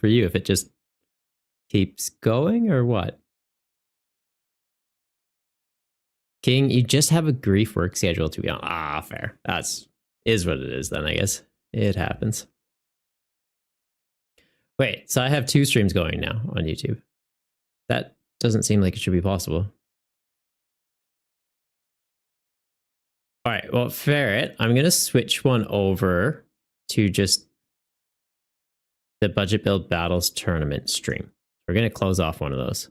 for you if it just keeps going or what? King, you just have a grief work schedule to be on. Ah, fair. Is what it is then, I guess. It happens. Wait, so I have 2 streams going now on YouTube. That doesn't seem like it should be possible. All right, well, Ferret, I'm going to switch one over to just the Budget Build Battles Tournament stream. We're going to close off one of those.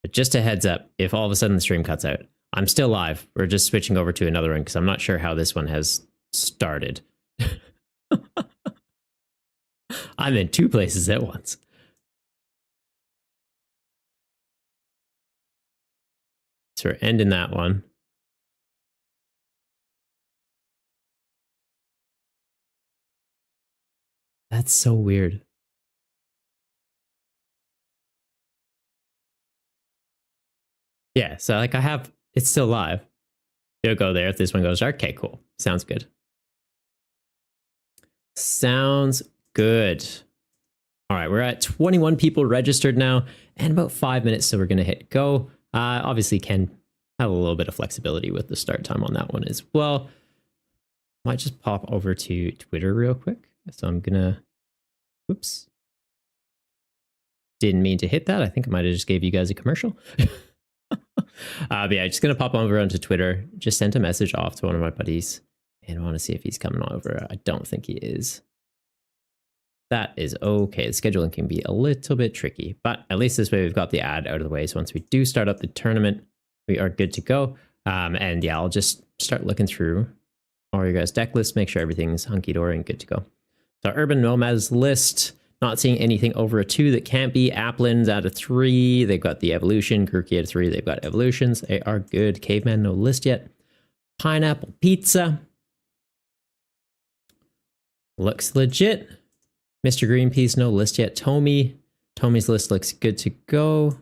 But just a heads up, if all of a sudden the stream cuts out, I'm still live. We're just switching over to another one because I'm not sure how this one has started. I'm in 2 places at once. So we're ending that one. That's so weird. Yeah, so like it's still live. It'll go there if this one goes dark. Okay, cool. Sounds good. Sounds good. All right, we're at 21 people registered now and about 5 minutes, so we're going to hit go. Obviously can have a little bit of flexibility with the start time on that one as well. Might just pop over to Twitter real quick. So I'm going to, whoops. Didn't mean to hit that. I think I might have just gave you guys a commercial. But yeah, just going to pop over onto Twitter. Just sent a message off to one of my buddies and I want to see if he's coming over. I don't think he is. That is okay. The scheduling can be a little bit tricky, but at least this way we've got the ad out of the way. So once we do start up the tournament, we are good to go. And yeah, I'll just start looking through all your guys' deck lists, make sure everything's hunky-dory and good to go. So Urban Nomads list, not seeing anything over a 2 that can't be. Applins out of 3. They've got the Evolution. Grookey out of 3. They've got Evolutions. They are good. Caveman, no list yet. Pineapple Pizza. Looks legit. Mr. Greenpeace, no list yet. Tommy's list looks good to go.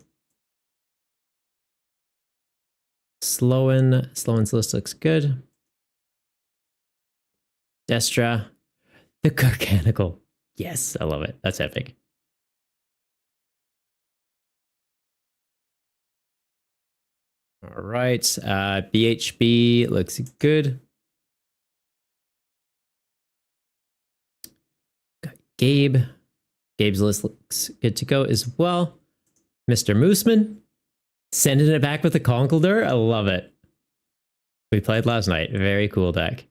Sloan's list looks good. Destra. The Garganical. Yes, I love it. That's epic. All right. BHB looks good. Got Gabe. Gabe's list looks good to go as well. Mr. Mooseman. Sending it back with the Conkeldurr. I love it. We played last night. Very cool deck.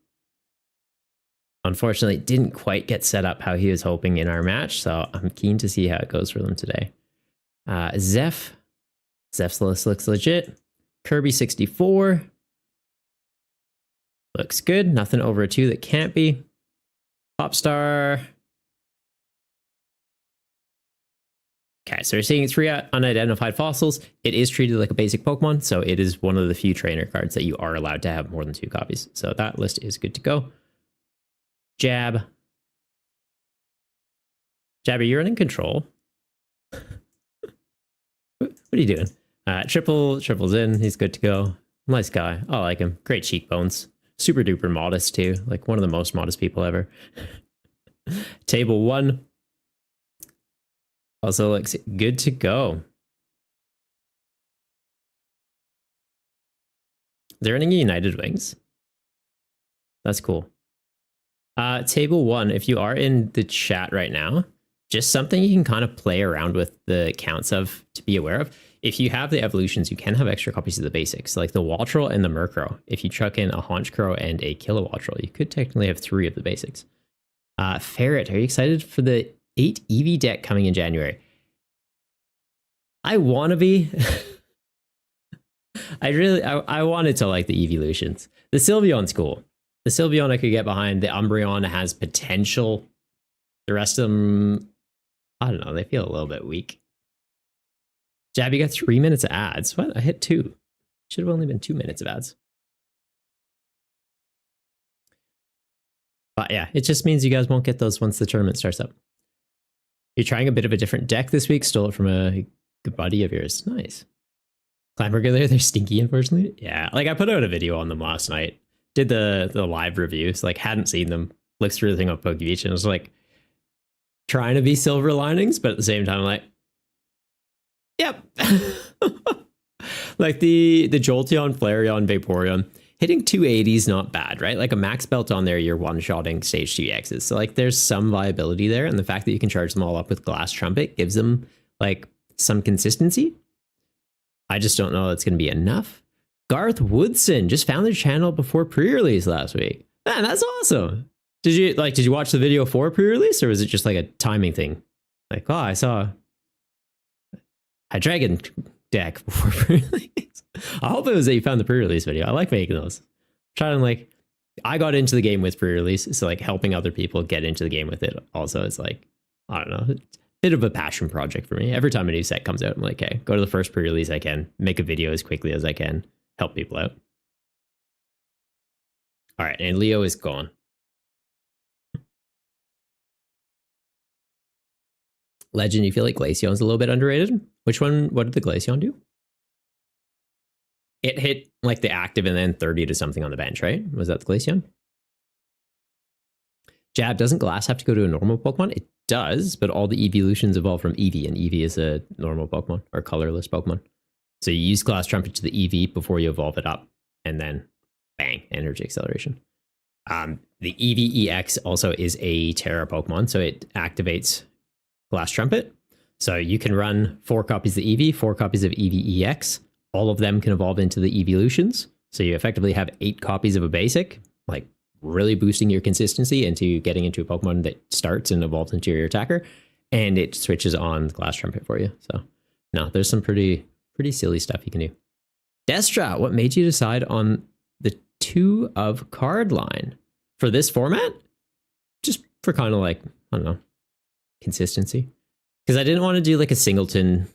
Unfortunately, it didn't quite get set up how he was hoping in our match, so I'm keen to see how it goes for them today. Zeph's list looks legit. Kirby 64. Looks good. Nothing over a 2 that can't be. Popstar. Okay, so we're seeing 3 unidentified fossils. It is treated like a basic Pokemon, so it is one of the few trainer cards that you are allowed to have more than 2 copies. So that list is good to go. Jab. Jab, are you running control? What are you doing? Triple's in. He's good to go. Nice guy. I like him. Great cheekbones. Super duper modest too. Like one of the most modest people ever. Table 1. Also looks good to go. Is there any United Wings? That's cool. Table 1, if you are in the chat right now, just something you can kind of play around with the counts of to be aware of. If you have the evolutions, you can have extra copies of the basics, like the Waltrel and the Murkrow. If you chuck in a Honchkrow and a Kilowattrel, you could technically have 3 of the basics. Ferret, are you excited for the 8 Eevee deck coming in January? I want to be. I wanted to like the Eeveelutions. The Sylveon's cool. The Sylveon I could get behind. The Umbreon has potential. The rest of them, I don't know. They feel a little bit weak. Jab, you got 3 minutes of ads. What? I hit 2. Should have only been 2 minutes of ads. But yeah, it just means you guys won't get those once the tournament starts up. You're trying a bit of a different deck this week. Stole it from a good buddy of yours. Nice. Climburger, they're stinky, unfortunately. Yeah, like I put out a video on them last night. Did the live reviews, like hadn't seen them, looked through the thing on PokeBeach and was like, trying to be silver linings, but at the same time, like, yep. Like the Jolteon, Flareon, Vaporeon, hitting 280 is not bad, right? Like a max belt on there, you're one-shotting stage 2 EXs. So like there's some viability there. And the fact that you can charge them all up with Glass Trumpet gives them like some consistency. I just don't know that's going to be enough. Garth Woodson just found their channel before pre-release last week. Man, that's awesome. Did you watch the video for pre-release, or was it just like a timing thing? Like, oh, I saw a dragon deck before pre-release. I hope it was that you found the pre-release video. I like making those. Trying to like, I got into the game with pre-release, so like helping other people get into the game with it also is like, I don't know, bit of a passion project for me. Every time a new set comes out, I'm like, okay, go to the first pre-release I can, make a video as quickly as I can, help people out. All right, and Leo is gone. Legend, you feel like Glaceon's a little bit underrated? Which one? What did the Glaceon do? It hit like the active and then 30 to something on the bench, right? Was that the Glaceon? Jab, doesn't Glass have to go to a normal Pokemon? It does, but all the evolutions evolve from Eevee, and Eevee is a normal Pokemon or colorless Pokemon. So you use Glass Trumpet to the Eevee before you evolve it up, and then bang, energy acceleration. The Eevee EX also is a Terra Pokemon, so it activates Glass Trumpet. So you can run 4 copies of Eevee, 4 copies of Eevee EX. All of them can evolve into the evolutions. So you effectively have 8 copies of a basic, like really boosting your consistency into getting into a Pokemon that starts and evolves into your attacker. And it switches on Glass Trumpet for you. So no, there's some pretty silly stuff you can do. Destra, what made you decide on the 2 of card line for this format? Just for kind of like, I don't know, consistency. Because I didn't want to do like a singleton.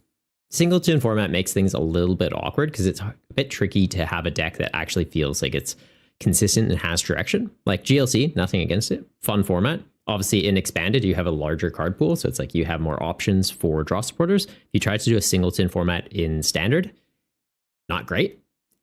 Singleton format makes things a little bit awkward because it's a bit tricky to have a deck that actually feels like it's consistent and has direction. Like GLC, nothing against it. Fun format. Obviously in Expanded, you have a larger card pool. So it's like you have more options for draw supporters. If you try to do a singleton format in Standard, not great.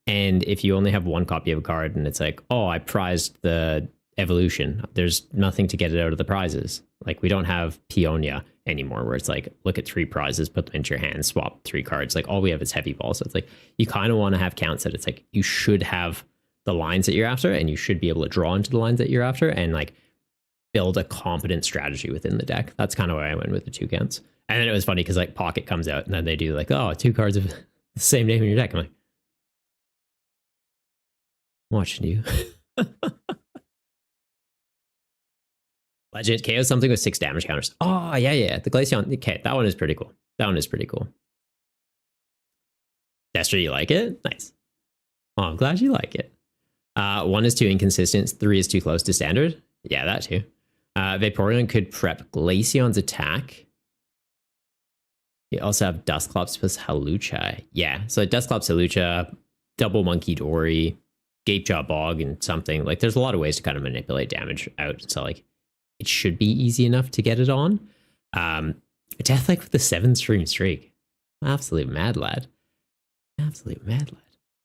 And if you only have 1 copy of a card and it's like, oh, I prized the evolution, there's nothing to get it out of the prizes. Like we don't have Peonia anymore where it's like, look at 3 prizes, put them into your hand, swap 3 cards. Like all we have is heavy ball. So it's like, you kind of want to have counts that it's like, you should have the lines that you're after and you should be able to draw into the lines that you're after and like build a competent strategy within the deck. That's kind of why I went with the 2 counts. And then it was funny because like Pocket comes out and then they do like, oh, 2 cards of the same name in your deck. I'm like, watching you. Legend KO something with 6 damage counters. Oh, yeah. The Glaceon. Okay, that one is pretty cool. Destra, you like it? Nice. Oh, I'm glad you like it. 1 is too inconsistent. 3 is too close to Standard. Yeah, that too. Vaporeon could prep Glaceon's attack. You also have Dusclops plus Hawlucha. Yeah, so Dusclops, Hawlucha, double Monkey Dory, Gapejaw Bog, and something. Like, there's a lot of ways to kind of manipulate damage out. So, like, it should be easy enough to get it on. Deathlike with the 7-stream streak. Absolute mad lad.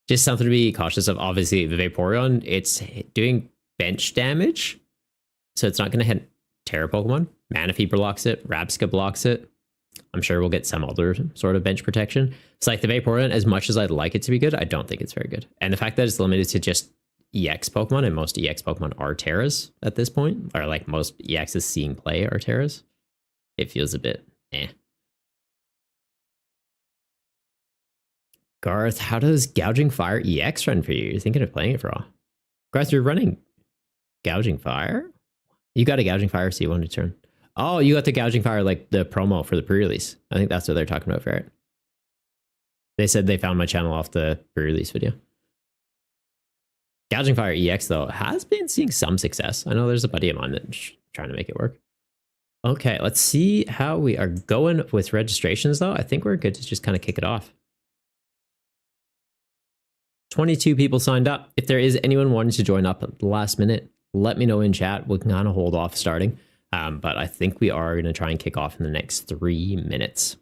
Just something to be cautious of. Obviously, the Vaporeon, it's doing bench damage. So it's not going to hit Terra Pokemon. Manaphy blocks it. Rabska blocks it. I'm sure we'll get some other sort of bench protection. It's like the Vaporeon, as much as I'd like it to be good, I don't think it's very good. And the fact that it's limited to just EX Pokemon, and most EX Pokemon are Terras at this point, or like most EXs seeing play are Terras, it feels a bit eh. Garth, how does Gouging Fire EX run for you? You're thinking of playing it for all. Garth, you're running Gouging Fire? You got a Gouging Fire C1 to turn. Oh, you got the Gouging Fire, like the promo for the pre-release. I think that's what they're talking about, right? They said they found my channel off the pre-release video. Gouging Fire EX, though, has been seeing some success. I know there's a buddy of mine that's trying to make it work. Okay, let's see how we are going with registrations, though. I think we're good to just kind of kick it off. 22 people signed up. If there is anyone wanting to join up at the last minute, let me know in chat. We can kind of hold off starting. But I think we are going to try and kick off in the next 3 minutes.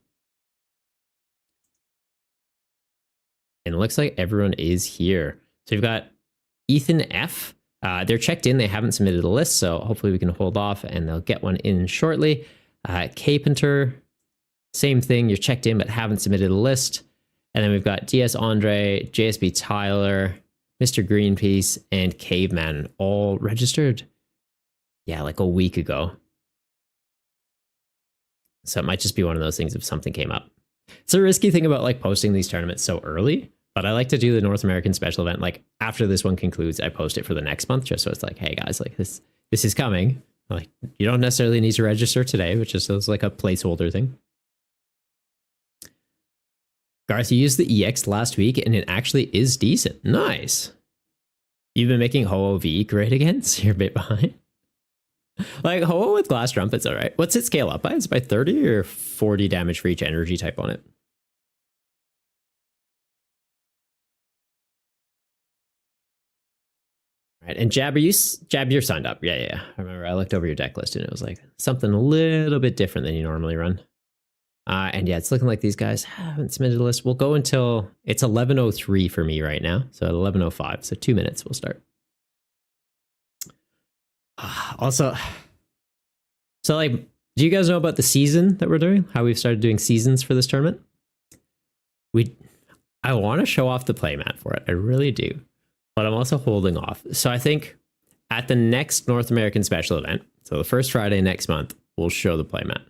And it looks like everyone is here. So we've got Ethan F. They're checked in. They haven't submitted a list, so hopefully we can hold off and they'll get one in shortly. Carpenter, same thing. You're checked in but haven't submitted a list. And then we've got DS Andre, JSB Tyler, Mr. Greenpeace, and Caveman all registered. Yeah, like a week ago. So it might just be one of those things if something came up. It's a risky thing about like posting these tournaments so early, but I like to do the North American special event. Like after this one concludes, I post it for the next month just so it's like, hey guys, like this is coming. Like you don't necessarily need to register today, which is like a placeholder thing. Garth, you used the EX last week and it actually is decent. Nice. You've been making Ho-Oh-V great again, so you're a bit behind. Like Ho-Oh with glass trumpets, all right. What's it scale up by? Is it by 30 or 40 damage for each energy type on it? All right, and Jab, you're signed up. Yeah. I remember I looked over your deck list and it was like something a little bit different than you normally run. And yeah, it's looking like these guys haven't submitted a list. We'll go until it's 11:03 for me right now. So at 11:05, so 2 minutes we'll start. Also, so like, do you guys know about the season that we're doing? How we've started doing seasons for this tournament? I want to show off the playmat for it. I really do. But I'm also holding off. So I think at the next North American special event, so the first Friday next month, we'll show the playmat.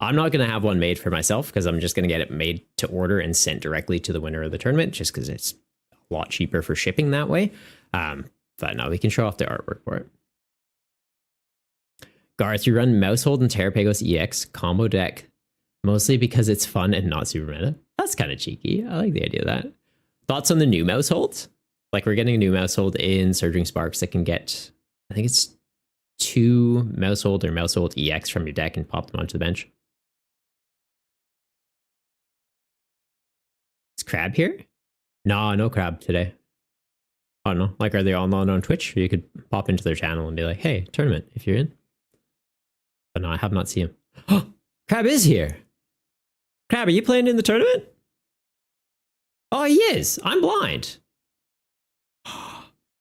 I'm not going to have one made for myself because I'm just going to get it made to order and sent directly to the winner of the tournament just because it's a lot cheaper for shipping that way. But no, we can show off the artwork for it. Garth, you run Mousehold and Terrapagos EX combo deck mostly because it's fun and not super meta. That's kind of cheeky. I like the idea of that. Thoughts on the new Mouseholds? Like we're getting a new Mousehold in Surging Sparks that can get, I think it's 2 Mousehold or Mousehold EX from your deck and pop them onto the bench. Is Crab here? No Crab today. I don't know. Like, are they online on Twitch? Or you could pop into their channel and be like, hey, tournament, if you're in. But no, I have not seen him. Oh, Crab is here. Crab, are you playing in the tournament? Oh, he is. I'm blind.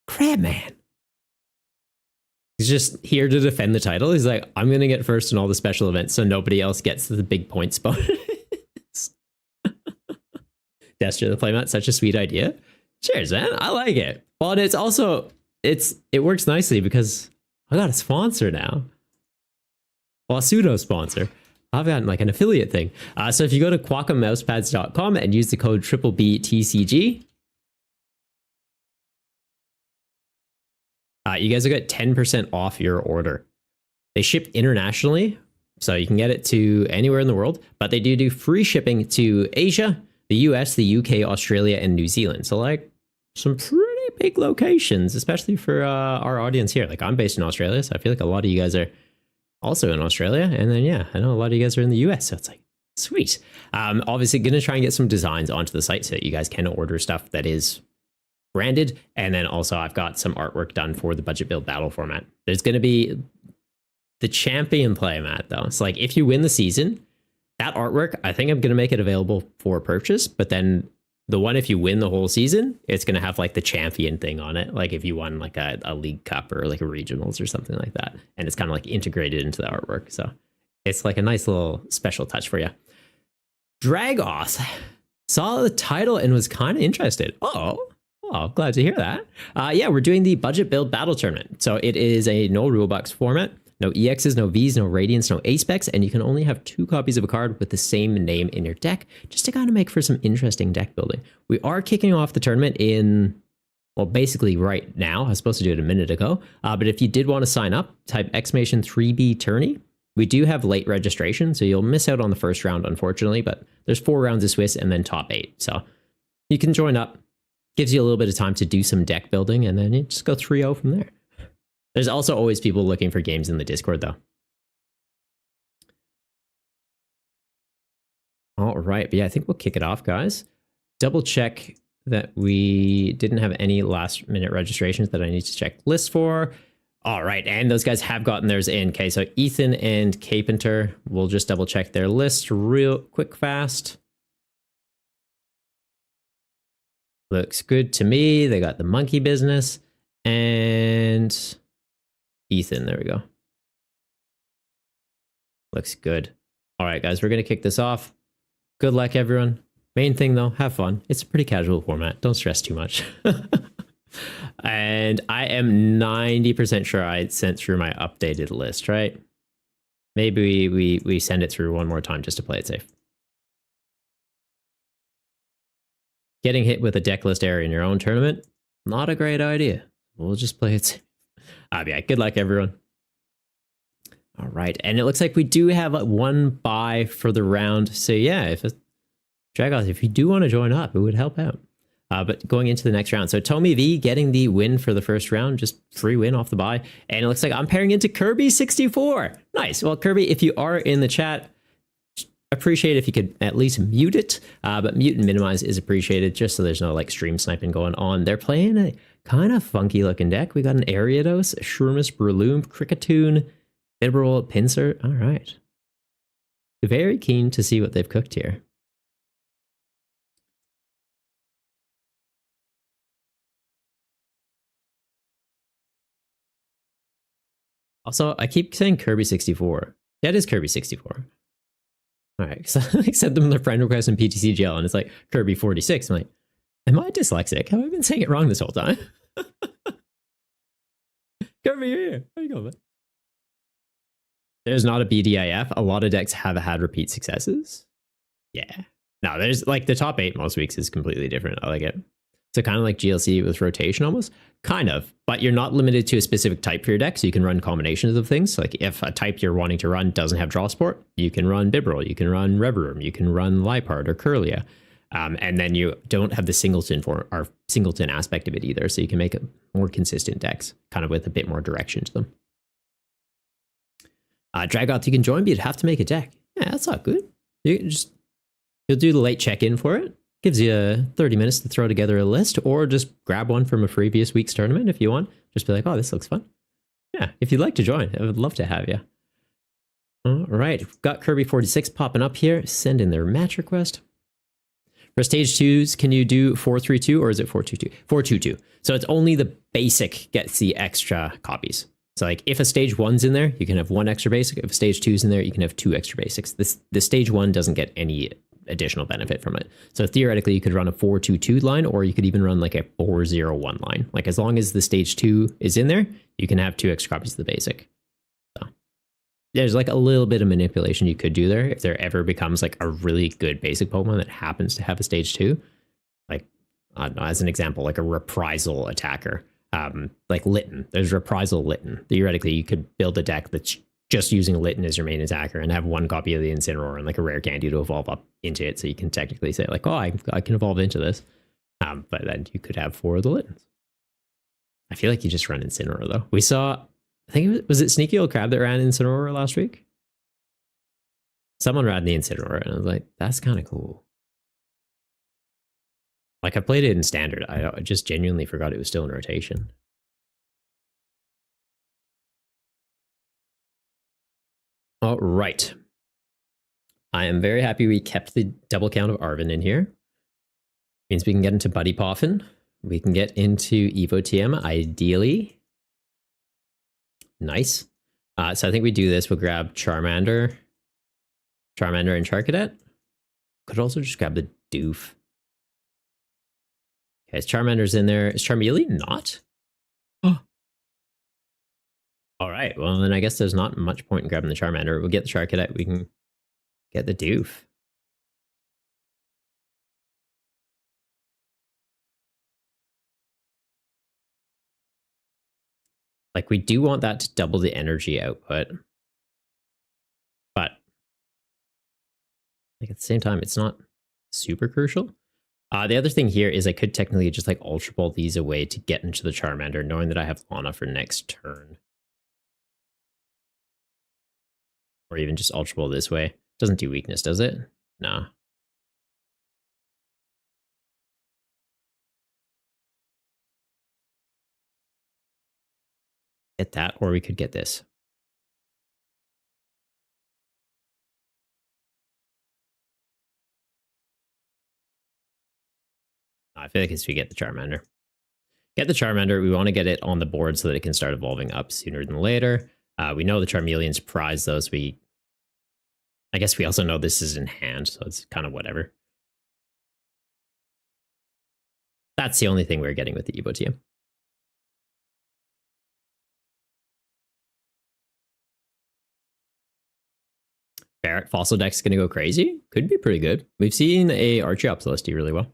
Crab man. He's just here to defend the title. He's like, I'm going to get first in all the special events so nobody else gets the big points bonus. Destra the playmat, such a sweet idea. Cheers, man. I like it. Well, and it's also, it works nicely because I got a sponsor now. Well, a pseudo sponsor. I've got like an affiliate thing. So if you go to quackamousepads.com and use the code BBTCG, you guys will get 10% off your order. They ship internationally, so you can get it to anywhere in the world, but they do free shipping to Asia, the US, the UK, Australia, and New Zealand. So like some pretty big locations, especially for our audience here. Like I'm based in Australia, so I feel like a lot of you guys are also in Australia. And then, yeah, I know a lot of you guys are in the US, so it's like, sweet. Obviously going to try and get some designs onto the site so that you guys can order stuff that is branded. And then also I've got some artwork done for the budget build battle format. There's going to be the champion playmat though. It's like if you win the season, that artwork, I think I'm going to make it available for purchase, but then the one, if you win the whole season, it's going to have like the champion thing on it. Like if you won like a league cup or like a regionals or something like that. And it's kind of like integrated into the artwork. So it's like a nice little special touch for you. Dragoth saw the title and was kind of interested. Oh, glad to hear that. Yeah, we're doing the budget build battle tournament. So it is a no rulebox format. No EXs, no Vs, no Radiants, no A-Specs, and you can only have 2 copies of a card with the same name in your deck, just to kind of make for some interesting deck building. We are kicking off the tournament in, well, basically right now. I was supposed to do it a minute ago, but if you did want to sign up, type exclamation 3B tourney. We do have late registration, so you'll miss out on the first round, unfortunately, but there's 4 rounds of Swiss and then top 8. So you can join up. Gives you a little bit of time to do some deck building, and then you just go 3-0 from there. There's also always people looking for games in the Discord, though. All right, but yeah, I think we'll kick it off, guys. Double check that we didn't have any last minute registrations that I need to check list for. All right, and those guys have gotten theirs in. Okay, so Ethan and Carpenter, we'll just double check their list real quick, fast. Looks good to me. They got the monkey business and Ethan. There we go. Looks good. All right, guys, we're going to kick this off. Good luck, everyone. Main thing, though, have fun. It's a pretty casual format. Don't stress too much. And I am 90% sure I sent through my updated list, right? Maybe we send it through one more time just to play it safe. Getting hit with a deck list error in your own tournament, not a great idea. We'll just play it safe. Yeah, good luck, everyone. All right, and it looks like we do have one buy for the round. So yeah, if Dragoth, if you do want to join up, it would help out. But going into the next round, so Tommy V getting the win for the first round, just free win off the buy, and it looks like I'm pairing into Kirby64. Nice. Well, Kirby, if you are in the chat, appreciate if you could at least mute it. But mute and minimize is appreciated, just so there's no like stream sniping going on. They're playing a kind of funky looking deck. We got an Ariados, a Shroomus, Breloom, Kricketune, Liberal, Pinsir. All right. Very keen to see what they've cooked here. Also, I keep saying Kirby64. Yeah, it is Kirby64. All right, because I sent them the friend request in PTCGL, and it's like Kirby46. I'm like, am I dyslexic? Have I been saying it wrong this whole time? Kirby, you're here. How you going, man? There's not a BDIF. A lot of decks have had repeat successes. Yeah. No, there's like the top 8 most weeks is completely different. I like it. So kind of like GLC with rotation almost. Kind of. But you're not limited to a specific type for your deck, so you can run combinations of things. So like if a type you're wanting to run doesn't have draw support, you can run Bibarel, you can run Reverum, you can run Lipard or Curlia. And then you don't have the singleton aspect of it either, so you can make a more consistent decks, kind of with a bit more direction to them. Dragoth, you can join, but you'd have to make a deck. Yeah, that's not good. You'll do the late check-in for it. Gives you 30 minutes to throw together a list, or just grab one from a previous week's tournament if you want. Just be like, oh, this looks fun. Yeah, if you'd like to join, I would love to have you. All right, we've got Kirby46 popping up here. Send in their match request. For stage 2s, can you do 432 or is it 422? 422. So it's only the basic gets the extra copies. So like if a stage 1's in there, you can have 1 extra basic. If a stage 2's in there, you can have 2 extra basics. The stage 1 doesn't get any additional benefit from it. So theoretically, you could run a 422 line, or you could even run like a 401 line. Like as long as the stage 2 is in there, you can have 2 extra copies of the basic. So there's like a little bit of manipulation you could do there if there ever becomes like a really good basic Pokemon that happens to have a stage 2. Like, I don't know, as an example, like a reprisal attacker. Like Litten, there's reprisal Litten. Theoretically, you could build a deck that's just using Litten as your main attacker and have 1 copy of the Incineroar and like a rare candy to evolve up into it. So you can technically say like, oh, I can evolve into this. But then you could have 4 of the Littens. I feel like you just run Incineroar though. We saw, I think was it Sneaky Old Crab that ran Incineroar last week? Someone ran the Incineroar and I was like, that's kind of cool. Like I played it in standard. I just genuinely forgot it was still in rotation. All right. I am very happy we kept the double count of Arven in here. Means we can get into Buddy Poffin. We can get into Evo TM, ideally. Nice. So I think we do this. We'll grab Charmander and Charcadet. Could also just grab the Doof. Okay, Charmander's in there. Is Charmeleon not? Oh. All right. Well, then I guess there's not much point in grabbing the Charmander. We'll get the Charcadet. We can get the Doof. Like, we do want that to double the energy output. But, like, at the same time, it's not super crucial. The other thing here is I could technically just, like, Ultra Ball these away to get into the Charmander, knowing that I have Lana for next turn. Or even just Ultra Ball this way. Doesn't do weakness, does it? No. Get that, or we could get this. I feel like it's we get the Charmander. Get the Charmander. We want to get it on the board so that it can start evolving up sooner than later. We know the Charmeleon's prize, though, so we I guess we also know this is in hand, so it's kind of whatever. That's the only thing we're getting with the Evo TM. Barrett Fossil deck's going to go crazy. Could be pretty good. We've seen a Archeops do really well.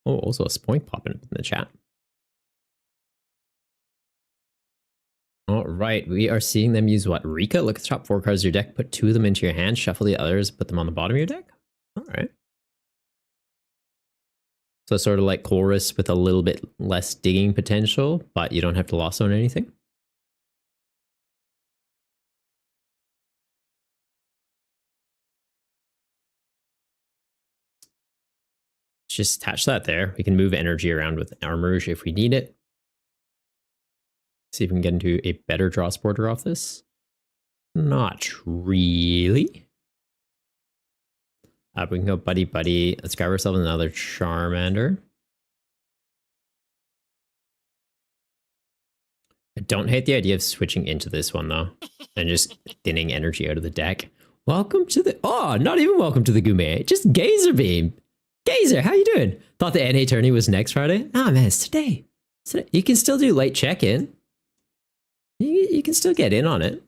Oh, also a Spoink popping up in the chat. All right, we are seeing them use what? Rika? Look at the top 4 cards of your deck, put 2 of them into your hand, shuffle the others, put them on the bottom of your deck. All right. So sort of like Chorus with a little bit less digging potential, but you don't have to loss on anything. Just attach that there. We can move energy around with Armouge if we need it. See if we can get into a better draw supporter off this. Not really. We can go buddy buddy. Let's grab ourselves another Charmander. I don't hate the idea of switching into this one though, and just thinning energy out of the deck. Welcome to the not even welcome to the Gume. Just Gazer Beam. Gazer, how you doing? Thought the NA tourney was next Friday. Nah, man, it's today. You can still do late check-in. You can still get in on it.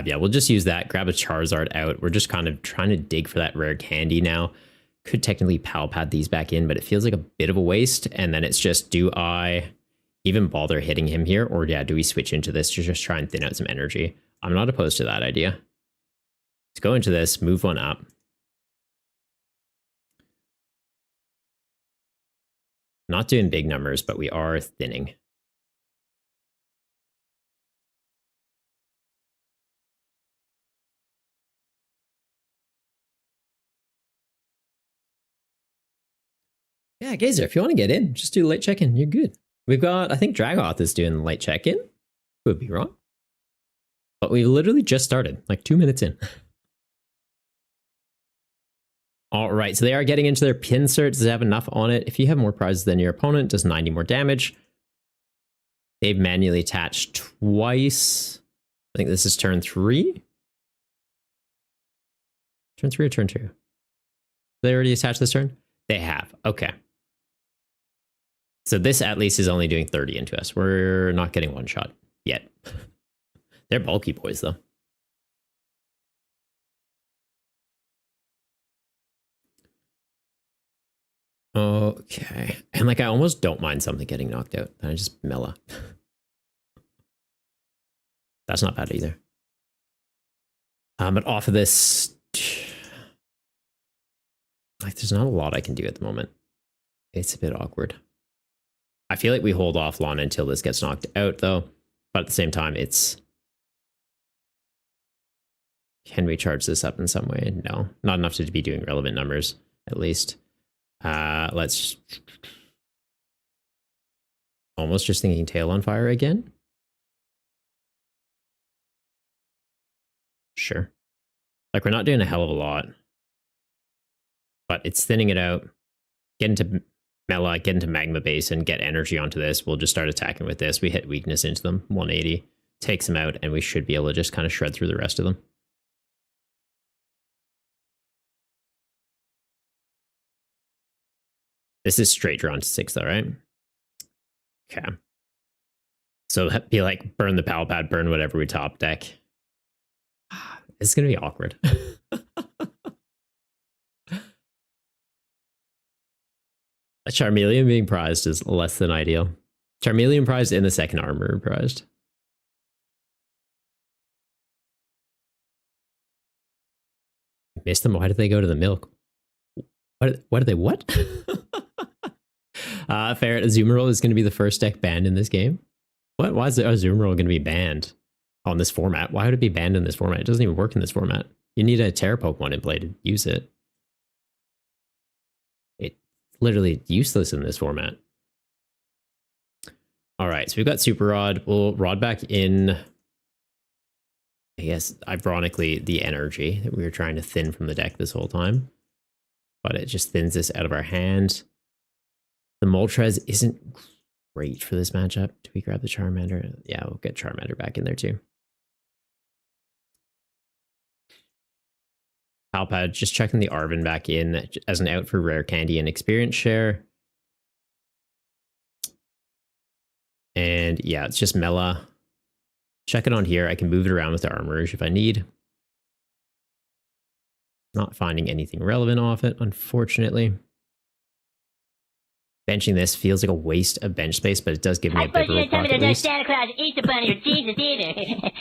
Yeah, we'll just use that. Grab a Charizard out. We're just kind of trying to dig for that rare candy now. Could technically Pal Pad these back in, but it feels like a bit of a waste. And then it's just, do I even bother hitting him here? Or yeah, do we switch into this to just try and thin out some energy? I'm not opposed to that idea. Let's go into this, move one up. Not doing big numbers, but we are thinning. Yeah, Gazer, if you want to get in, just do late check-in. You're good. We've got, I think Dragoth is doing late check-in. Could be wrong. But we literally just started, like 2 minutes in. All right, so they are getting into their Pinsert. Does they have enough on it? If you have more prizes than your opponent, does 90 more damage. They've manually attached twice. I think this is turn 3. Turn 3 or turn 2? They already attached this turn? They have. Okay. So this at least is only doing 30 into us. We're not getting one shot yet. They're bulky boys, though. Okay. And like, I almost don't mind something getting knocked out. I just Mela. That's not bad either. But off of this, like, there's not a lot I can do at the moment. It's a bit awkward. I feel like we hold off Lana until this gets knocked out, though. But at the same time, it's... Can we charge this up in some way? No. Not enough to be doing relevant numbers, at least. Let's... Almost just thinking Tail on Fire again. Sure. Like, we're not doing a hell of a lot. But it's thinning it out. Get into Mela, get into Magma Base, and get energy onto this. We'll just start attacking with this. We hit weakness into them. 180. Takes them out, and we should be able to just kind of shred through the rest of them. This is straight drawn to 6, though, right? Okay. So be like, burn the Pal Pad, burn whatever we top deck. It's going to be awkward. A Charmeleon being prized is less than ideal. Charmeleon prized in the second armor prized. Missed them. Why did they go to the milk? What did they what? Ferret Azumarill is going to be the first deck banned in this game. What? Why is the Azumarill going to be banned on this format? Why would it be banned in this format? It doesn't even work in this format. You need a Terra Pokemon in play to use it. It's literally useless in this format. All right, so we've got Super Rod. We'll Rod back in, I guess, ironically, the energy that we were trying to thin from the deck this whole time. But it just thins this out of our hand. The Moltres isn't great for this matchup. Do we grab the Charmander? Yeah, we'll get Charmander back in there too. Palpad, just checking the Arvin back in as an out for rare candy and experience share. And yeah, it's just Mela. Check it on here. I can move it around with the Armorage if I need. Not finding anything relevant off it, unfortunately. Benching this feels like a waste of bench space, but it does give me a bigger pocket at least. Santa Claus, Easter Bunny, or Jesus either.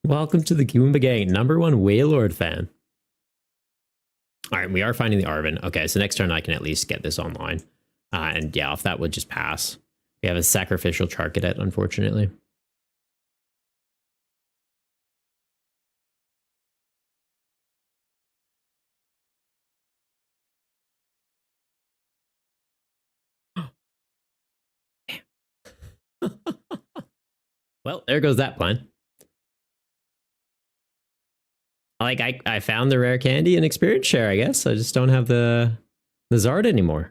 Welcome to the Goomba Gang, #1 Wailord fan. All right, we are finding the Arvin. Okay, so next turn I can at least get this online. And yeah, if that would just pass. We have a sacrificial Char Cadet, unfortunately. Well, there goes that plan. Like, I found the rare candy and experience share, I guess. I just don't have the Zard anymore.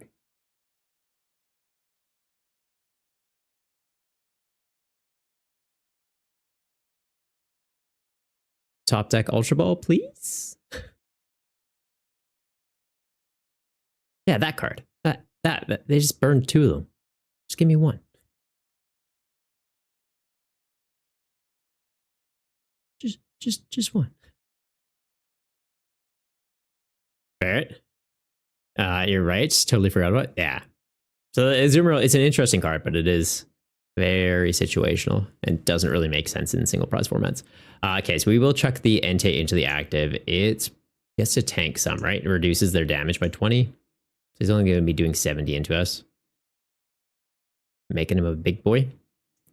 Top deck Ultra Ball, please. Yeah, that card. That they just burned 2 of them. Just give me 1. Just 1. Barrett. You're right. Totally forgot about it. Yeah. So Azumarill, it's an interesting card, but it is very situational and doesn't really make sense in single prize formats. Okay, so we will chuck the Entei into the active. It gets to tank some, right? It reduces their damage by 20. So he's only going to be doing 70 into us. Making him a big boy.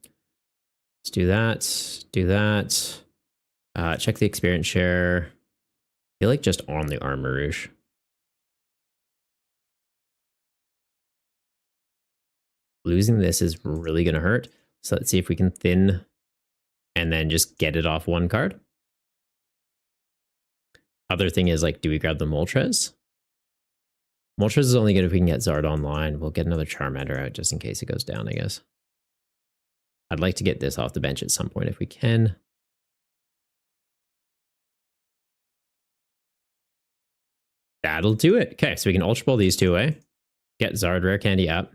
Let's do that. Do that. Check the experience share. I feel like just on the Armorage. Losing this is really going to hurt. So let's see if we can thin and then just get it off 1 card. Other thing is, like, do we grab the Moltres? Moltres is only good if we can get Zard online. We'll get another Charmander out just in case it goes down, I guess. I'd like to get this off the bench at some point if we can. That'll do it. Okay, so we can Ultra Ball these 2 away. Get Zard Rare Candy up.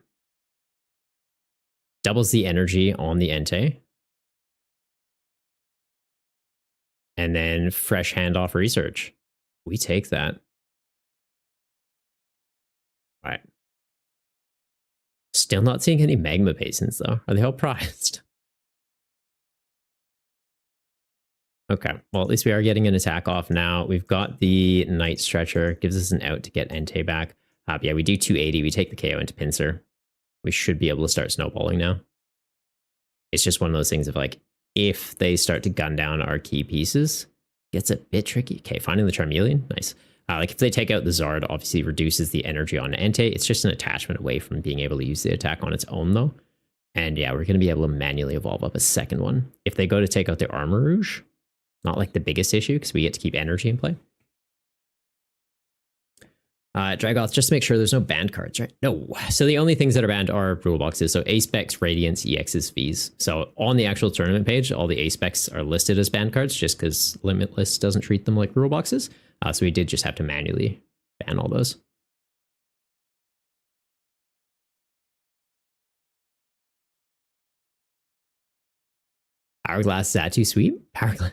Doubles the energy on the Entei. And then fresh handoff research. We take that. All right. Still not seeing any Magma Basins, though. Are they all prized? Okay. Well, at least we are getting an attack off now. We've got the Night Stretcher. Gives us an out to get Entei back. Yeah, we do 280. We take the KO into Pincer. We should be able to start snowballing now. It's just one of those things of, like, if they start to gun down our key pieces, gets a bit tricky. Okay, finding the Charmeleon. Nice. Like, if they take out the Zard, obviously reduces the energy on Entei. It's just an attachment away from being able to use the attack on its own, though. And yeah, we're going to be able to manually evolve up a second one. If they go to take out the Armorage, not like the biggest issue because we get to keep energy in play. Dragoth, just to make sure there's no banned cards, right? No. So the only things that are banned are rule boxes. So A-Specs, Radiance, EX's, fees. So on the actual tournament page, all the A-Specs are listed as banned cards just because Limitless doesn't treat them like rule boxes. So we did just have to manually ban all those. Hourglass Zatu sweep? Hourglass.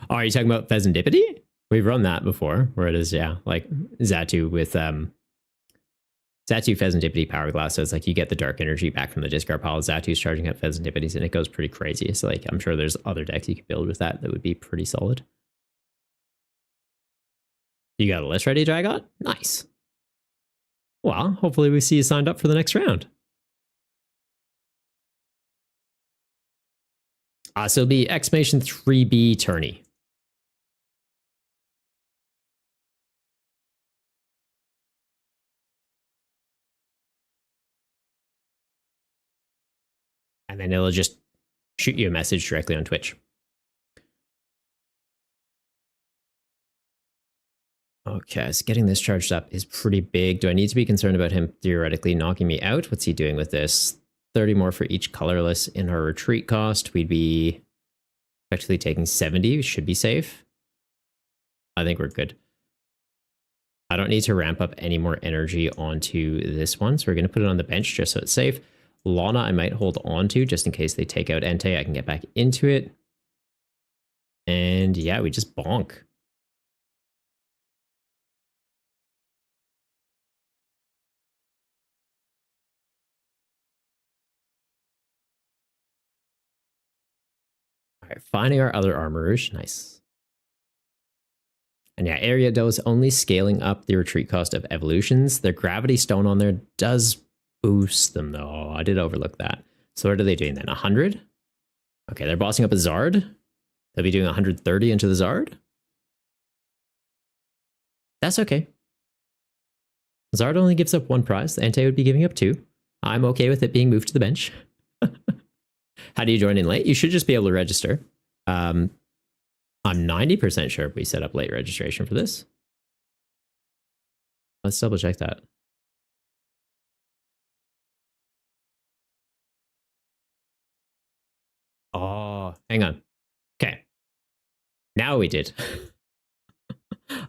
Oh, are you talking about Pheasantipity? We've run that before, where it is, yeah, like Zatu with Zatu Pheasantipity Powerglass. So it's like you get the dark energy back from the discard pile. Zatu's charging up Pheasantipities, and it goes pretty crazy. So, like, I'm sure there's other decks you could build with that would be pretty solid. You got a list ready, Dragot? Nice. Well, hopefully we see you signed up for the next round. So it'll be exclamation 3B tourney. And then it'll just shoot you a message directly on Twitch. Okay, so getting this charged up is pretty big. Do I need to be concerned about him theoretically knocking me out? What's he doing with this? 30 more for each colorless in our retreat cost. We'd be effectively taking 70. We should be safe. I think we're good. I don't need to ramp up any more energy onto this one, so we're going to put it on the bench just so it's safe. Lana I might hold on to just in case they take out Entei. I can get back into it. And yeah, we just bonk. All right, finding our other armorers. Nice. And yeah, area dose only scaling up the retreat cost of evolutions. Their gravity stone on there does boost them though. I did overlook that. So what are they doing then? 100? Okay, they're bossing up a Zard. They'll be doing 130 into the Zard. That's okay. Zard only gives up one prize. The Entei would be giving up two. I'm okay with it being moved to the bench. How do you join in late? You should just be able to register. I'm 90% sure we set up late registration for this. Let's double check that. Oh, hang on. Okay. Now we did.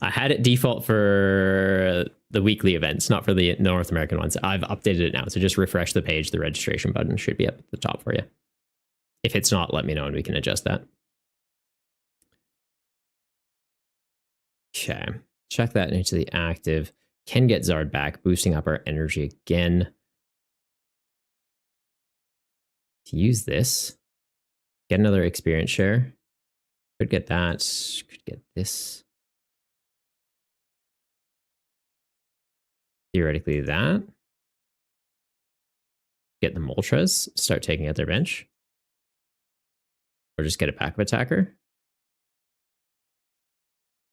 I had it default for the weekly events, not for the North American ones. I've updated it now. So just refresh the page. The registration button should be up at the top for you. If it's not, let me know and we can adjust that. Okay. Check that into the active. Can get Zard back, boosting up our energy again. To use this, get another experience share. Could get that. Could get this. Theoretically that. Get the Moltres, start taking out their bench. Or just get a backup attacker.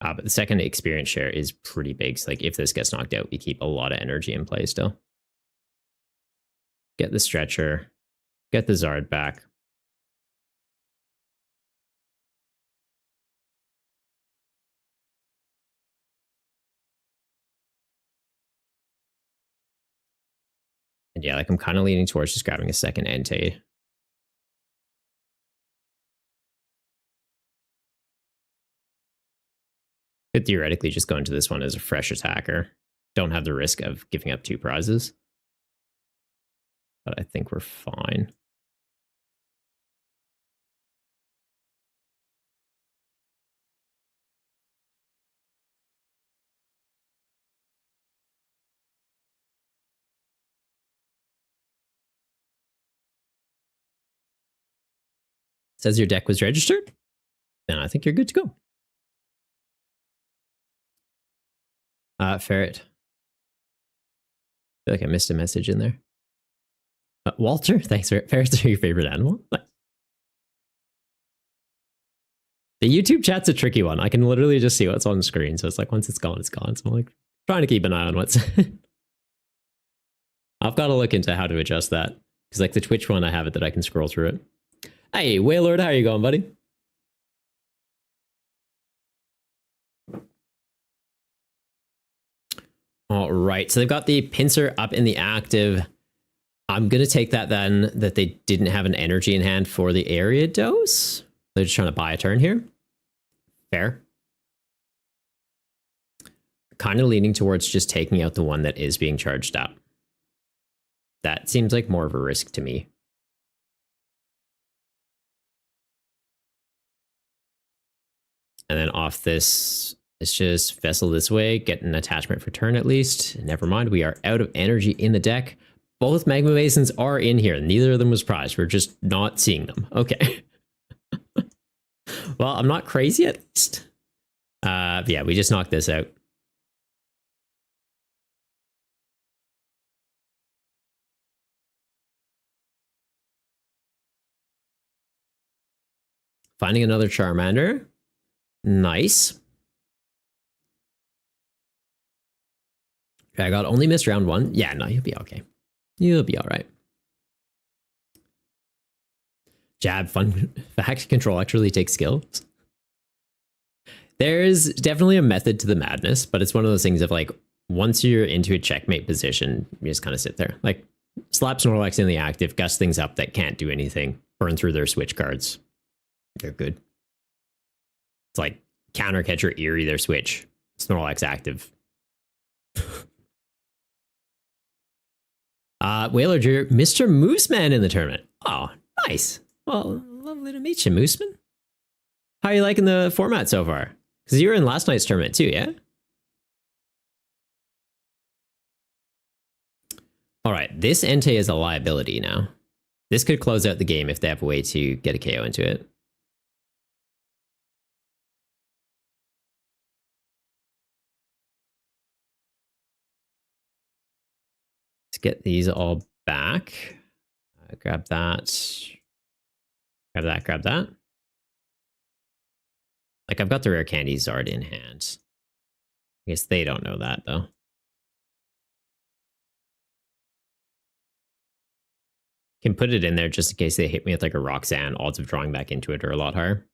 But the second experience share is pretty big. So like if this gets knocked out, we keep a lot of energy in play still. Get the stretcher. Get the Zard back. And yeah, like I'm kind of leaning towards just grabbing a second Entei. Could theoretically just go into this one as a fresh attacker. Don't have the risk of giving up two prizes. But I think we're fine. Says your deck was registered? Then I think you're good to go. Ferret. I feel like I missed a message in there. Walter, thanks for ferrets are your favorite animal. The YouTube chat's a tricky one. I can literally just see what's on the screen. So it's like once it's gone, it's gone. So I'm like trying to keep an eye on what's. I've got to look into how to adjust that. Because like the Twitch one, I have it that I can scroll through it. Hey, Waylord, how are you going, buddy? All right, so they've got the pincer up in the active. I'm going to take that then that they didn't have an energy in hand for the area dose. They're just trying to buy a turn here. Fair. Kind of leaning towards just taking out the one that is being charged up. That seems like more of a risk to me. And then off this, it's just vessel this way, get an attachment for turn at least. Never mind, we are out of energy in the deck. Both Magma Basins are in here. Neither of them was prized. We're just not seeing them. Okay. Well, I'm not crazy at least. Yeah, we just knocked this out. Finding another Charmander. Nice. Okay, I got only missed round one. Yeah, no, you'll be okay. You'll be all right. Jab, fun fact, control actually takes skills. There's definitely a method to the madness, but it's one of those things of like, once you're into a checkmate position, you just kind of sit there. Like, slap Snorlax in the active, gust things up that can't do anything, burn through their switch cards. They're good. It's like counter catcher Eerie their switch. Snorlax active. Whaler Drew, Mr. Mooseman in the tournament. Oh, nice. Well, lovely to meet you, Mooseman. How are you liking the format so far? Because you were in last night's tournament too, yeah? All right, this Entei is a liability now. This could close out the game if they have a way to get a KO into it. Let's get these all back. Grab that. Grab that, grab that. Like, I've got the rare candy Zard in hand. I guess they don't know that, though. Can put it in there just in case they hit me with like a Roxanne. Odds of drawing back into it are a lot higher.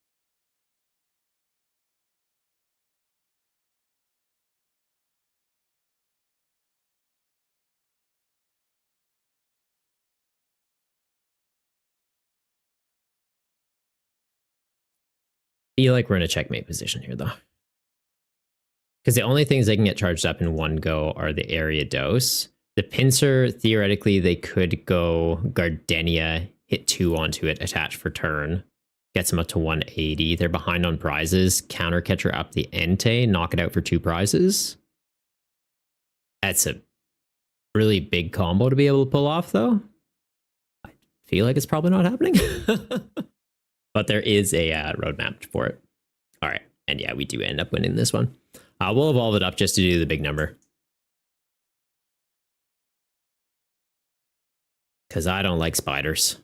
Feel like we're in a checkmate position here, though. Because the only things they can get charged up in one go are the area dose. The pincer, theoretically, they could go Gardenia, hit 2 onto it, attach for turn. Gets them up to 180. They're behind on prizes. Counter catcher up the Entei, knock it out for 2 prizes. That's a really big combo to be able to pull off, though. I feel like it's probably not happening. But there is a roadmap for it. All right. And yeah, we do end up winning this one. We'll evolve it up just to do the big number. Because I don't like spiders.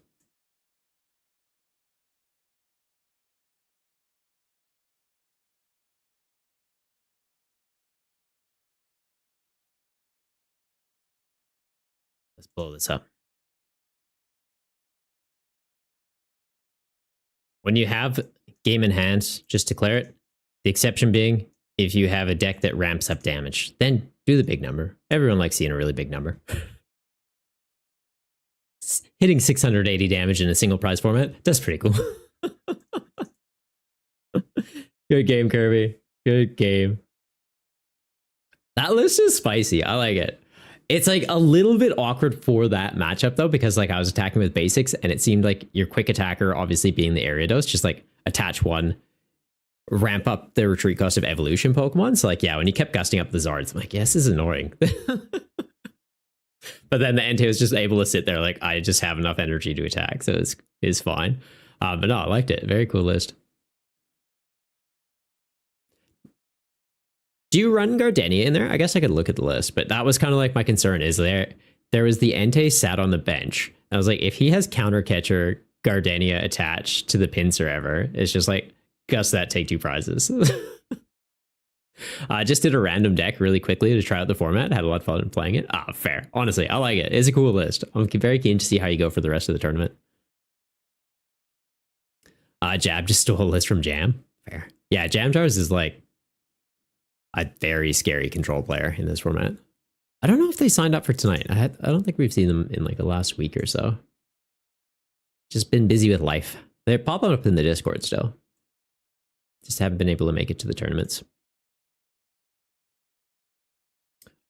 Let's blow this up. When you have game in hand, just declare it. The exception being, if you have a deck that ramps up damage, then do the big number. Everyone likes seeing a really big number. Hitting 680 damage in a single prize format, that's pretty cool. Good game, Kirby. Good game. That list is spicy. I like it. It's like a little bit awkward for that matchup though, because like I was attacking with basics and it seemed like your quick attacker, obviously being the area dose, just like attach 1, ramp up the retreat cost of evolution Pokemon. So like, yeah, when you kept gusting up the Zards, I'm like, yes, this is annoying. But then the Entei was just able to sit there like, I just have enough energy to attack. So it's fine. But no, I liked it. Very cool list. Do you run Gardenia in there? I guess I could look at the list, but that was kind of like my concern is there was the Entei sat on the bench. I was like, if he has counter catcher Gardenia attached to the pincer ever, it's just like, guess that, take 2 prizes. I just did a random deck really quickly to try out the format. Had a lot of fun playing it. Fair. Honestly, I like it. It's a cool list. I'm very keen to see how you go for the rest of the tournament. Jab just stole a list from Jam. Fair. Yeah, Jam Jars is like a very scary control player in this format. I don't know if they signed up for tonight. I don't think we've seen them in like the last week or so. Just been busy with life. They're popping up in the Discord still. Just haven't been able to make it to the tournaments.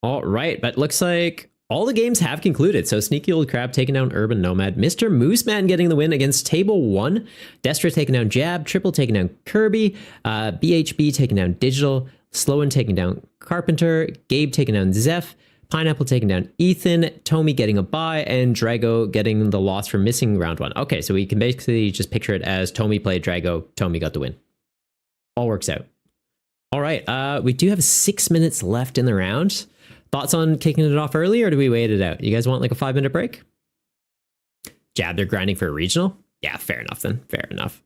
All right, but looks like all the games have concluded. So Sneaky Old Crab taking down Urban Nomad. Mr. Mooseman getting the win against Table 1. Destra taking down Jab. Triple taking down Kirby. BHB taking down Digital. Sloan taking down Carpenter. Gabe taking down Zeph. Pineapple taking down Ethan. Tommy getting a bye. And Drago getting the loss for missing round 1. Okay, so we can basically just picture it as Tommy played Drago. Tommy got the win. All works out. All right, we do have 6 minutes left in the round. Thoughts on kicking it off early, or do we wait it out? You guys want like a 5-minute break? Jab, they're grinding for a regional? Yeah, fair enough then. Fair enough.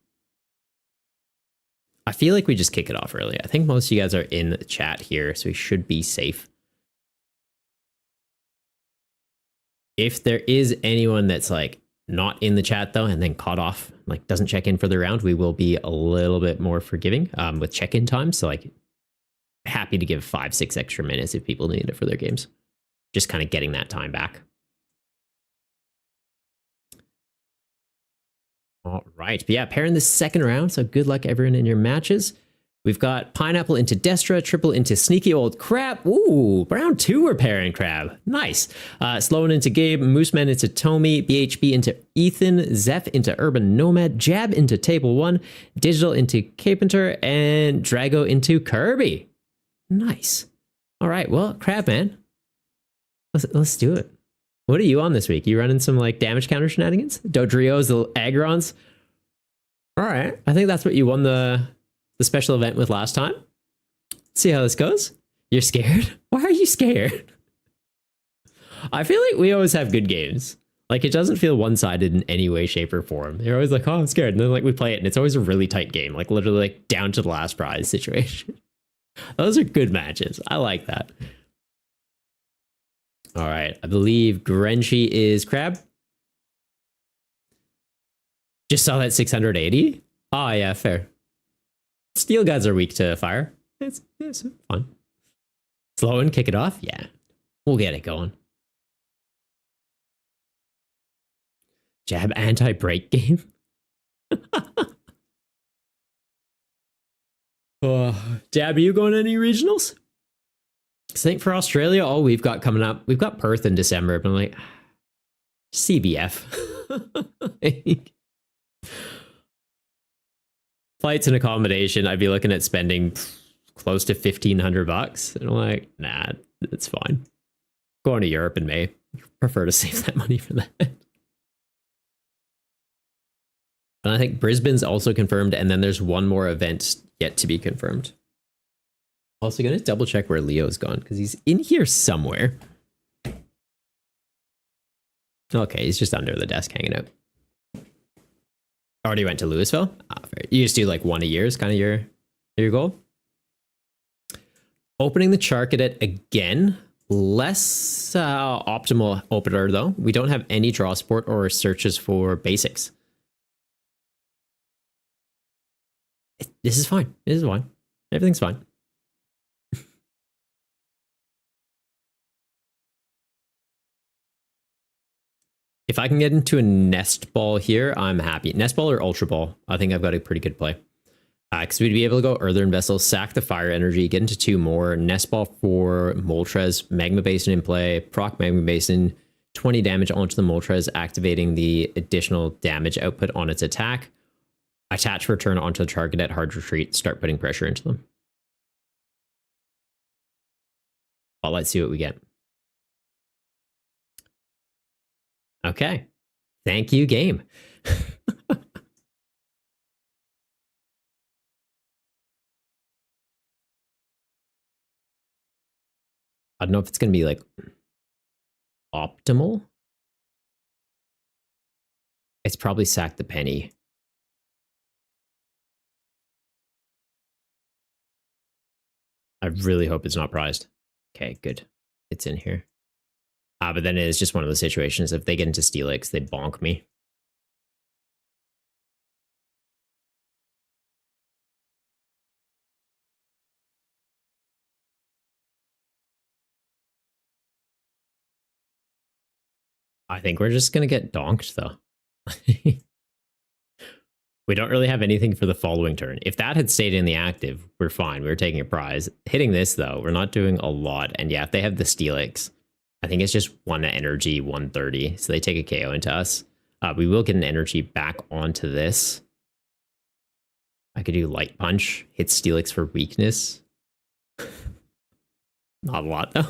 I feel like we just kick it off early. I think most of you guys are in the chat here, so we should be safe. If there is anyone that's like not in the chat though, and then caught off, like doesn't check in for the round, we will be a little bit more forgiving with check-in time. So like, happy to give 5-6 extra minutes if people need it for their games. Just kind of getting that time back. All right. But yeah, pairing the second round. So good luck everyone in your matches. We've got pineapple into Destra, triple into sneaky old crab. Ooh, round 2 we're pairing crab. Nice. Sloan into Gabe, Mooseman into Tommy, BHB into Ethan, Zeph into Urban Nomad, Jab into Table 1, Digital into Carpenter, and Drago into Kirby. Nice. All right, well, crab man. Let's do it. What are you on this week? You running some like damage counter shenanigans? Dodrios, the Agrons? All right, I think that's what you won the special event with last time. Let's see how this goes. You're scared? Why are you scared? I feel like we always have good games. Like it doesn't feel one-sided in any way, shape, or form. You're always like, oh, I'm scared. And then like we play it and it's always a really tight game, like literally like down to the last prize situation. Those are good matches. I like that. All right. I believe Grenchi is crab. Just saw that 680. Oh, yeah, fair. Steel guys are weak to fire. It's fun. Slow and kick it off. Yeah, we'll get it going. Jab anti-break game. Jab, are you going to any regionals? I think for Australia, all we've got coming up, we've got Perth in December, but I'm like, CBF. Flights and accommodation, I'd be looking at spending close to $1,500. And I'm like, nah, it's fine. Going to Europe in May. Prefer to save that money for that. And I think Brisbane's also confirmed, and then there's one more event yet to be confirmed. Also going to double check where Leo's gone, because he's in here somewhere. Okay, he's just under the desk hanging out. Already went to Louisville? Fair. You just do like one a year is kind of your goal? Opening the chart cadet again. Less optimal opener, though. We don't have any draw support or searches for basics. This is fine. This is fine. Everything's fine. If I can get into a nest ball here, I'm happy. Nest ball or ultra ball, I think I've got a pretty good play. Because we'd be able to go Earthen Vessel, sack the fire energy, get into 2 more. Nest ball for Moltres, Magma Basin in play, proc Magma Basin, 20 damage onto the Moltres, activating the additional damage output on its attack. Attach return onto the target at hard retreat, start putting pressure into them. Well, let's see what we get. Okay. Thank you, game. I don't know if it's going to be like optimal. It's probably sack the penny. I really hope it's not prized. Okay, good. It's in here. But then it is just one of those situations. If they get into Steelix, they bonk me. I think we're just going to get donked, though. We don't really have anything for the following turn. If that had stayed in the active, we're fine. We're taking a prize. Hitting this, though, we're not doing a lot. And yeah, if they have the Steelix, I think it's just 1 energy, 130. So they take a KO into us. We will get an energy back onto this. I could do Light Punch, hit Steelix for weakness. Not a lot, though.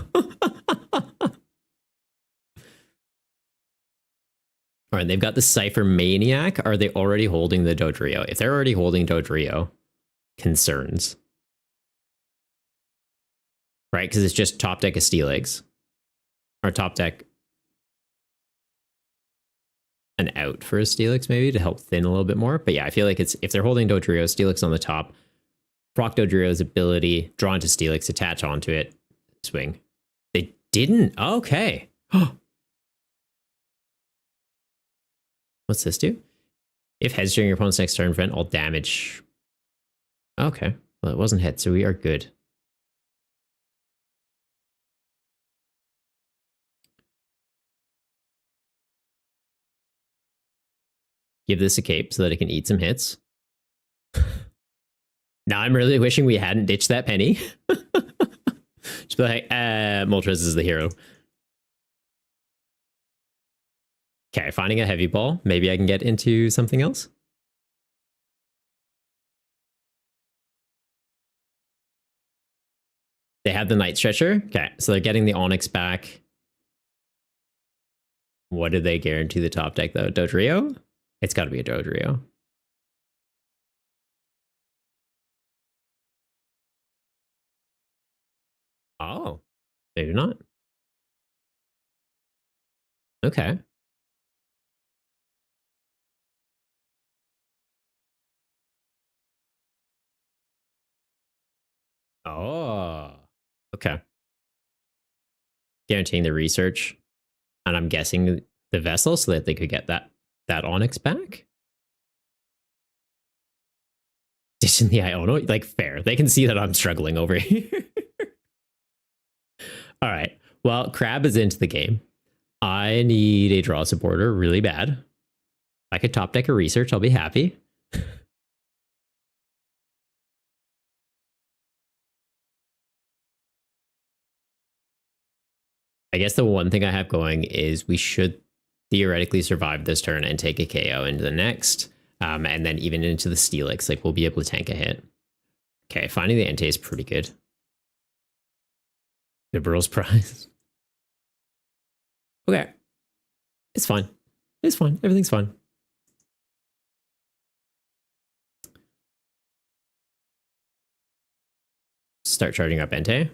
All right, they've got the Cypher Maniac. Are they already holding the Dodrio? If they're already holding Dodrio, concerns. Right, because it's just top deck of Steelix. Or top deck an out for a Steelix, maybe, to help thin a little bit more. But yeah, I feel like it's if they're holding Dodrio, Steelix on the top, proc Dodrio's ability, draw into Steelix, attach onto it, swing. They didn't? Okay. What's this do? If heads during your opponent's next turn, prevent all damage. Okay. Well, it wasn't hit, so we are good. Give this a cape so that it can eat some hits. Now I'm really wishing we hadn't ditched that penny. Just be like, Moltres is the hero. Okay, finding a heavy ball. Maybe I can get into something else. They have the Night Stretcher. Okay, so they're getting the Onyx back. What did they guarantee the top deck, though? Dodrio? It's got to be a Dodrio. Oh, they do not. Okay. Oh, okay. Guaranteeing the research. And I'm guessing the vessel so that they could get that Onyx back. Ditching the Iono, like fair. They can see that I'm struggling over here. All right. Well, Crab is into the game. I need a draw supporter really bad. If I could top deck a research, I'll be happy. I guess the one thing I have going is we should theoretically survive this turn and take a KO into the next. And then even into the Steelix, like we'll be able to tank a hit. Okay, finding the Entei is pretty good. Liberal's prize. Okay. It's fine. It's fine. Everything's fine. Start charging up Entei.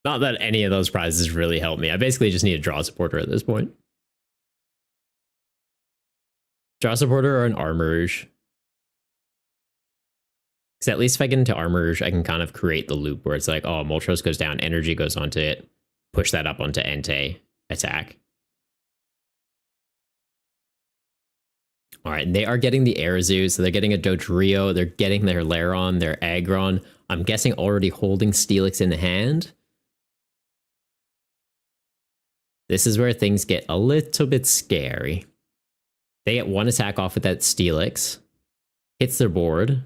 Not that any of those prizes really help me. I basically just need a draw supporter at this point. Draw supporter or an Armourouge. Because at least if I get into Armourouge, I can kind of create the loop where it's like, oh, Moltres goes down, energy goes onto it, push that up onto Entei, attack. All right, and they are getting the Airzu, so they're getting a Dodrio, they're getting their Lairon, their Aggron. I'm guessing already holding Steelix in the hand. This is where things get a little bit scary. They get one attack off with that Steelix, hits their board,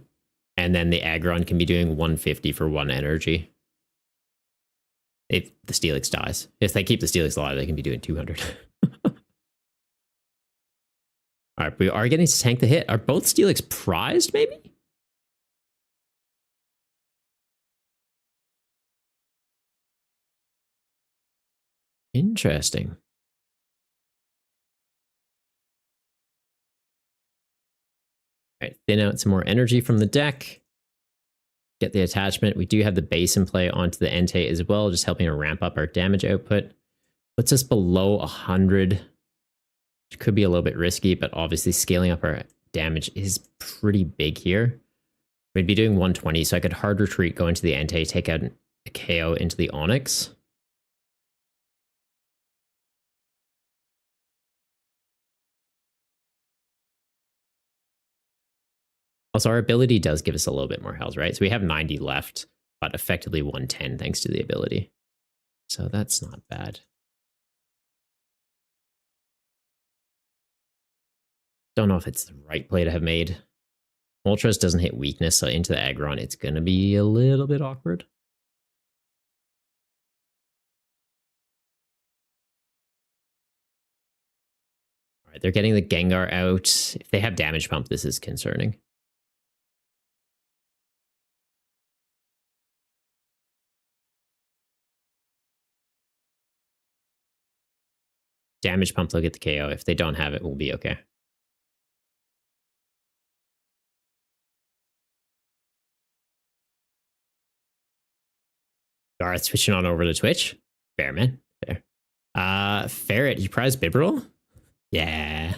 and then the Aggron can be doing 150 for 1 energy. If the Steelix dies. If they keep the Steelix alive, they can be doing 200. All right, we are getting to tank the hit. Are both Steelix prized, maybe? Interesting. All right, thin out some more energy from the deck. Get the attachment. We do have the base in play onto the Entei as well, just helping to ramp up our damage output. Puts us below 100. Which could be a little bit risky, but obviously scaling up our damage is pretty big here. We'd be doing 120, so I could hard retreat, go into the Entei, take out a KO into the Onyx. Also, our ability does give us a little bit more health, right? So we have 90 left, but effectively 110 thanks to the ability. So that's not bad. Don't know if it's the right play to have made. Moltres doesn't hit weakness, so into the Aggron, it's going to be a little bit awkward. All right, they're getting the Gengar out. If they have damage pump, this is concerning. Damage pump, they'll get the KO. If they don't have it, we'll be okay. Garth switching on over to Twitch. Fair, man. Fair. Ferret, you prize Bibarel? Yeah.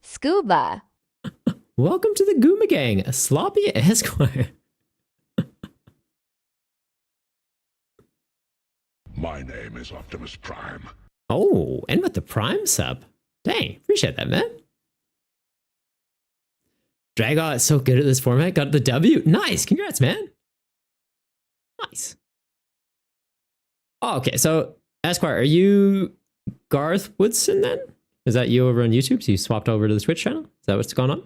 Scuba. Welcome to the Gooma Gang, a sloppy Esquire. My name is Optimus Prime. Oh, and with the Prime sub. Dang, appreciate that, man. Dragon is so good at this format. Got the W. Nice. Congrats, man. Nice. Oh, okay. So, Esquire, are you Garth Woodson then? Is that you over on YouTube? So you swapped over to the Twitch channel? Is that what's going on?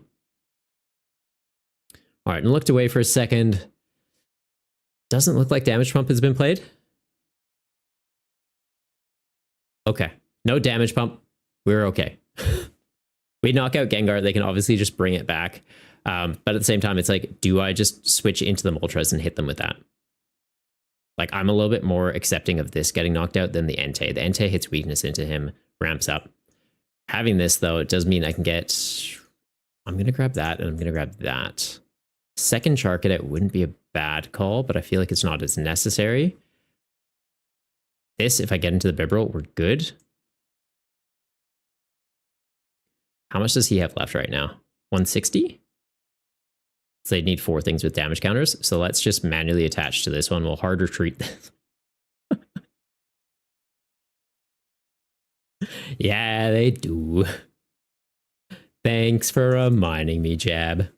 All right, and looked away for a second. Doesn't look like damage pump has been played. Okay. No damage pump. We're okay. We knock out Gengar. They can obviously just bring it back. But at the same time, it's like, do I just switch into the Moltres and hit them with that? Like, I'm a little bit more accepting of this getting knocked out than the Entei. The Entei hits weakness into him, ramps up. Having this, though, it does mean I can get... I'm going to grab that, and I'm going to grab that. Second Charcadet wouldn't be a bad call, but I feel like it's not as necessary. This, if I get into the Bibarel, we're good. How much does he have left right now? 160? So they need 4 things with damage counters. So let's just manually attach to this one. We'll hard retreat this. Yeah, they do. Thanks for reminding me, Jab.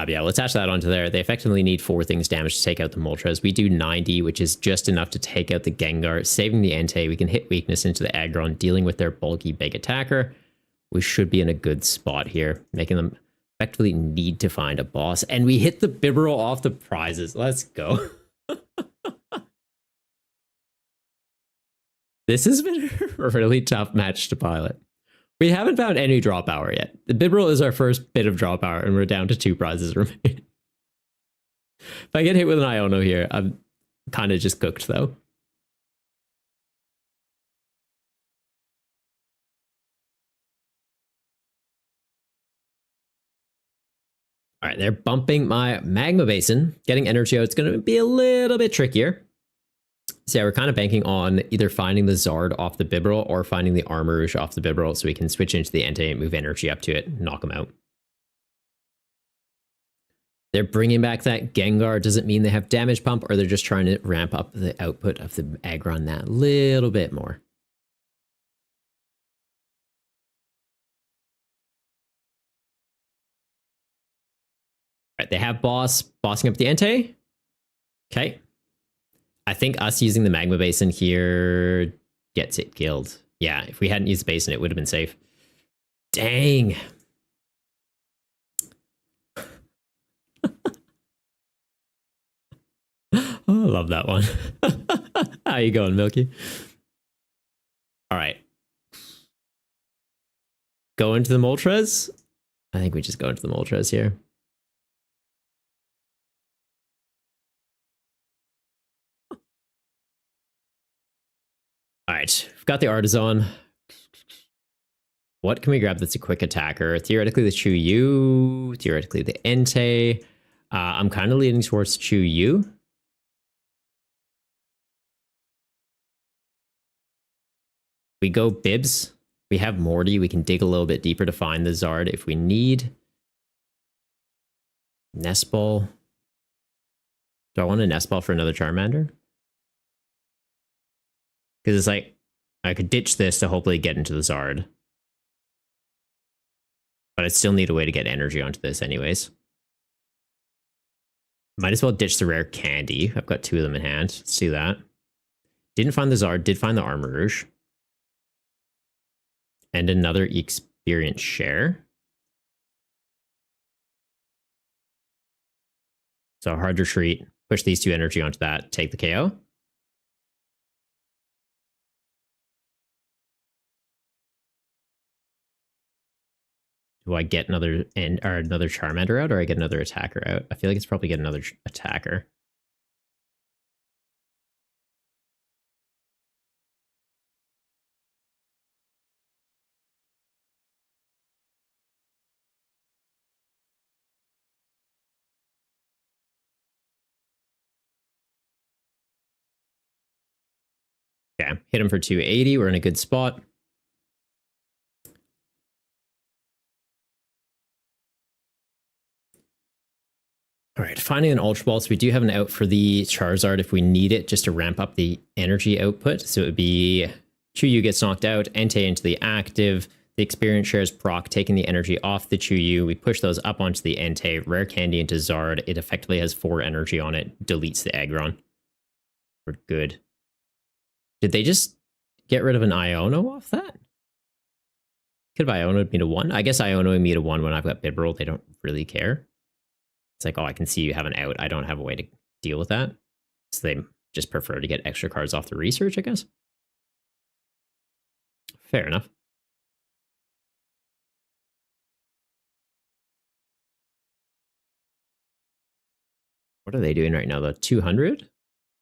Yeah, we'll attach that onto there. They effectively need 4 things damage to take out the Moltres. We do 90, which is just enough to take out the Gengar, saving the Entei. We can hit weakness into the Aggron, dealing with their bulky big attacker. We should be in a good spot here, making them effectively need to find a boss. And we hit the Bibarel off the prizes. Let's go. This has been a really tough match to pilot. We haven't found any draw power yet. The Bibarel is our first bit of draw power, and we're down to 2 prizes remaining. If I get hit with an Iono here, I'm kind of just cooked, though. All right, they're bumping my Magma Basin. Getting energy out, it's going to be a little bit trickier. So yeah, we're kind of banking on either finding the Zard off the Bibarel or finding the Armarouge off the Bibarel so we can switch into the Entei and move energy up to it, knock them out. They're bringing back that Gengar. Does it mean they have damage pump, or they're just trying to ramp up the output of the Aggron that little bit more? All right, they have bossing up the Entei. Okay. I think us using the Magma Basin here gets it killed. Yeah, if we hadn't used the Basin, it would have been safe. Dang. Oh, I love that one. How you going, Milky? All right. Go into the Moltres? I think we just go into the Moltres here. All right, we've got the Artisan. What can we grab that's a quick attacker? Theoretically, the Chu-Yu. Theoretically, the Entei. I'm kind of leaning towards Chu-Yu. We go Bibs. We have Morty. We can dig a little bit deeper to find the Zard if we need. Nest Ball. Do I want a Nest Ball for another Charmander? Because it's like, I could ditch this to hopefully get into the Zard. But I still need a way to get energy onto this anyways. Might as well ditch the rare candy. I've got 2 of them in hand. Let's do that. Didn't find the Zard, did find the Armarouge. And another experience share. So hard retreat. Push these 2 energy onto that. Take the KO. Do I get another another Charmander out, or I get another attacker out? I feel like it's probably get another attacker. Yeah, hit him for 280. We're in a good spot. All right, finding an Ultra Ball. So we do have an out for the Charizard if we need it, just to ramp up the energy output. So it would be Chu-Yu gets knocked out, Entei into the active. The experience shares proc, taking the energy off the Chuyu. We push those up onto the Entei, rare candy into Zard. It effectively has 4 energy on it, deletes the Aggron. We're good. Did they just get rid of an Iono off that? Could have Iono'd me to 1. I guess Iono'd me to 1 when I've got Bibarel. They don't really care. It's like, oh, I can see you have an out. I don't have a way to deal with that. So they just prefer to get extra cards off the research, I guess. Fair enough. What are they doing right now, though? 200?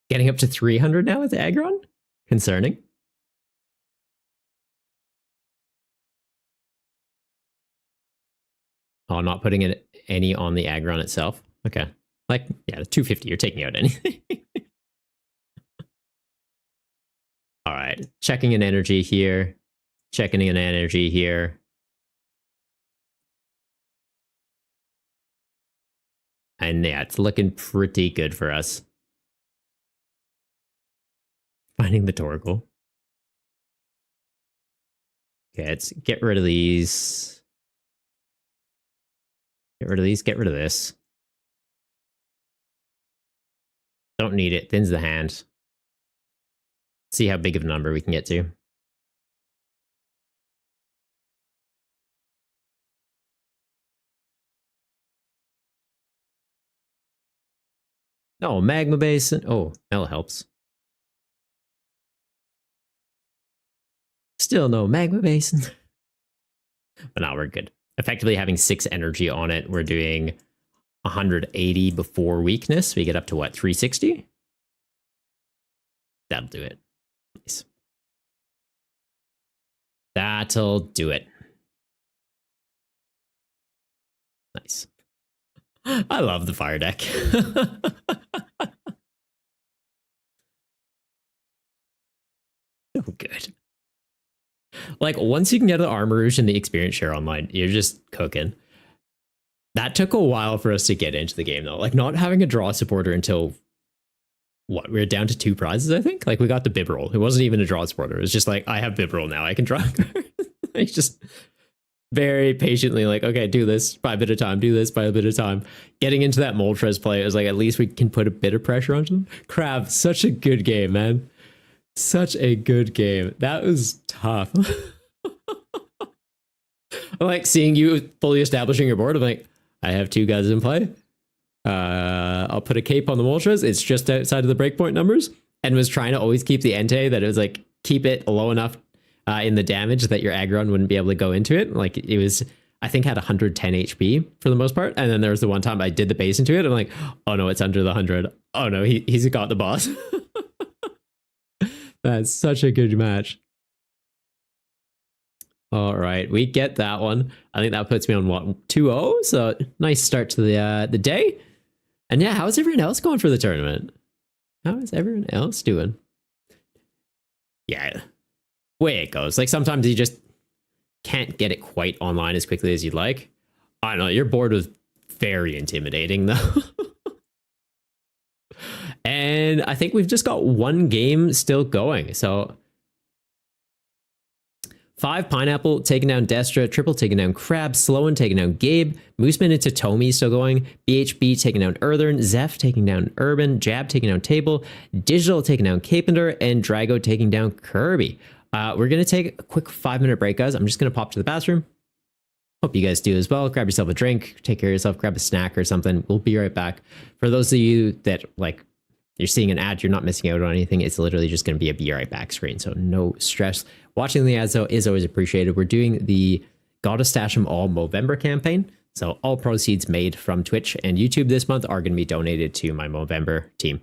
Getting up to 300 now with Aggron? Concerning. Oh, not putting any on the Aggron itself. Okay. Like, yeah, the 250, you're taking out anything. All right. Checking an energy here. Checking an energy here. And yeah, it's looking pretty good for us. Finding the Torkoal. Okay, let's get rid of these. Get rid of these. Get rid of this. Don't need it. Thins the hand. See how big of a number we can get to. Oh, Magma Basin. Oh, that helps. Still no Magma Basin. But now we're good. Effectively having 6 energy on it. We're doing 180 before weakness. We get up to what, 360? That'll do it. Nice. That'll do it. Nice. I love the fire deck. So good. Like, once you can get the Armor Rouge and the experience share online, you're just cooking. That took a while for us to get into the game, though. Like, not having a draw supporter until, what, we were down to 2 prizes, I think? Like, we got the Bibarel. It wasn't even a draw supporter. It was just like, I have Bibarel now. I can draw. Like, just very patiently, like, okay, do this by a bit of time. Do this by a bit of time. Getting into that Moltres play, it was like, at least we can put a bit of pressure onto them. Crab, such a good game, man. Such a good game. That was tough. I'm like seeing you fully establishing your board. I'm like, I have 2 guys in play. I'll put a cape on the Moltres. It's just outside of the breakpoint numbers, and was trying to always keep the Entei that it was like, keep it low enough in the damage that your Aggron wouldn't be able to go into it. Like, it was, I think, had 110 HP for the most part. And then there was the one time I did the base into it. I'm like, oh no, it's under the 100. Oh no, he's got the boss. That's such a good match. All right, we get that one. I think that puts me on what, 2-0. So nice start to the day. And yeah, how's everyone else going for the tournament? How is everyone else doing? Yeah, way it goes. Like, sometimes you just can't get it quite online as quickly as you'd like. I don't know. Your board was very intimidating, though. And I think we've just got 1 game still going. So 5 Pineapple taking down Destra, Triple taking down Crab, Sloan taking down Gabe, Mooseman into Tomy still going, BHB taking down Earthern, Zeph taking down Urban, Jab taking down Table, Digital taking down Capender, and Drago taking down Kirby. We're going to take a quick 5-minute break, guys. I'm just going to pop to the bathroom. Hope you guys do as well. Grab yourself a drink, take care of yourself, grab a snack or something. We'll be right back. For those of you that, like, you're seeing an ad, you're not missing out on anything. It's literally just going to be a be right back screen, so no stress. Watching the ads, though, is always appreciated. We're doing the Gotta Stash 'em All Movember campaign, so all proceeds made from Twitch and YouTube this month are going to be donated to my Movember team.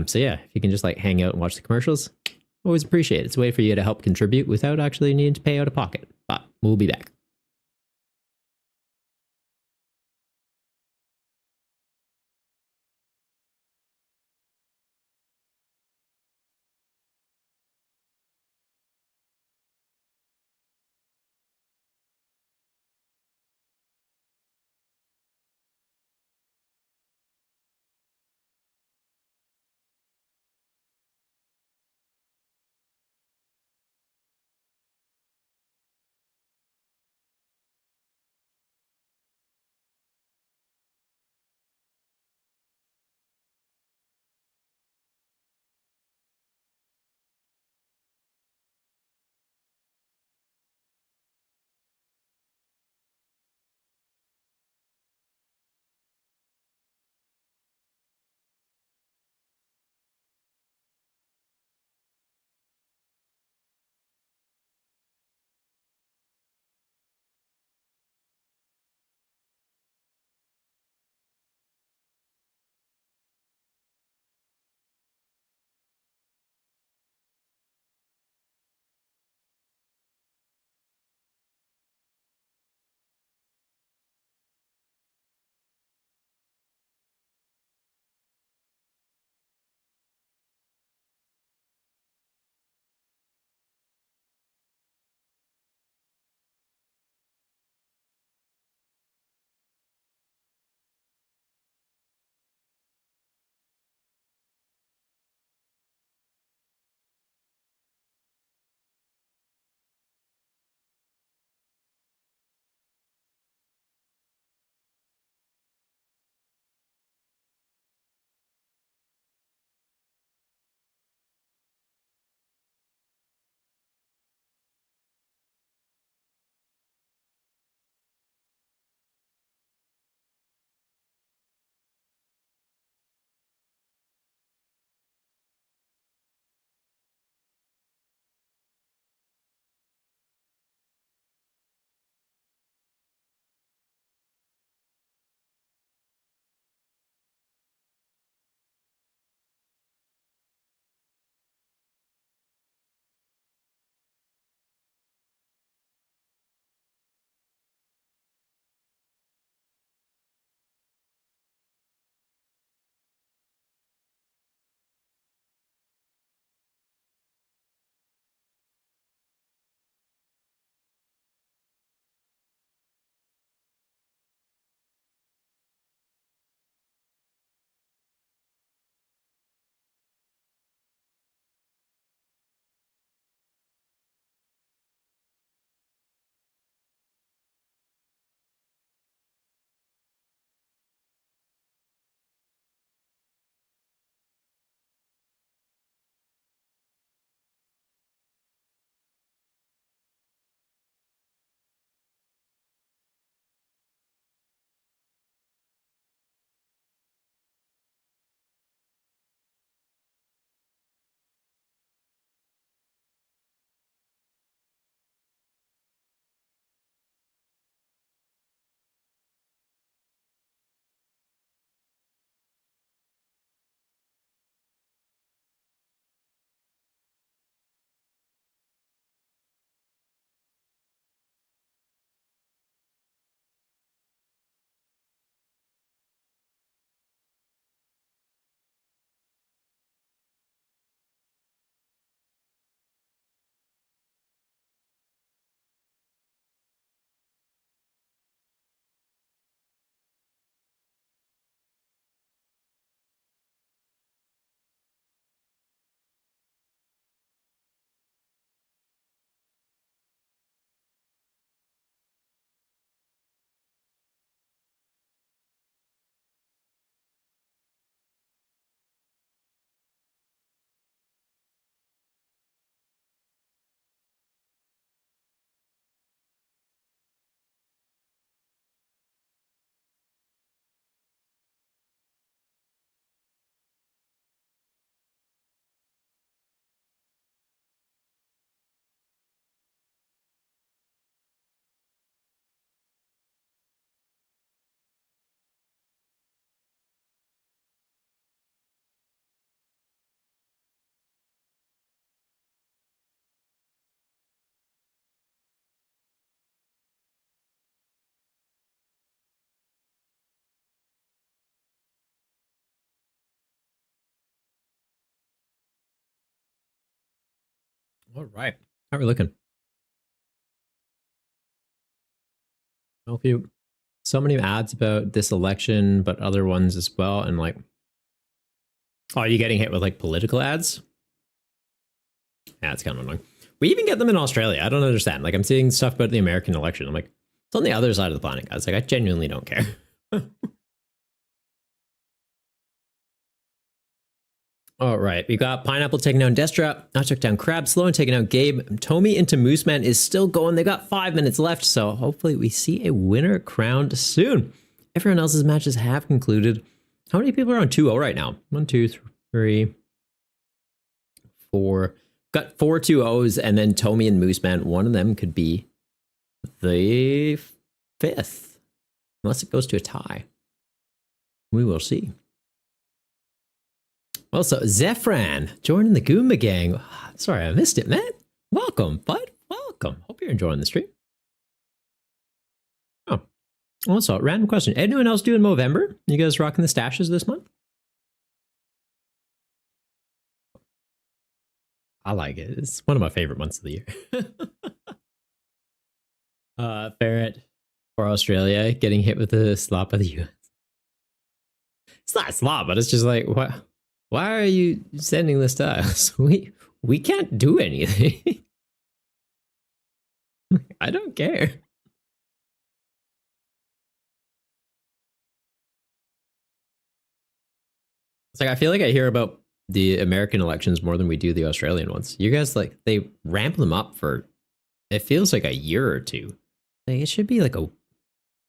So yeah, if you can just like hang out and watch the commercials, always appreciate it. It's a way for you to help contribute without actually needing to pay out of pocket. But we'll be back. All right. How are we looking? A few, so many ads about this election, but other ones as well. And like, oh, are you getting hit with like political ads? Yeah, it's kind of annoying. We even get them in Australia. I don't understand. Like, I'm seeing stuff about the American election. I'm like, it's on the other side of the planet, guys. Like, I genuinely don't care. All right, we got Pineapple taking down Destra. I took down Crab Slow and taking out Gabe. Tommy into Mooseman is still going. They got 5 minutes left, so hopefully we see a winner crowned soon. Everyone else's matches have concluded. How many people are on 2-0 right now? 1, 2, 3, 4. Got 4 2-0s, and then Tommy and Mooseman. One of them could be the 5th, unless it goes to a tie. We will see. Also, Zephran joining the Goomba gang. Sorry, I missed it, man. Welcome, bud. Welcome. Hope you're enjoying the stream. Oh, also, random question. Anyone else doing Movember? You guys rocking the stashes this month? I like it. It's one of my favorite months of the year. Ferret for Australia getting hit with a slop of the US. It's not a slop, but it's just like, what? Why are you sending this to us? We can't do anything. I don't care. It's like I feel like I hear about the American elections more than we do the Australian ones. You guys like they ramp them up for it feels like a year or two. Like it should be like a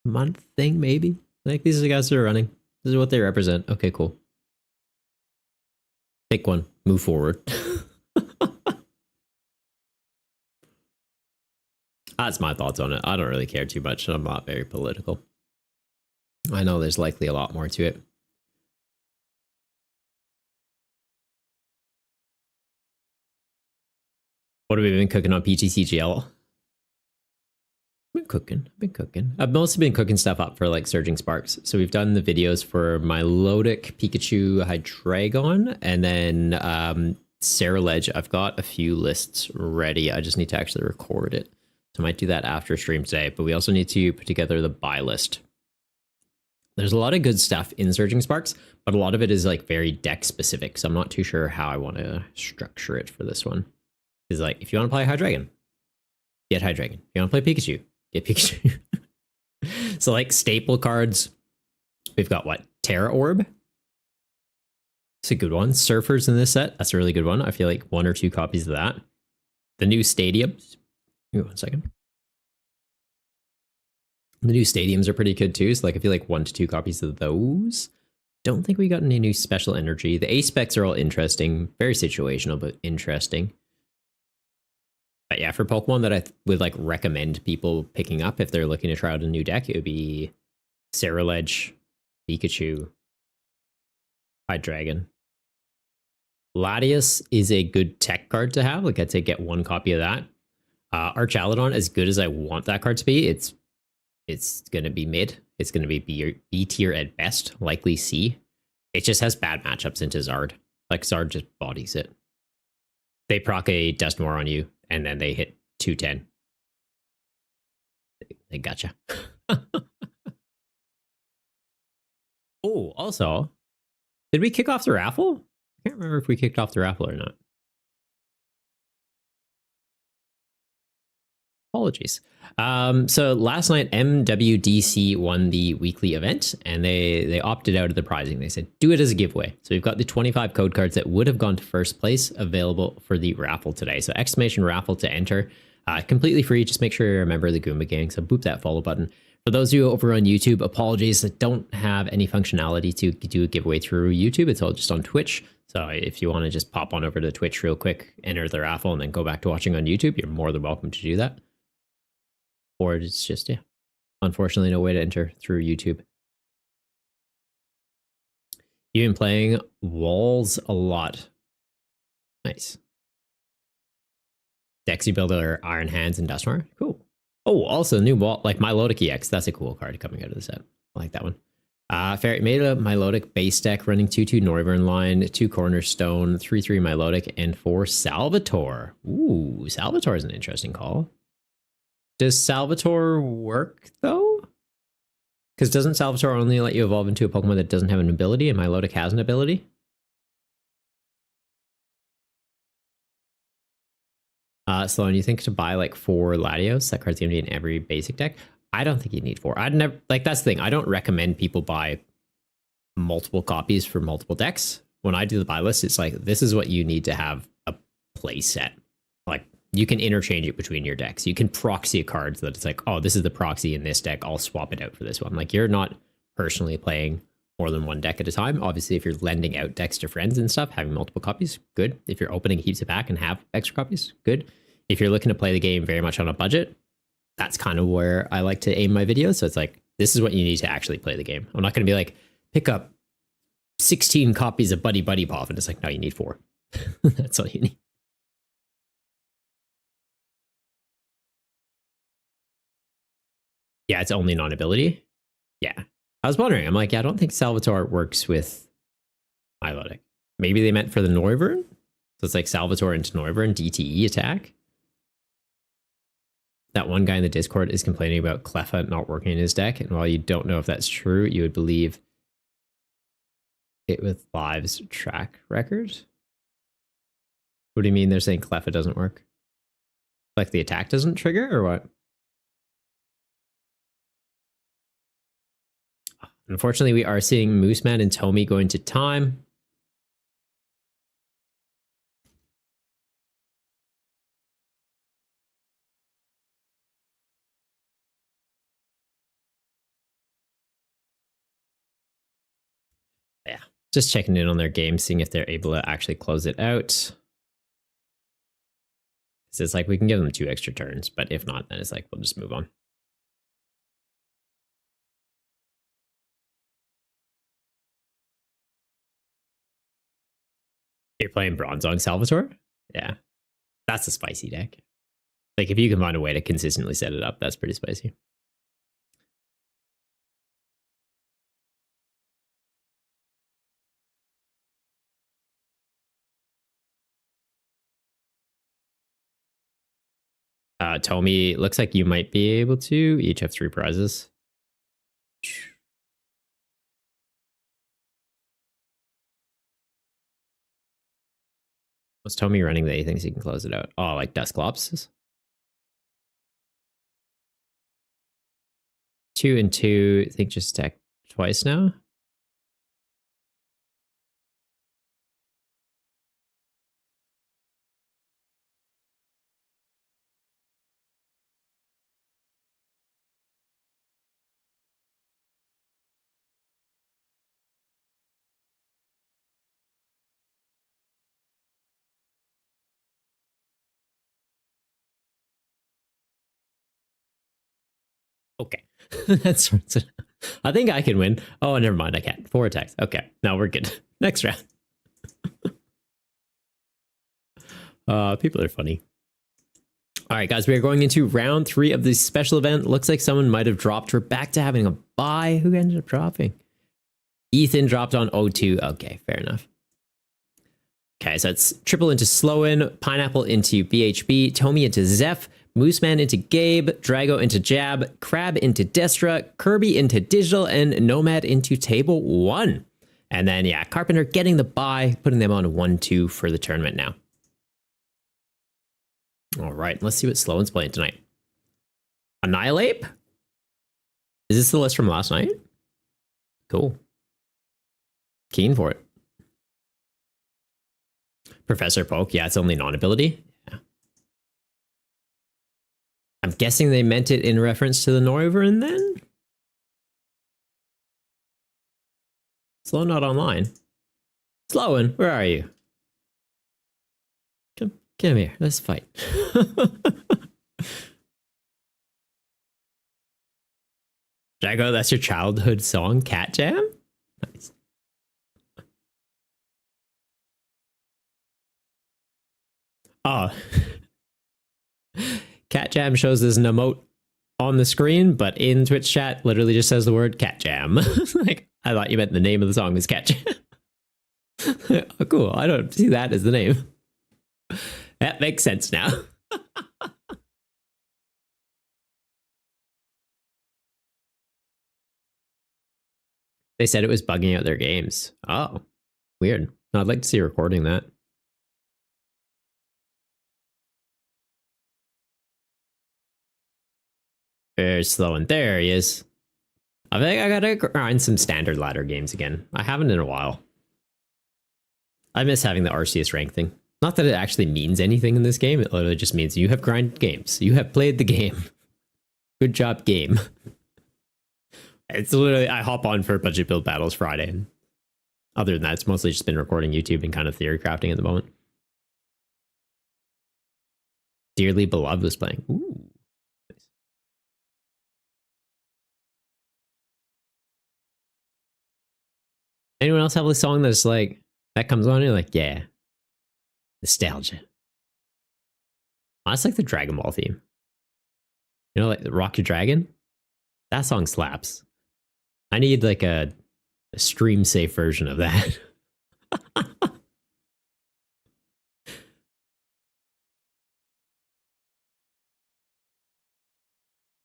month thing, maybe. Like these are the guys that are running. This is what they represent. Okay, cool. Pick one. Move forward. That's my thoughts on it. I don't really care too much. I'm not very political. I know there's likely a lot more to it. What have we been cooking on PTCGL? I've been cooking. I've mostly been cooking stuff up for like Surging Sparks. So we've done the videos for my Milotic, Pikachu, Hydreigon, and then Ceruledge. I've got a few lists ready. I just need to actually record it. So I might do that after stream today, but we also need to put together the buy list. There's a lot of good stuff in Surging Sparks, but a lot of it is like very deck specific. So I'm not too sure how I want to structure it for this one. Because like, if you want to play Hydreigon, get Hydreigon. If you want to play Pikachu, get Pikachu. So like staple cards, we've got what? Terra Orb. It's a good one. Surfers in this set. That's a really good one. I feel like 1 or 2 copies of that. The new stadiums. Give me 1 second. The new stadiums are pretty good too. So like I feel like 1 to 2 copies of those. Don't think we got any new special energy. The A specs are all interesting. Very situational, but interesting. But yeah, for Pokemon that I would like recommend people picking up if they're looking to try out a new deck, it would be Ceruledge, Pikachu, Hydreigon. Latias is a good tech card to have. Like I'd say get 1 copy of that. Archaludon, as good as I want that card to be, it's going to be mid. It's going to be B tier at best, likely C. It just has bad matchups into Zard. Like Zard just bodies it. They proc a Dusknoir on you, and then they hit 210. They gotcha. Oh, also, did we kick off the raffle? I can't remember if we kicked off the raffle or not. Apologies. So last night, MWDC won the weekly event, and they opted out of the prizing. They said, do it as a giveaway. So we've got the 25 code cards that would have gone to first place available for the raffle today. So exclamation raffle to enter. Completely free. Just make sure you're a member of the Goomba gang. So boop that follow button. For those of you over on YouTube, apologies that don't have any functionality to do a giveaway through YouTube. It's all just on Twitch. So if you want to just pop on over to Twitch real quick, enter the raffle, and then go back to watching on YouTube, you're more than welcome to do that. Or it's just, yeah, unfortunately, no way to enter through YouTube. You've been playing Walls a lot. Nice. Dexy Builder, Iron Hands, and Dusknoir. Cool. Oh, also new wall, like Milotic EX. That's a cool card coming out of the set. I like that one. Ferret made a Milotic base deck running 2/2 Noivern line, 2 Cornerstone, 3/3 Milotic, and 4 Salvatore. Ooh, Salvatore is an interesting call. Does Salvatore work though? Because doesn't Salvatore only let you evolve into a Pokemon that doesn't have an ability, and Milotic has an ability? Sloan, you think to buy like 4 Latios? That card's gonna be in every basic deck. I don't think you need 4. I'd never like that's the thing. I don't recommend people buy multiple copies for multiple decks. When I do the buy list, it's like this is what you need to have a play set. Like you can interchange it between your decks. You can proxy a card so that it's like, oh, this is the proxy in this deck. I'll swap it out for this one. Like you're not personally playing more than one deck at a time. Obviously, if you're lending out decks to friends and stuff, having multiple copies, good. If you're opening heaps of pack and have extra copies, good. If you're looking to play the game very much on a budget, that's kind of where I like to aim my videos. So it's like, this is what you need to actually play the game. I'm not going to be like, pick up 16 copies of Buddy Buddy Pop. And it's like, no, you need 4. That's all you need. Yeah, it's only non-ability. Yeah. I was wondering. I'm like, yeah, I don't think Salvatore works with Milotic. Maybe they meant for the Noivern? So it's like Salvatore into Noivern, DTE attack. That one guy in the Discord is complaining about Cleffa not working in his deck. And while you don't know if that's true, you would believe it with Live's track record. What do you mean they're saying Cleffa doesn't work? Like the attack doesn't trigger or what? Unfortunately, we are seeing Mooseman and Tomy going to time. Yeah, just checking in on their game, seeing if they're able to actually close it out. It's like we can give them 2 extra turns, but if not, then it's like we'll just move on. You're playing Bronzong Salvatore? Yeah. That's a spicy deck. Like, if you can find a way to consistently set it up, that's pretty spicy. Tomy, looks like you might be able to each have 3 prizes. What's Tomy running that he thinks he can close it out? Oh, like Dusclops? 2 and 2, I think just attack twice now. Okay. That's I think I can win. Oh, never mind. I can't. 4 attacks. Okay. Now we're good. Next round. People are funny. All right, guys, we are going into round 3 of the special event. Looks like someone might have dropped. We're back to having a bye. Who ended up dropping? Ethan dropped on O2. Okay, fair enough. Okay, so it's Triple into Sloan, Pineapple into BHB, Tomy into Zeph, Mooseman into Gabe, Drago into Jab, Crab into Destra, Kirby into Digital, and Nomad into Table 1. And then, yeah, Carpenter getting the bye, putting them on 1-2 for the tournament now. All right, let's see what Sloan's playing tonight. Annihilate? Is this the list from last night? Cool. Keen for it. Professor Poke, yeah, it's only non-ability. Yeah. I'm guessing they meant it in reference to the Noivern then? Sloan not online. Sloan, where are you? Come here, let's fight. Jago, that's your childhood song, Cat Jam? Nice. Oh. Cat Jam shows as an emote. on the screen, but in Twitch chat, literally just says the word Cat Jam. Like, I thought you meant the name of the song was Cat Jam. Oh, cool. I don't see that as the name. That makes sense now. They said it was bugging out their games. Oh, weird. I'd like to see a recording that. Very slow, and there he is. I think I gotta grind some standard ladder games again. I haven't in a while. I miss having the Arceus rank thing. Not that it actually means anything in this game. It literally just means you have grinded games. You have played the game. Good job, game. It's literally, I hop on for budget build battles Friday. And other than that, it's mostly just been recording YouTube and kind of theory crafting at the moment. Dearly Beloved was playing. Ooh. Nice. Anyone else have a song that's like, that comes on and you're like, yeah. Nostalgia. Oh, that's like the Dragon Ball theme. You know, like Rock Your Dragon? That song slaps. I need like a stream safe version of that.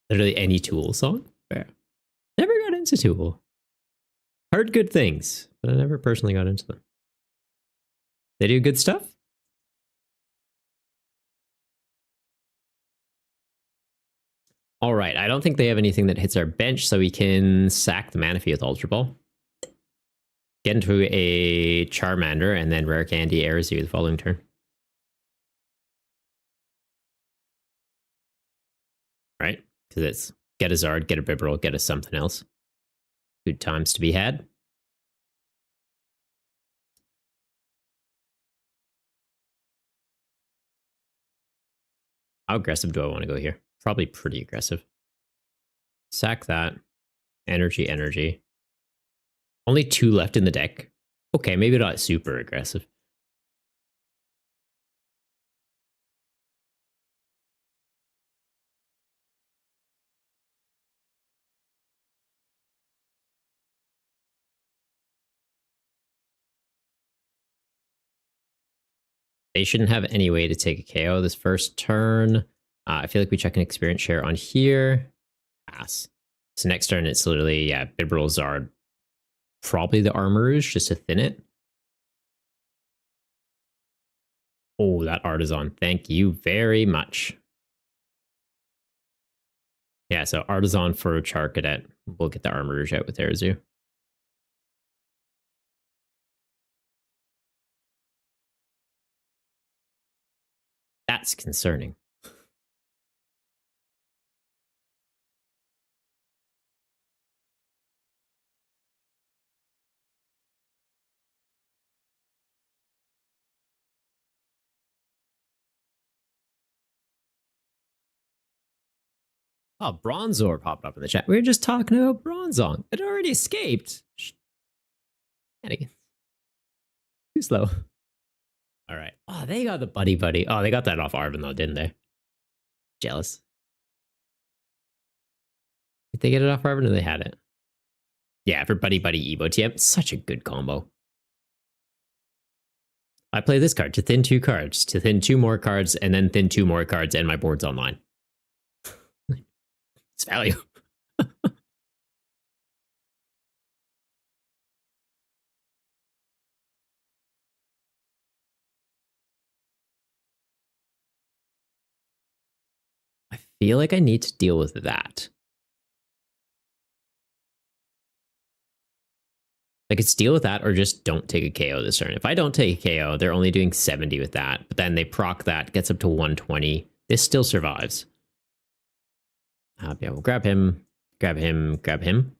Literally any Tool song? Yeah. Never got into Tool. Heard good things, but I never personally got into them. They do good stuff? All right, I don't think they have anything that hits our bench, so we can sack the Manaphy with Ultra Ball. Get into a Charmander, and then Rare Candy Airzu the following turn. Right? Because it's get a Zard, get a Bibarel, get a something else. Good times to be had. How aggressive do I want to go here? Probably pretty aggressive. Sack that. Energy, energy. Only 2 left in the deck. Okay, maybe not super aggressive. They shouldn't have any way to take a KO this first turn. I feel like we check an experience share on here. Pass. So next turn, it's literally, yeah, Bibarel, Zard. Probably the Armourouge just to thin it. Oh, that Artisan. Thank you very much. Yeah, so Artisan for Charcadet. We'll get the Armourouge out with Airzu. That's concerning. Oh, Bronzor popped up in the chat. We were just talking about Bronzong. It already escaped. Too slow. All right. Oh, they got the buddy buddy. Oh, they got that off Arvin though, didn't they? Jealous. Did they get it off Arvin or they had it? Yeah, for buddy buddy Evo TM. Such a good combo. I play this card to thin 2 cards, to thin 2 more cards, and then thin 2 more cards, and my board's online. It's value. I feel like I need to deal with that. I could deal with that or just don't take a KO this turn. If I don't take a KO, they're only doing 70 with that, but then they proc that, gets up to 120. This still survives. Yeah, we'll grab him, grab him, grab him.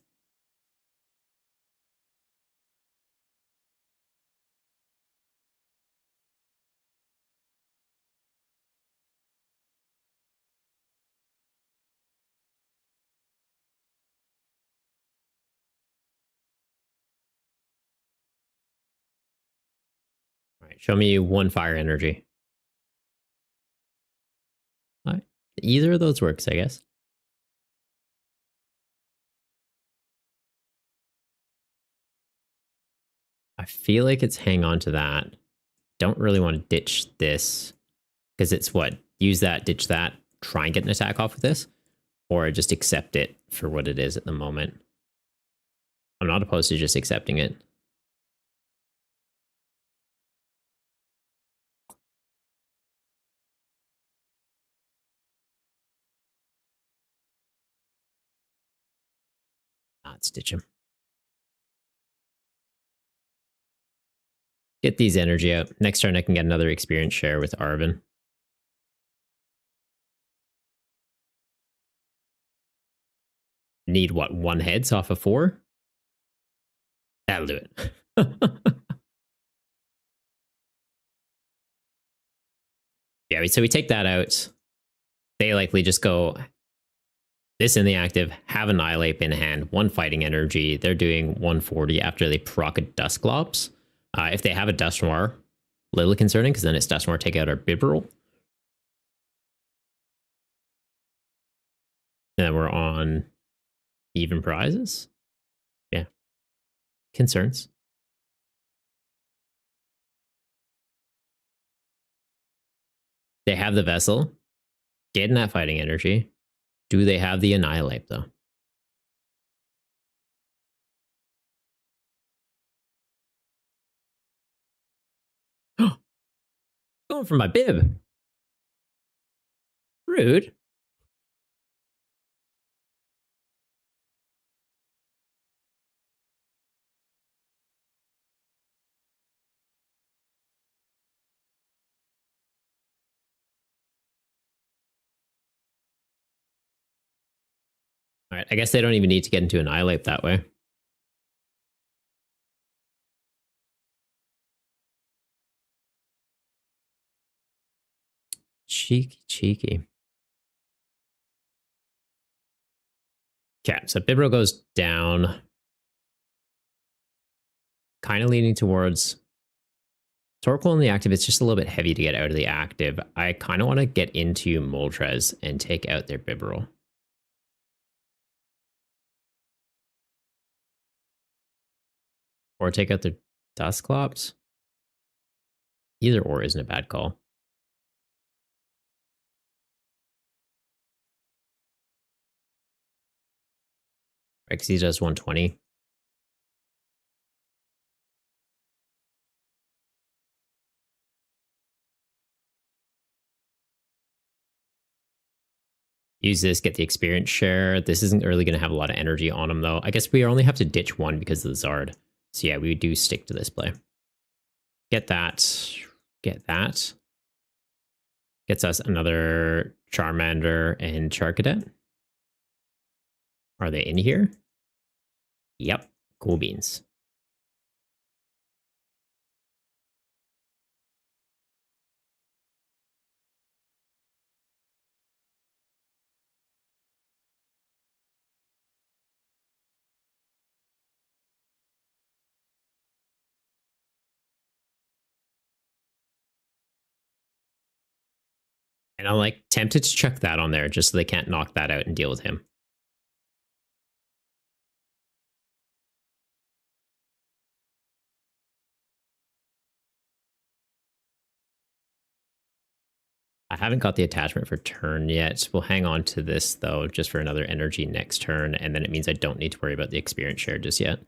All right, show me 1 fire energy. All right. Either of those works, I guess. I feel like it's hang on to that. Don't really want to ditch this because it's what? Use that, ditch that, try and get an attack off with this, or just accept it for what it is at the moment. I'm not opposed to just accepting it. Let's ditch him. Get these energy out. Next turn, I can get another experience share with Arvin. Need what? 1 heads off of 4? That'll do it. Yeah, so we take that out. They likely just go this in the active, have Annihilate in hand, 1 fighting energy. They're doing 140 after they proc a Dustclops. If they have a Dust Noir, a little concerning because then it's Dust Noir take out our Bibarel. And then we're on even prizes. Yeah. Concerns. They have the Vessel. Getting that fighting energy. Do they have the Annihilate, though? Going for my bib. Rude. All right, I guess they don't even need to get into Annihilate that way. Cheeky, cheeky. Okay, so Bibarel goes down. Kind of leaning towards Torkoal in the active. It's just a little bit heavy to get out of the active. I kind of want to get into Moltres and take out their Bibarel. Or take out their Dustclops. Either or isn't a bad call. Right, because he does 120. Use this, get the experience share. This isn't really going to have a lot of energy on him, though. I guess we only have to ditch 1 because of the Zard. So yeah, we do stick to this play. Get that. Get that. Gets us another Charmander and Charcadet. Are they in here? Yep. Cool beans. And I'm like tempted to chuck that on there just so they can't knock that out and deal with him. I haven't got the attachment for turn yet. We'll hang on to this, though, just for another energy next turn, and then it means I don't need to worry about the experience share just yet.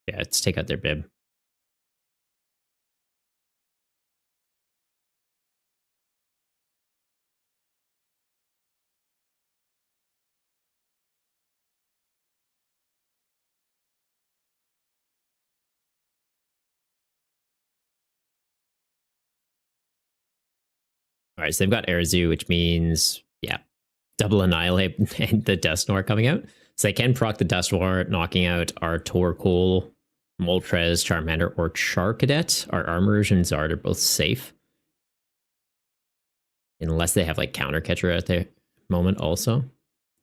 Yeah, let's take out their bib. All right, so they've got Airzu, which means, yeah, double Annihilate and the Dust Noir coming out. So they can proc the Dust Noir, knocking out our Torkoal, Moltres, Charmander, or Charcadet. Our Armorage and Zard are both safe. Unless they have like Counter Catcher at the moment also.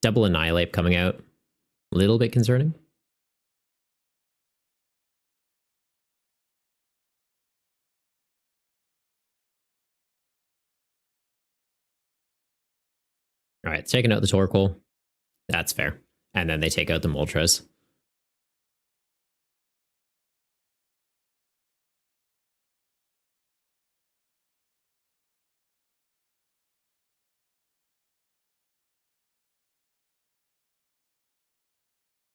Double Annihilate coming out. A little bit concerning. All right, taking out the Torkoal. That's fair. and then they take out the Moltres.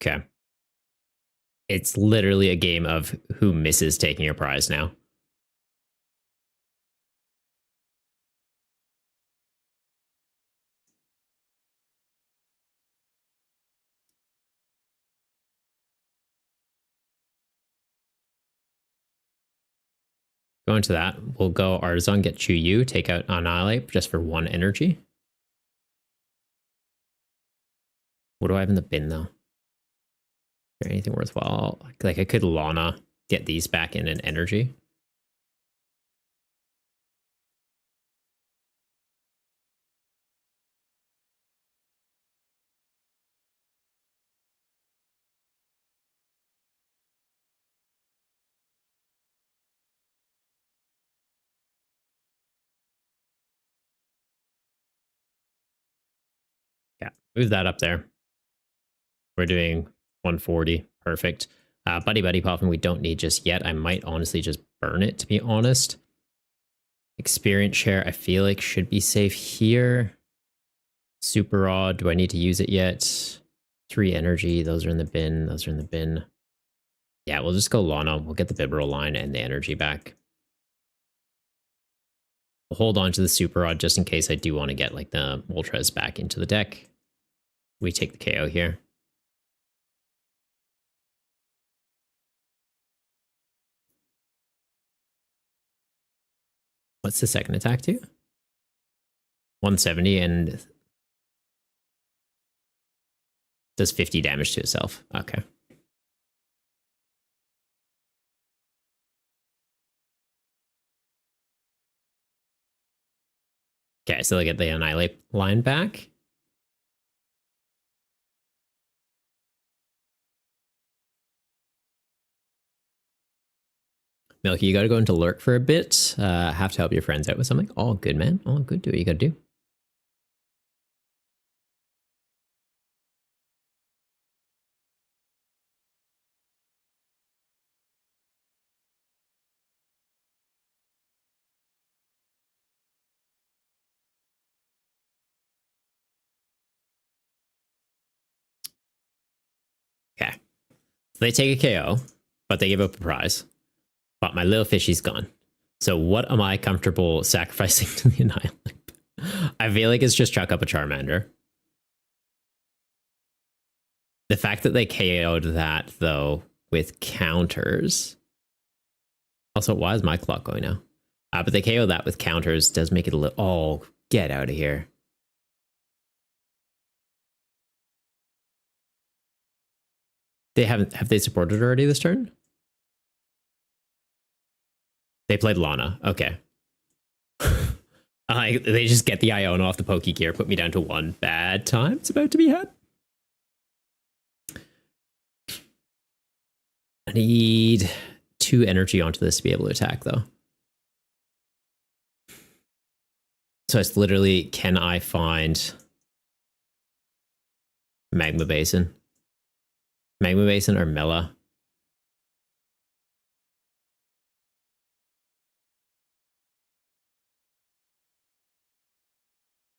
Okay. It's literally a game of who misses taking a prize now. Go into that. We'll go Artisan, get Chu Yu, take out Annihilate just for 1 energy. What do I have in the bin though? Is there anything worthwhile? Like I could Lana, get these back in an energy. Yeah, move that up there. We're doing 140. Perfect. Buddy Buddy Poppin' we don't need just yet. I might honestly just burn it, to be honest. Experience share, I feel like should be safe here. Super Rod, do I need to use it yet? 3 energy, those are in the bin. Those are in the bin. Yeah, we'll just go Lana. We'll get the Bibarel line and the energy back. We'll hold on to the Super Rod just in case I do want to get like the Moltres back into the deck. We take the KO here. What's the second attack to? 170 and does 50 damage to itself. Okay. Okay, so they get the Annihilate line back. Milky, you gotta go into lurk for a bit. Have to help your friends out with something. All good, man. All good. Do what you gotta do. Okay. So they take a KO, but they give up a prize. But my little fishy's gone. So what am I comfortable sacrificing to the Annihilate? I feel like it's just chuck up a Charmander. The fact that they KO'd that, though, with counters. Also, why is my clock going now? But they KO that with counters does make it a little... Oh, get out of here. Have they supported already this turn? They played Lana. Okay. They just get the Iona off the Poke Gear, put me down to 1. Bad time's about to be had. I need 2 energy onto this to be able to attack, though. So it's literally, can I find Magma Basin? Magma Basin or Mela?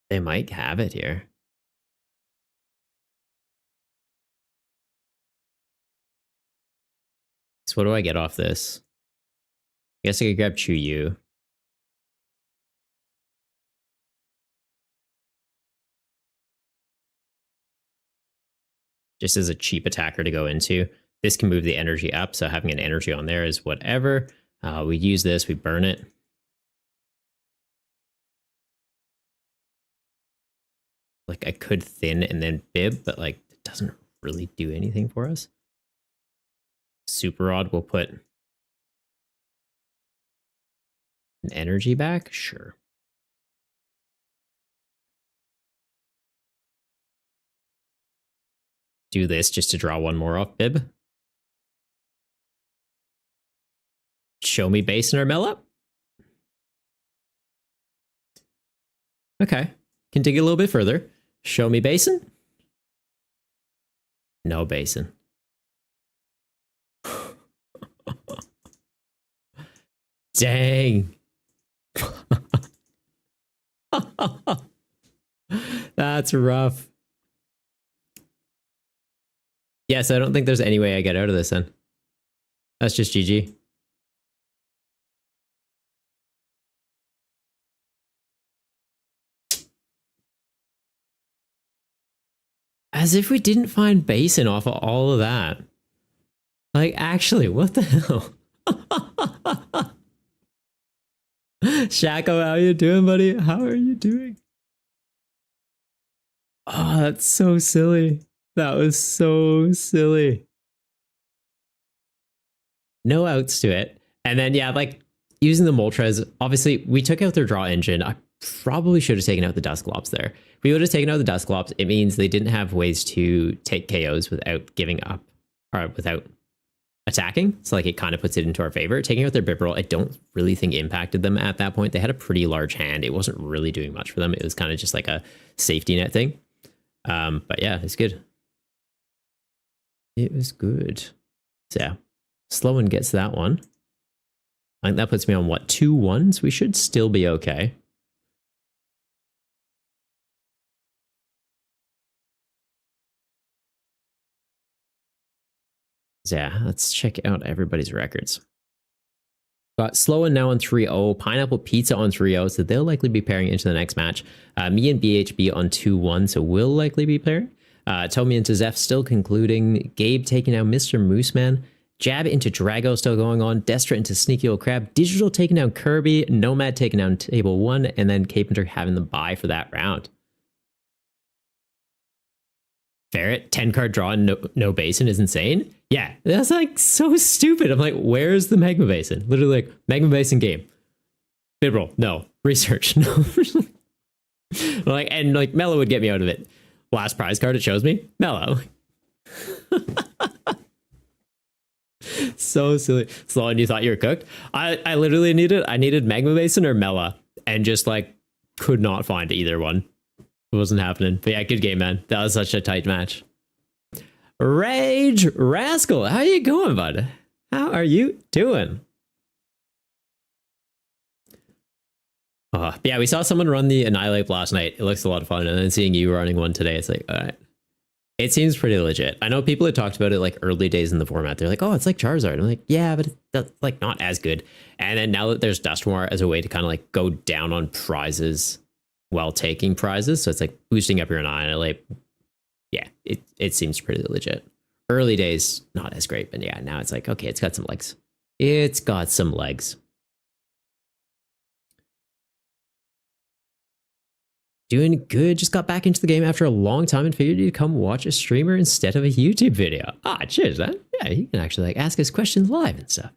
They might have it here. So what do I get off this? I guess I could grab Chu Yu. Just as a cheap attacker to go into. This can move the energy up, so having an energy on there is whatever. We use this, we burn it. Like, I could thin and then bib, but like, it doesn't really do anything for us. Super Rod will put an energy back? Sure. Do this just to draw 1 more off bib. Show me Basin or Mela. Okay. Can dig a little bit further. Show me Basin. No basin. Dang. That's rough. Yes, I don't think there's any way I get out of this then. That's just GG. As if we didn't find basin off of all of that. Like, actually, what the hell? Shaco, how you doing, buddy? How are you doing? Oh, that's so silly. That was so silly. No outs to it. And then, yeah, like using the Moltres, obviously, we took out their draw engine. I probably should have taken out the Dusclops there. If we would have taken out the Dusclops, it means they didn't have ways to take KOs without giving up or without attacking. So, like, it kind of puts it into our favor. Taking out their Bibarel, I don't really think impacted them at that point. They had a pretty large hand. It wasn't really doing much for them. It was kind of just like a safety net thing. But yeah, it's good. It was good. So, yeah. Sloan gets that one. I think that puts me on what, 2-1? So we should still be okay. So yeah, let's check out everybody's records. Got Sloan now on 3-0, Pineapple Pizza on 3-0, so they'll likely be pairing into the next match. Me and BHB on 2-1, so we'll likely be pairing. Tommy into Zeph still concluding. Gabe taking out Mr. Mooseman. Jab into Drago still going on. Destra into Sneaky Old Crab. Digital taking down Kirby. Nomad taking down Table 1. And then Carpenter having the bye for that round. Ferret, 10 card draw and no basin is insane. Yeah, that's like so stupid. I'm like, where's the Magma Basin? Literally like, Magma Basin game. Bibarel, no. Research, no. Like, and like, Mellow would get me out of it. Last prize card it shows me, Mellow. So silly. Sloan, you thought you were cooked? I literally needed Magma Basin or Mela, and just like could not find either one. It wasn't happening. But yeah, good game, man. That was such a tight match. Rage Rascal, how you going, bud? How are you doing? Yeah, we saw someone run the Annihilate last night. It looks a lot of fun. And then seeing you running one today, it's like, all right. It seems pretty legit. I know people had talked about it like early days in the format. They're like, oh, it's like Charizard. I'm like, yeah, but it's like not as good. And then now that there's Dusknoir as a way to kind of like go down on prizes while taking prizes. So it's like boosting up your Annihilate. Yeah, it seems pretty legit. Early days, not as great. But yeah, now it's like, okay, it's got some legs. It's got some legs. Doing good. Just got back into the game after a long time and figured you'd come watch a streamer instead of a YouTube video. Ah, cheers, man. Yeah, you can actually like ask us questions live and stuff.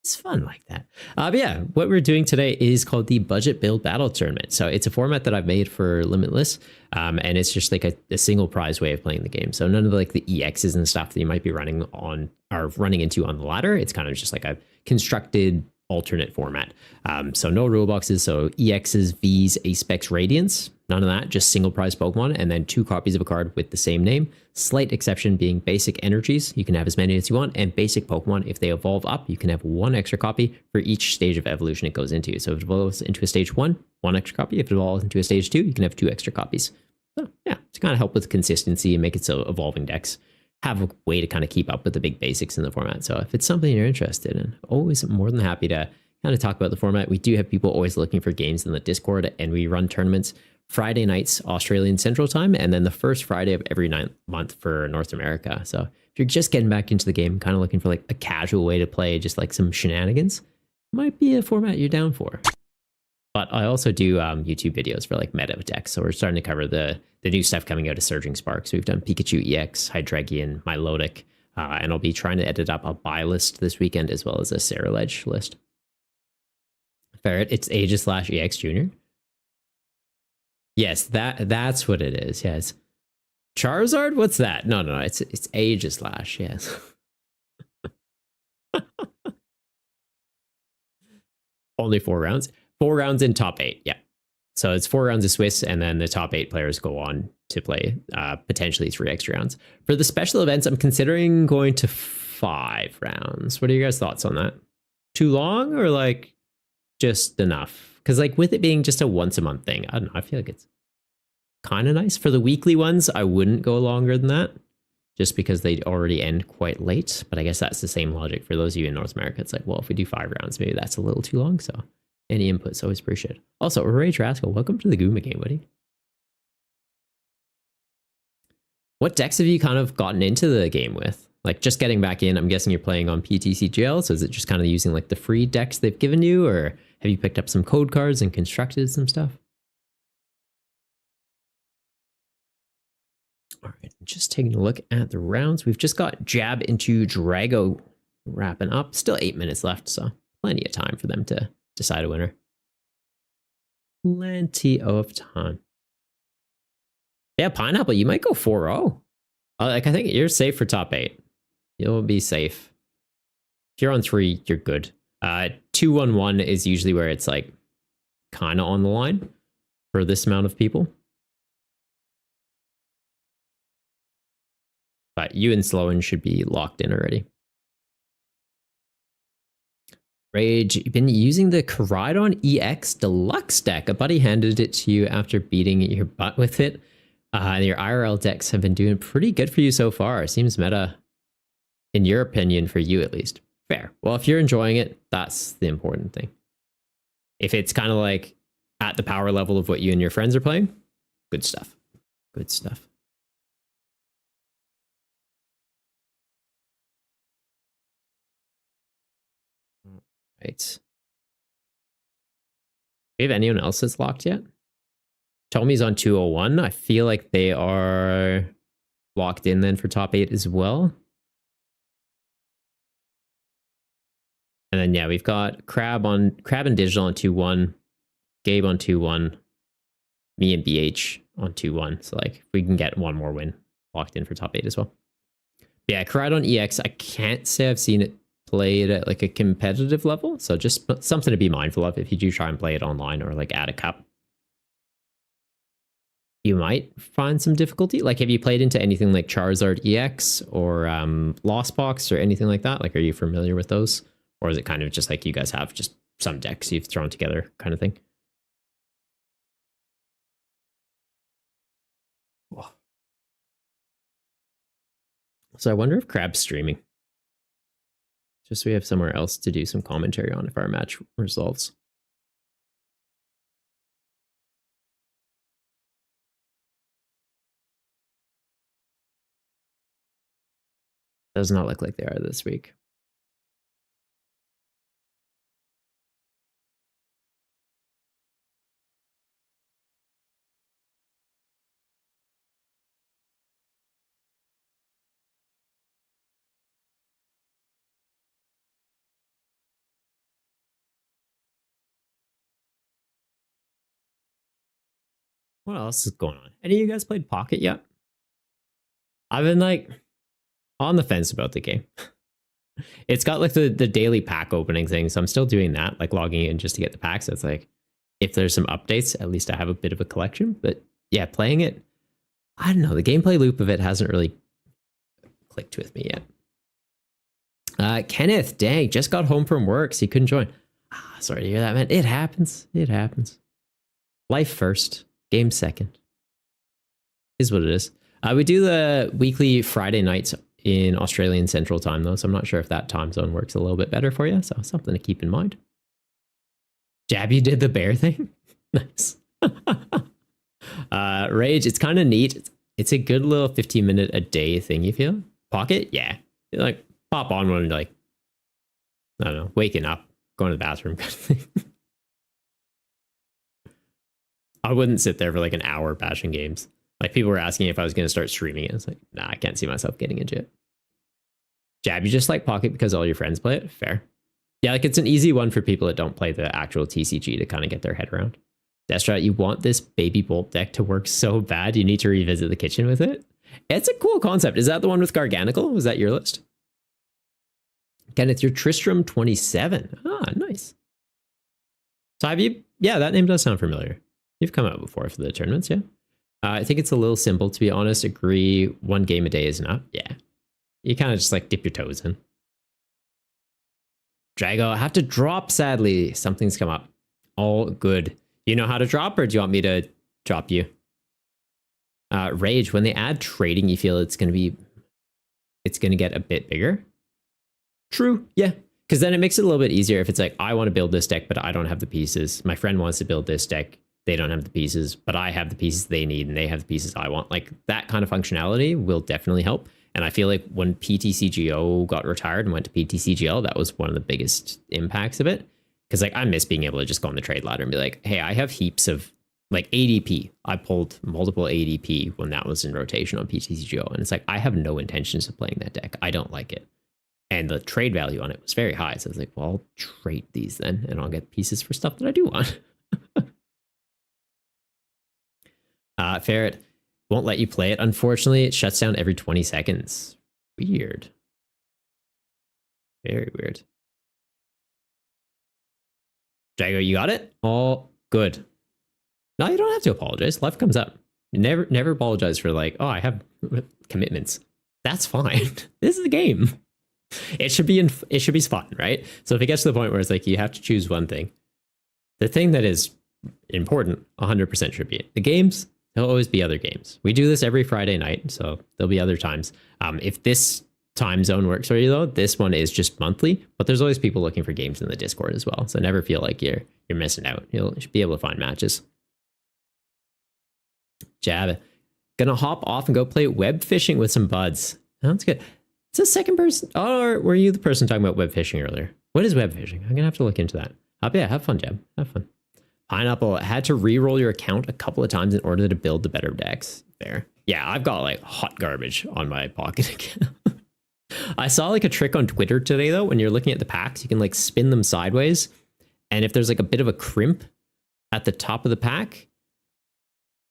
It's fun like that. But yeah, what we're doing today is called the Budget Build Battle Tournament. So it's a format that I've made for Limitless, and it's just like a single prize way of playing the game. So none of like the EXs and stuff that you might be running on or running into on the ladder. It's kind of just like a constructed alternate format. So no rule boxes, so EXs, Vs, Apex, Radiance, none of that, just single prize Pokemon, and then 2 copies of a card with the same name. Slight exception being basic energies. You can have as many as you want, and basic Pokemon, if they evolve up, you can have 1 extra copy for each stage of evolution it goes into. So if it evolves into a stage 1, 1 extra copy. If it evolves into a stage 2, you can have 2 extra copies. So yeah, to kind of help with consistency and make it so evolving decks have a way to kind of keep up with the big basics in the format. So if it's something you're interested in, always more than happy to kind of talk about the format. We do have people always looking for games in the Discord, and we run tournaments Friday nights, Australian Central Time, and then the first Friday of every month for North America. So if you're just getting back into the game, kind of looking for like a casual way to play, just like some shenanigans, might be a format you're down for. But I also do YouTube videos for like meta decks. So we're starting to cover the new stuff coming out of Surging Sparks. We've done Pikachu EX, Hydreigon, Milotic, and I'll be trying to edit up a buy list this weekend as well as a Ceruledge list. Ferret, it's Aegis/EX Junior. Yes, that's what it is. Yes. Charizard? What's that? No, it's Aegis/, yes. Only 4 rounds. 4 rounds in top 8, yeah. So it's 4 rounds of Swiss, and then the top 8 players go on to play potentially 3 extra rounds. For the special events, I'm considering going to 5 rounds. What are your guys' thoughts on that? Too long or like just enough? Because like with it being just a once a month thing, I don't know. I feel like it's kind of nice. For the weekly ones, I wouldn't go longer than that just because they already end quite late. But I guess that's the same logic for those of you in North America. It's like, well, if we do 5 rounds, maybe that's a little too long. So any input's always appreciated. Also, Rage Rascal, welcome to the Gooma game, buddy. What decks have you kind of gotten into the game with? Like just getting back in, I'm guessing you're playing on PTCGL. So is it just kind of using like the free decks they've given you, or have you picked up some code cards and constructed some stuff? All right, just taking a look at the rounds. We've just got Jab into Drago wrapping up. Still 8 minutes left, so plenty of time for them to decide a winner. Plenty of time. Yeah, Pineapple, you might go 4-0. Like, I think you're safe for top 8. You'll be safe. If you're on 3, you're good. 2-1-1 is usually where it's like kind of on the line for this amount of people. But you and Sloan should be locked in already. Rage, you've been using the Koridon EX Deluxe deck. A buddy handed it to you after beating your butt with it. Your IRL decks have been doing pretty good for you so far. Seems meta, in your opinion, for you at least. Fair. Well, if you're enjoying it, that's the important thing. If it's kind of like at the power level of what you and your friends are playing, good stuff. Good stuff. Right. Do you have anyone else that's locked yet? Tommy's on 201. I feel like they are locked in then for top 8 as well. And then, yeah, we've got Crab and Digital on 2-1, Gabe on 2-1, me and BH on 2-1. So, like, if we can get one more win, locked in for top 8 as well. But yeah, Koridon EX, I can't say I've seen it played at, like, a competitive level. So just something to be mindful of if you do try and play it online or, like, at a cup. You might find some difficulty. Like, have you played into anything like Charizard EX or Lost Box or anything like that? Like, are you familiar with those? Or is it kind of just like you guys have just some decks you've thrown together kind of thing? So I wonder if Crab's streaming. Just so we have somewhere else to do some commentary on if our match resolves. Does not look like they are this week. What else is going on? Any of you guys played Pocket yet? I've been like on the fence about the game. It's got like the daily pack opening thing, so I'm still doing that, like logging in just to get the packs. So it's like if there's some updates, at least I have a bit of a collection. But yeah, playing it, I don't know. The gameplay loop of it hasn't really clicked with me yet. Kenneth, dang, just got home from work, so he couldn't join. Sorry to hear that, man. It happens. It happens. Life first, game second. Is what it is. We do the weekly Friday nights in Australian Central Time, though, so I'm not sure if that time zone works a little bit better for you. So something to keep in mind. Jabby did the bear thing. Nice. Rage, it's kind of neat. It's a good little 15-minute a day thing, you feel? Pocket? Yeah. You like pop on one and like, I don't know, waking up, going to the bathroom kind of thing. I wouldn't sit there for like an hour bashing games. Like people were asking if I was going to start streaming it. It's like, nah, I can't see myself getting into it. Jab, you just like Pocket because all your friends play it? Fair. Yeah, like it's an easy one for people that don't play the actual TCG to kind of get their head around. Destrat, you want this Baby Bolt deck to work so bad, you need to revisit the kitchen with it. It's a cool concept. Is that the one with Garganical? Was that your list? Kenneth, you're Tristram 27. Ah, nice. So have you, yeah, that name does sound familiar. You've come out before for the tournaments, yeah? I think it's a little simple, to be honest. Agree, one game a day is enough. Yeah. You kind of just like dip your toes in. Drago, I have to drop, sadly. Something's come up. All good. You know how to drop, or do you want me to drop you? Rage, when they add trading, you feel it's going to get a bit bigger? True, yeah. Because then it makes it a little bit easier if it's like, I want to build this deck, but I don't have the pieces. My friend wants to build this deck. They don't have the pieces, but I have the pieces they need and they have the pieces I want. Like that kind of functionality will definitely help. And I feel like when PTCGO got retired and went to PTCGL, that was one of the biggest impacts of it. Because like I miss being able to just go on the trade ladder and be like, hey, I have heaps of like ADP. I pulled multiple ADP when that was in rotation on PTCGO. And it's like, I have no intentions of playing that deck. I don't like it. And the trade value on it was very high. So I was like, well, I'll trade these then and I'll get pieces for stuff that I do want. Ferret won't let you play it. Unfortunately, it shuts down every 20 seconds. Weird. Very weird. Drago, you got it? All good. No, you don't have to apologize. Life comes up. Never apologize for like, oh, I have commitments. That's fine. This is a game. It should be fun, right? So if it gets to the point where it's like you have to choose one thing, the thing that is important 100% should be it. The games, there'll always be other games. We do this every Friday night, so there'll be other times. If this time zone works for you though, this one is just monthly, but there's always people looking for games in the Discord as well. So never feel like you're missing out. You should be able to find matches. Jab, gonna hop off and go play web fishing with some buds. Sounds good. It's a second person. Or were you the person talking about web fishing earlier? What is web fishing? I'm gonna have to look into that. Yeah, have fun, Jeb. Have fun. Pineapple, had to re-roll your account a couple of times in order to build the better decks. There. Yeah, I've got like hot garbage on my pocket account. I saw like a trick on Twitter today though. When you're looking at the packs, you can like spin them sideways, and if there's like a bit of a crimp at the top of the pack,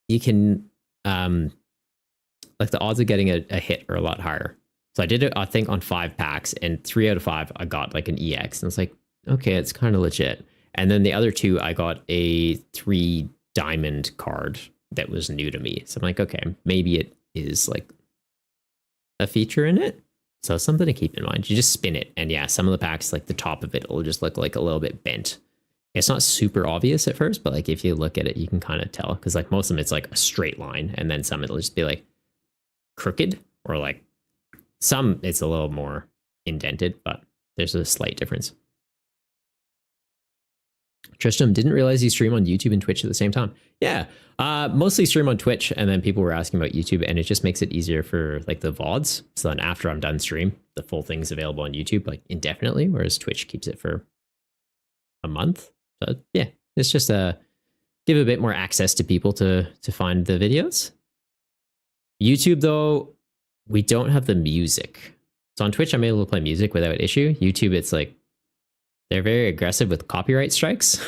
you can like the odds of getting a hit are a lot higher. So I did it, I think, on 5 packs, and 3 out of 5 I got like an EX, and it's like, okay, it's kind of legit. And then the other 2 I got a 3 diamond card that was new to me. So I'm like, okay, maybe it is like a feature in it. So something to keep in mind. You just spin it, and yeah, some of the packs, like the top of it will just look like a little bit bent. It's not super obvious at first, but like if you look at it, you can kind of tell, because like most of them it's like a straight line, and then some it'll just be like crooked, or like some it's a little more indented, but there's a slight difference. Tristram, didn't realize you stream on YouTube and Twitch at the same time. Yeah, mostly stream on Twitch, and then people were asking about YouTube, and it just makes it easier for like the VODs. So then after I'm done stream, the full thing's available on YouTube like indefinitely, whereas Twitch keeps it for a month. So yeah, it's just give a bit more access to people to find the videos. YouTube though, we don't have the music. So on Twitch, I'm able to play music without issue. YouTube, it's like they're very aggressive with copyright strikes.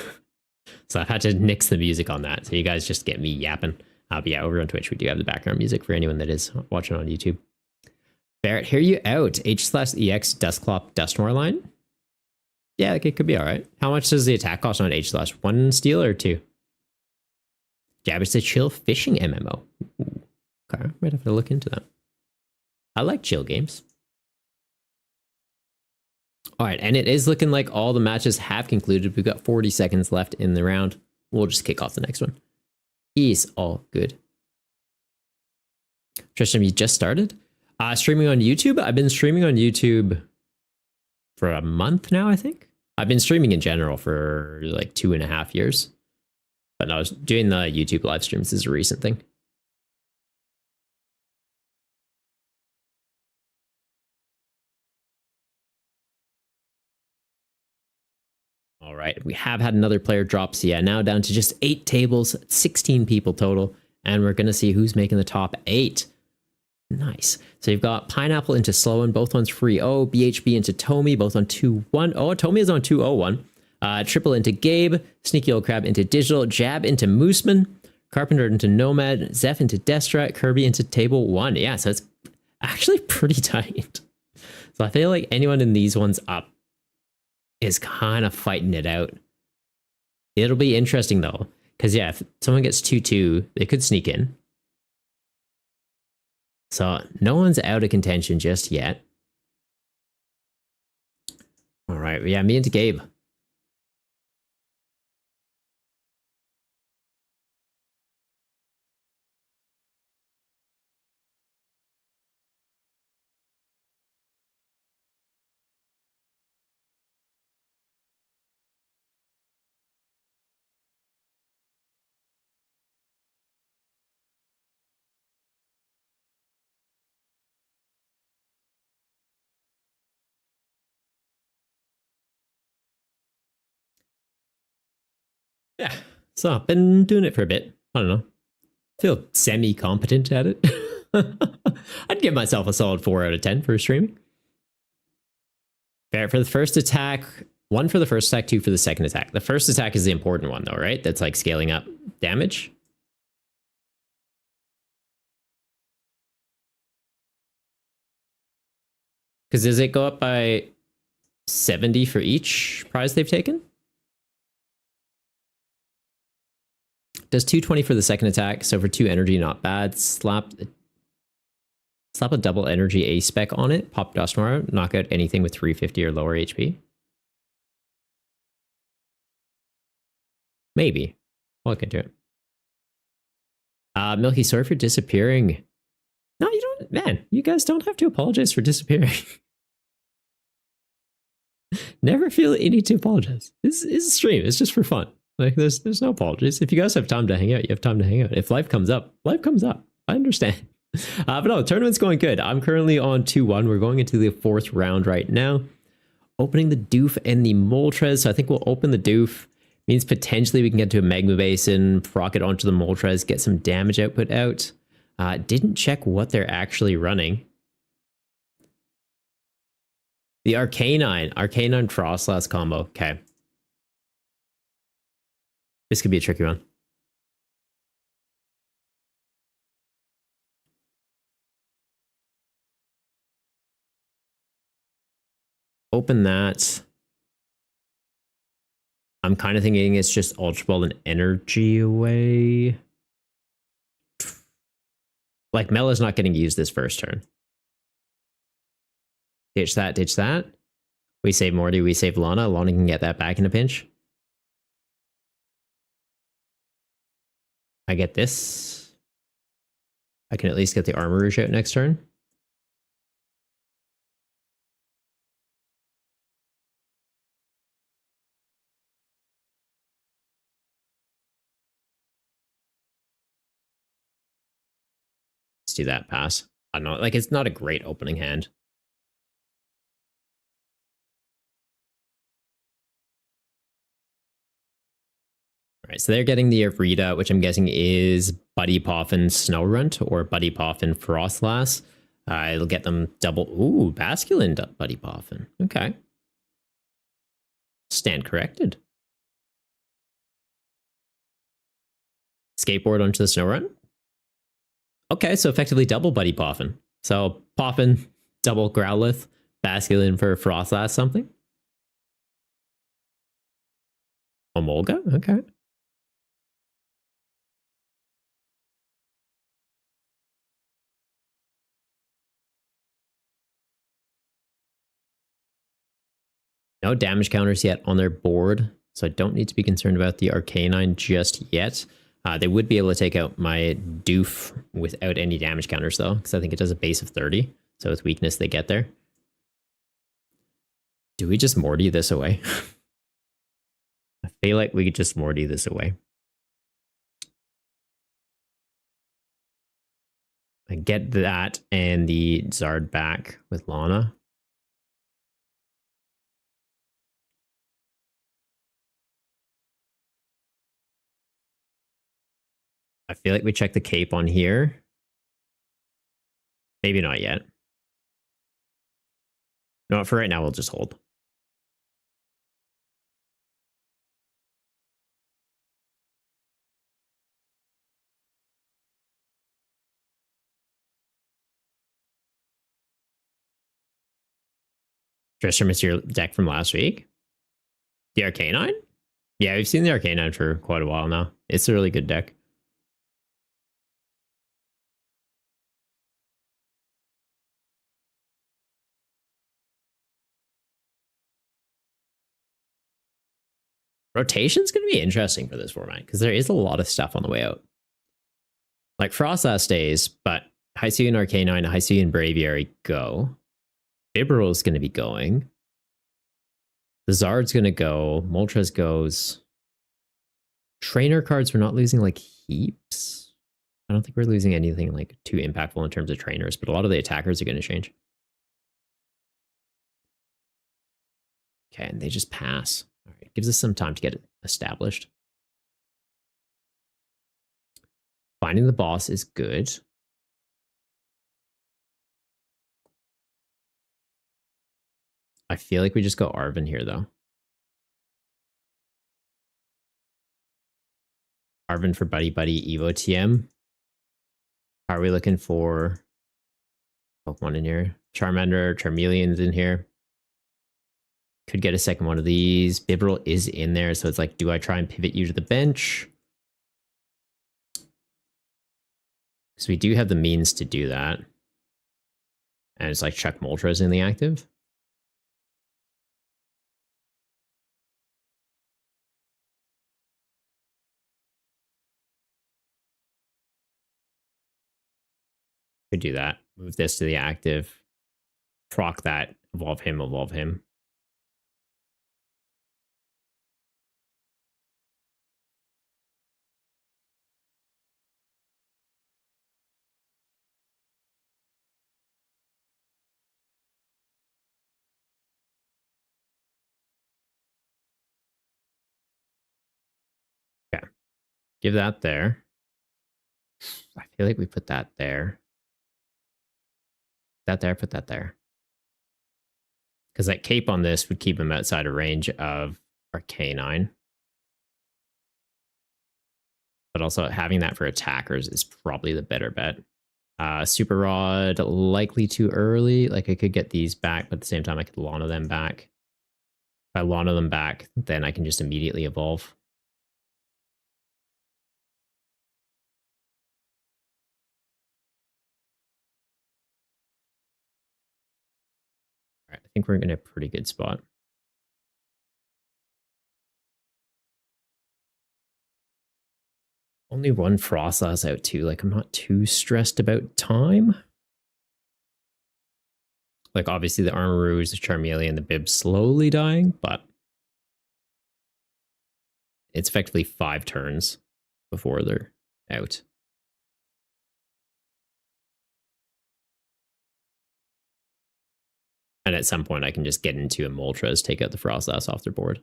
So I've had to nix the music on that. So you guys just get me yapping. But yeah, over on Twitch, we do have the background music for anyone that is watching on YouTube. Barrett, hear you out. H/EX Dustclop Dustmore line. Yeah, like it could be all right. How much does the attack cost on H/1 steel or 2? Jabber's a chill fishing MMO. Ooh, okay, might have to look into that. I like chill games. All right, and it is looking like all the matches have concluded. We've got 40 seconds left in the round. We'll just kick off the next one. Is all good. Tristram, you just started? Streaming on YouTube? I've been streaming on YouTube for a month now, I think. I've been streaming in general for like 2.5 years. But I was doing the YouTube live streams is a recent thing. All right, we have had another player drop. So yeah, now down to just 8 tables, 16 people total. And we're going to see who's making the top 8. Nice. So you've got Pineapple into Sloan, both ones free. Oh, BHB into Tomy, both on 2-1. Oh, Tomy is on 2-0-1. Triple into Gabe, Sneaky Old Crab into Digital, Jab into Mooseman, Carpenter into Nomad, Zeph into Destra, Kirby into Table 1. Yeah, so it's actually pretty tight. So I feel like anyone in these ones up is kind of fighting it out. It'll be interesting though, because yeah, if someone gets 2-2, they could sneak in. So no one's out of contention just yet. All right, yeah, me and Gabe. Yeah, so I've been doing it for a bit. I don't know. Feel semi-competent at it. I'd give myself a solid 4 out of 10 for streaming. Fair for the first attack, 1 for the first attack, 2 for the second attack. The first attack is the important one, though, right? That's like scaling up damage. Because does it go up by 70 for each prize they've taken? Does 220 for the second attack, so for 2 energy, not bad. Slap a double energy A spec on it, pop Dustmar, knock out anything with 350 or lower HP. Maybe. I'll look into it. Milky, sorry for disappearing. No, you don't, man, you guys don't have to apologize for disappearing. Never feel any need to apologize. This is a stream, it's just for fun. Like, there's no apologies. If you guys have time to hang out, you have time to hang out. If life comes up, life comes up. I understand. But no, the tournament's going good. I'm currently on 2-1. We're going into the 4th round right now. Opening the Doof and the Moltres. So I think we'll open the Doof. Means potentially we can get to a Magma Basin, proc it onto the Moltres, get some damage output out. Didn't check what they're actually running. The Arcanine Frostlass combo. Okay. This could be a tricky one. Open that. I'm kind of thinking it's just Ultra Ball and energy away. Like, Mela's not getting used this first turn. Ditch that, ditch that. We save Morty, we save Lana. Lana can get that back in a pinch. I get this. I can at least get the Armor Rouge out next turn. Let's do that pass. I don't know, like, it's not a great opening hand. All right, so they're getting the Arita, which I'm guessing is Buddy Poffin Snowrunt or Buddy Poffin Frostlass. It'll get them double. Ooh, Basculin Buddy Poffin. Okay. Stand corrected. Skateboard onto the Snowrunt. Okay, so effectively double Buddy Poffin. So Poffin, double Growlithe, Basculin for Frostlass something. Omolga? Okay. No damage counters yet on their board, so I don't need to be concerned about the Arcanine just yet. They would be able to take out my Doof without any damage counters, though, because I think it does a base of 30. So with weakness, they get there. Do we just Morty this away? I feel like we could just Morty this away. I get that and the Zard back with Lana. I feel like we check the cape on here. Maybe not yet. No, for right now, we'll just hold. Tristram is your deck from last week? The Arcanine? Yeah, we've seen the Arcanine for quite a while now. It's a really good deck. Rotation's going to be interesting for this format because there is a lot of stuff on the way out. Like Frostlass stays, but Hisuian Arcanine, Hisuian Braviary go. Bibarel is going to be going. The Zard's going to go. Moltres goes. Trainer cards, we're not losing like heaps. I don't think we're losing anything like too impactful in terms of trainers, but a lot of the attackers are going to change. Okay, and they just pass. All right, gives us some time to get it established. Finding the boss is good. I feel like we just go Arven here, though. Arven for Buddy Buddy Evo TM. How are we looking for Pokemon in here? Charmander, Charmeleon's in here. Could get a second one of these. Bibarel is in there, so it's like, do I try and pivot you to the bench? Because we do have the means to do that. And it's like Chuck Moltres in the active. Could do that. Move this to the active. Proc that. Evolve him, evolve him. Okay. Give that there. I feel like we put that there. That there, put that there. Because that cape on this would keep him outside of range of Arcanine. But also having that for attackers is probably the better bet. Super Rod, likely too early. Like I could get these back, but at the same time I could Lana them back. If I Lana them back, then I can just immediately evolve. All right, I think we're in a pretty good spot. Only one Frostlass out too. Like I'm not too stressed about time. Like obviously the Armarouge, the Charmeleon, the Bib slowly dying, but it's effectively 5 turns before they're out. And at some point I can just get into a Moltres, take out the Frostlass off their board.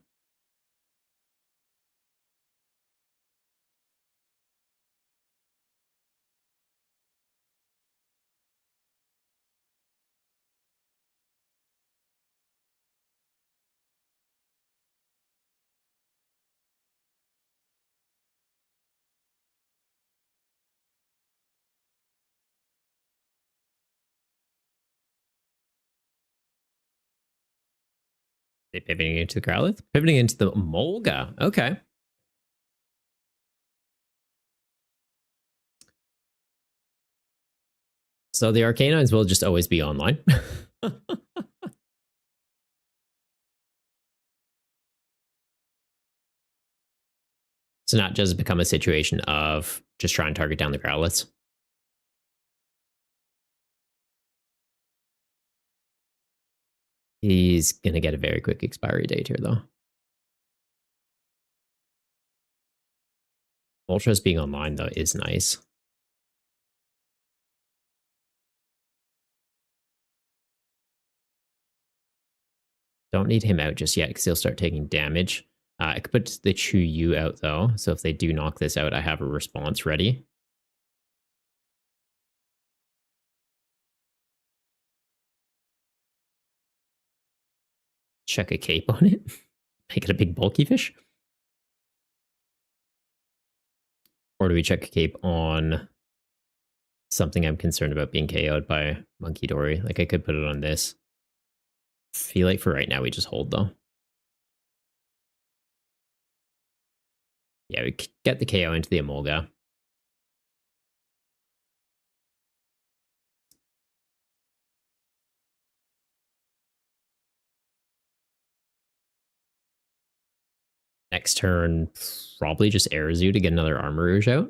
They pivoting into the Growlithe? Pivoting into the Molga. Okay. So the Arcanines will just always be online. So not just become a situation of just try and target down the Growlithes. He's going to get a very quick expiry date here, though. Moltres being online, though, is nice. Don't need him out just yet because he'll start taking damage. I could put the Chew You out, though. So if they do knock this out, I have a response ready. Check a cape on it. Make it a big bulky fish. Or do we check a cape on something I'm concerned about being KO'd by Monkey Dory? Like I could put it on this. Feel like for right now we just hold though. Yeah, we get the KO into the Emolga. Next next turn, probably just Arazu to get another Armor Rouge out,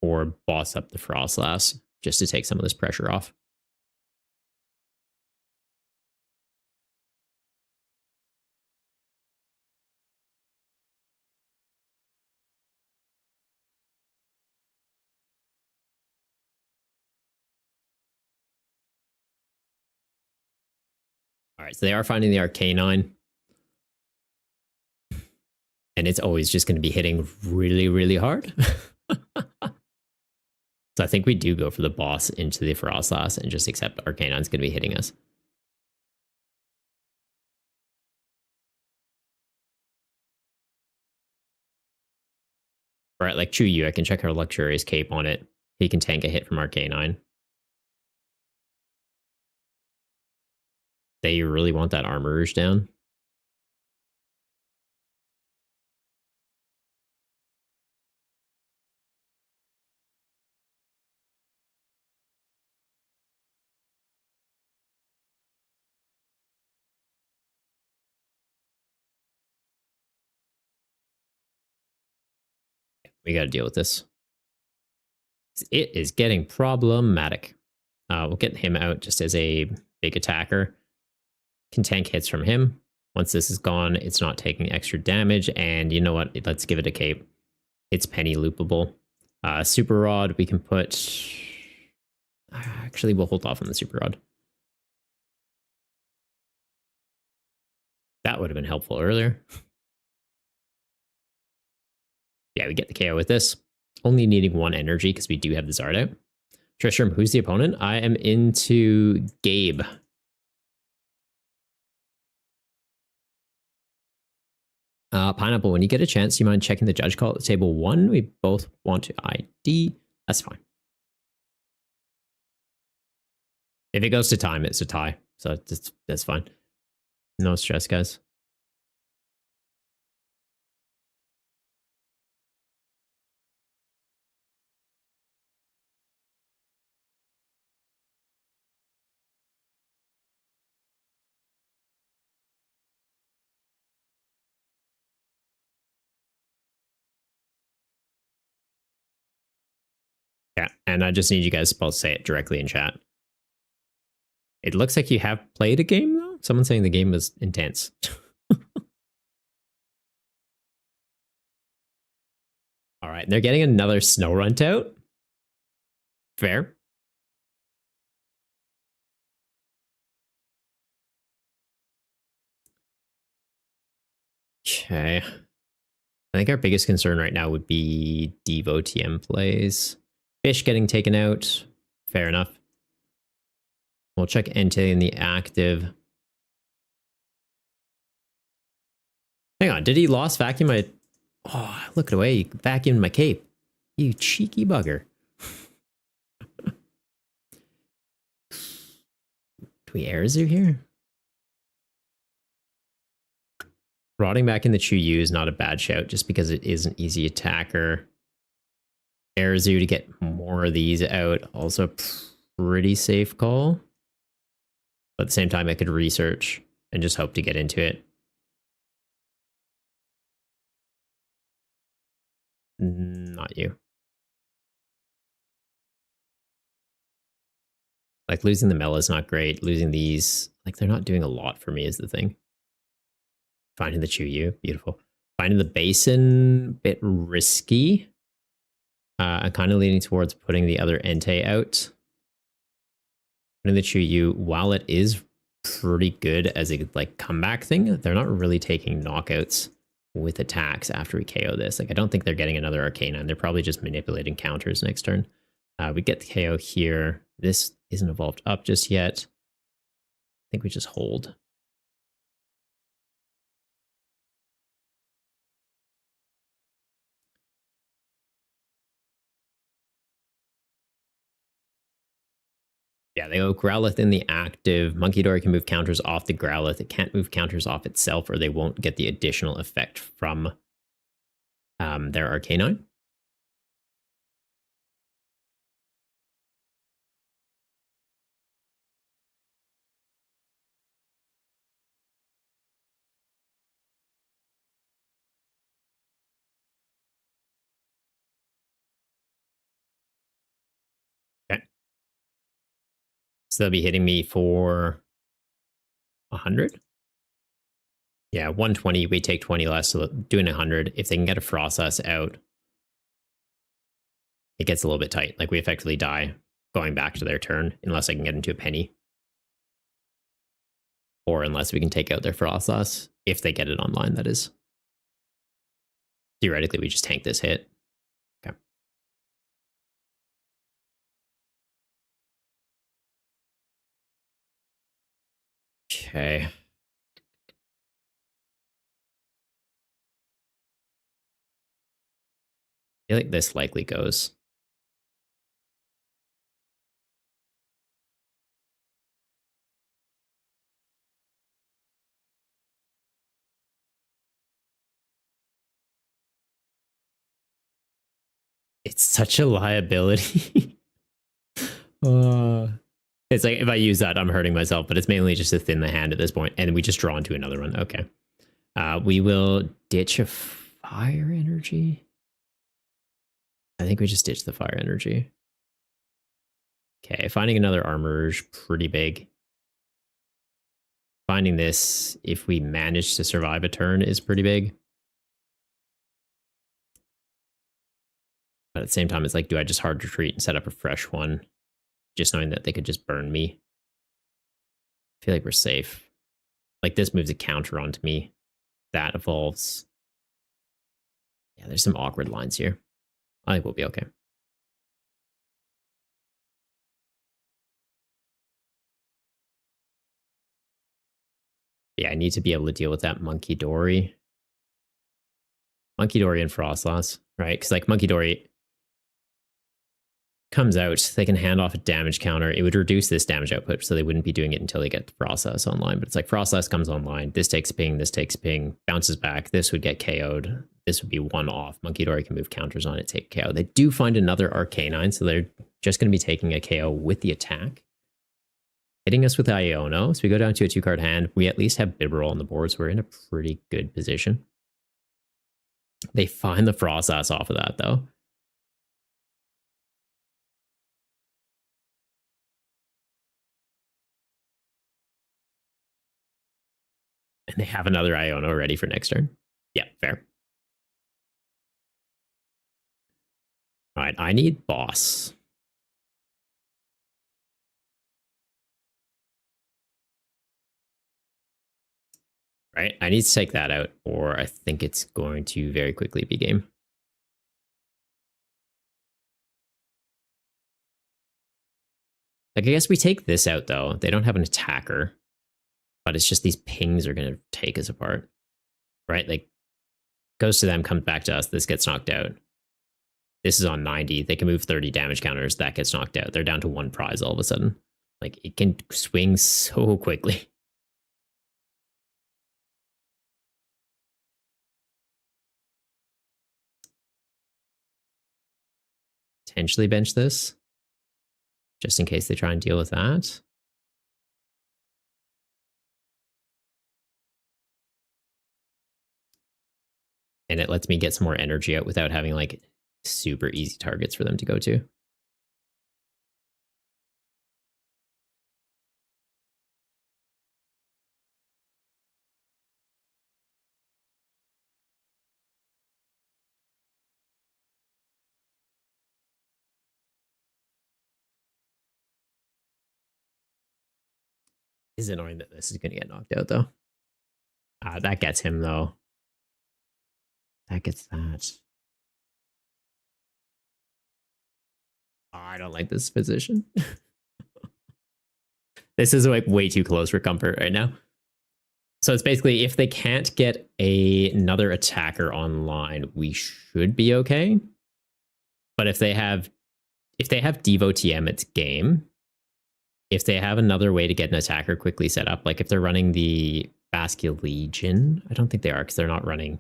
or boss up the Frostlass just to take some of this pressure off. All right, so they are finding the Arcanine. And it's always just going to be hitting really, really hard. So I think we do go for the boss into the Frostlass and just accept Arcanine's going to be hitting us. Right, like Chuyu, I can check our Luxurious Cape on it. He can tank a hit from Arcanine. They really want that Armor Rouge down. We got to deal with this. It is getting problematic. We'll get him out just as a big attacker. Can tank hits from him. Once this is gone, it's not taking extra damage. And you know what? Let's give it a cape. It's penny loopable. Super Rod, we can put... Actually, we'll hold off on the Super Rod. That would have been helpful earlier. Yeah, we get the KO with this. Only needing 1 energy because we do have the Zard out. Tristram, who's the opponent? I am into Gabe. Pineapple, when you get a chance, do you mind checking the judge call at table 1? We both want to ID. That's fine. If it goes to time, it's a tie. So that's fine. No stress, guys. Yeah, and I just need you guys to both say it directly in chat. It looks like you have played a game, though. Someone's saying the game was intense. All right, they're getting another Snow Runt out. Fair. Okay. I think our biggest concern right now would be Devo TM plays. Fish getting taken out. Fair enough. We'll check Entei in the active. Hang on, did he lost vacuum my... Oh, look away, you vacuumed my cape. You cheeky bugger. Do we Arazu here? Rotting back in the Chuyu is not a bad shout just because it is an easy attacker. Arazu to get more of these out, also pretty safe call. But at the same time, I could research and just hope to get into it. Not you. Like, losing the Mela is not great. Losing these, like, they're not doing a lot for me is the thing. Finding the Chuyu, beautiful. Finding the Basin, bit risky. I'm kind of leaning towards putting the other Entei out. Putting the Chuyu, while it is pretty good as a like comeback thing, they're not really taking knockouts with attacks after we KO this. Like, I don't think they're getting another Arcanine. They're probably just manipulating counters next turn. We get the KO here. This isn't evolved up just yet. I think we just hold. Yeah, they go Growlithe in the active. Monkey Dory can move counters off the Growlithe. It can't move counters off itself, or they won't get the additional effect from their Arcanine. So they'll be hitting me for 100. Yeah, 120. We take 20 less, so doing 100. If they can get a process out, it gets a little bit tight. Like we effectively die going back to their turn unless I can get into a penny. Or unless we can take out their process, if they get it online, that is. Theoretically, we just tank this hit. Okay. Okay. I feel like this likely goes. It's such a liability. It's like if I use that, I'm hurting myself, but it's mainly just to thin the hand at this point, and we just draw into another one. Okay. We will ditch a fire energy. I think we just ditch the fire energy. Okay, finding another armor is pretty big. Finding this, if we manage to survive a turn, is pretty big. But at the same time, it's like, do I just hard retreat and set up a fresh one? Just knowing that they could just burn me. I feel like we're safe. Like this moves a counter onto me. That evolves. Yeah, there's some awkward lines here. I think we'll be okay. Yeah, I need to be able to deal with that Monkey Dory. Monkey Dory and Frostlass, right? Because like Monkey Dory comes out, they can hand off a damage counter. It would reduce this damage output, so they wouldn't be doing it until they get the process online. But it's like Frostlass comes online, this takes ping, this takes ping, bounces back, this would get KO'd. This would be one off. Monkey Dory can move counters on it, take KO. They do find another Arcanine, so they're just going to be taking a KO with the attack. Hitting us with Iono, so we go down to a 2-card hand. We at least have Bibarel on the board, so we're in a pretty good position. They find the Frostlass off of that, though. And they have another Iono ready for next turn. Yeah, fair. All right, I need boss. Right, I need to take that out, or I think it's going to very quickly be game. Like, I guess we take this out, though. They don't have an attacker, but it's just these pings are going to take us apart. Right, like, goes to them, comes back to us, this gets knocked out. This is on 90. They can move 30 damage counters. That gets knocked out. They're down to 1 prize all of a sudden. Like, it can swing so quickly. Potentially bench this, just in case they try and deal with that. And it lets me get some more energy out without having, like, super easy targets for them to go to. It's annoying that this is going to get knocked out, though. That gets him, though. That gets that. I don't like this position. This is like way too close for comfort right now. So it's basically, if they can't get another attacker online, we should be okay. But if they have Devo TM, it's game. If they have another way to get an attacker quickly set up, like if they're running the Basque Legion, I don't think they are because they're not running.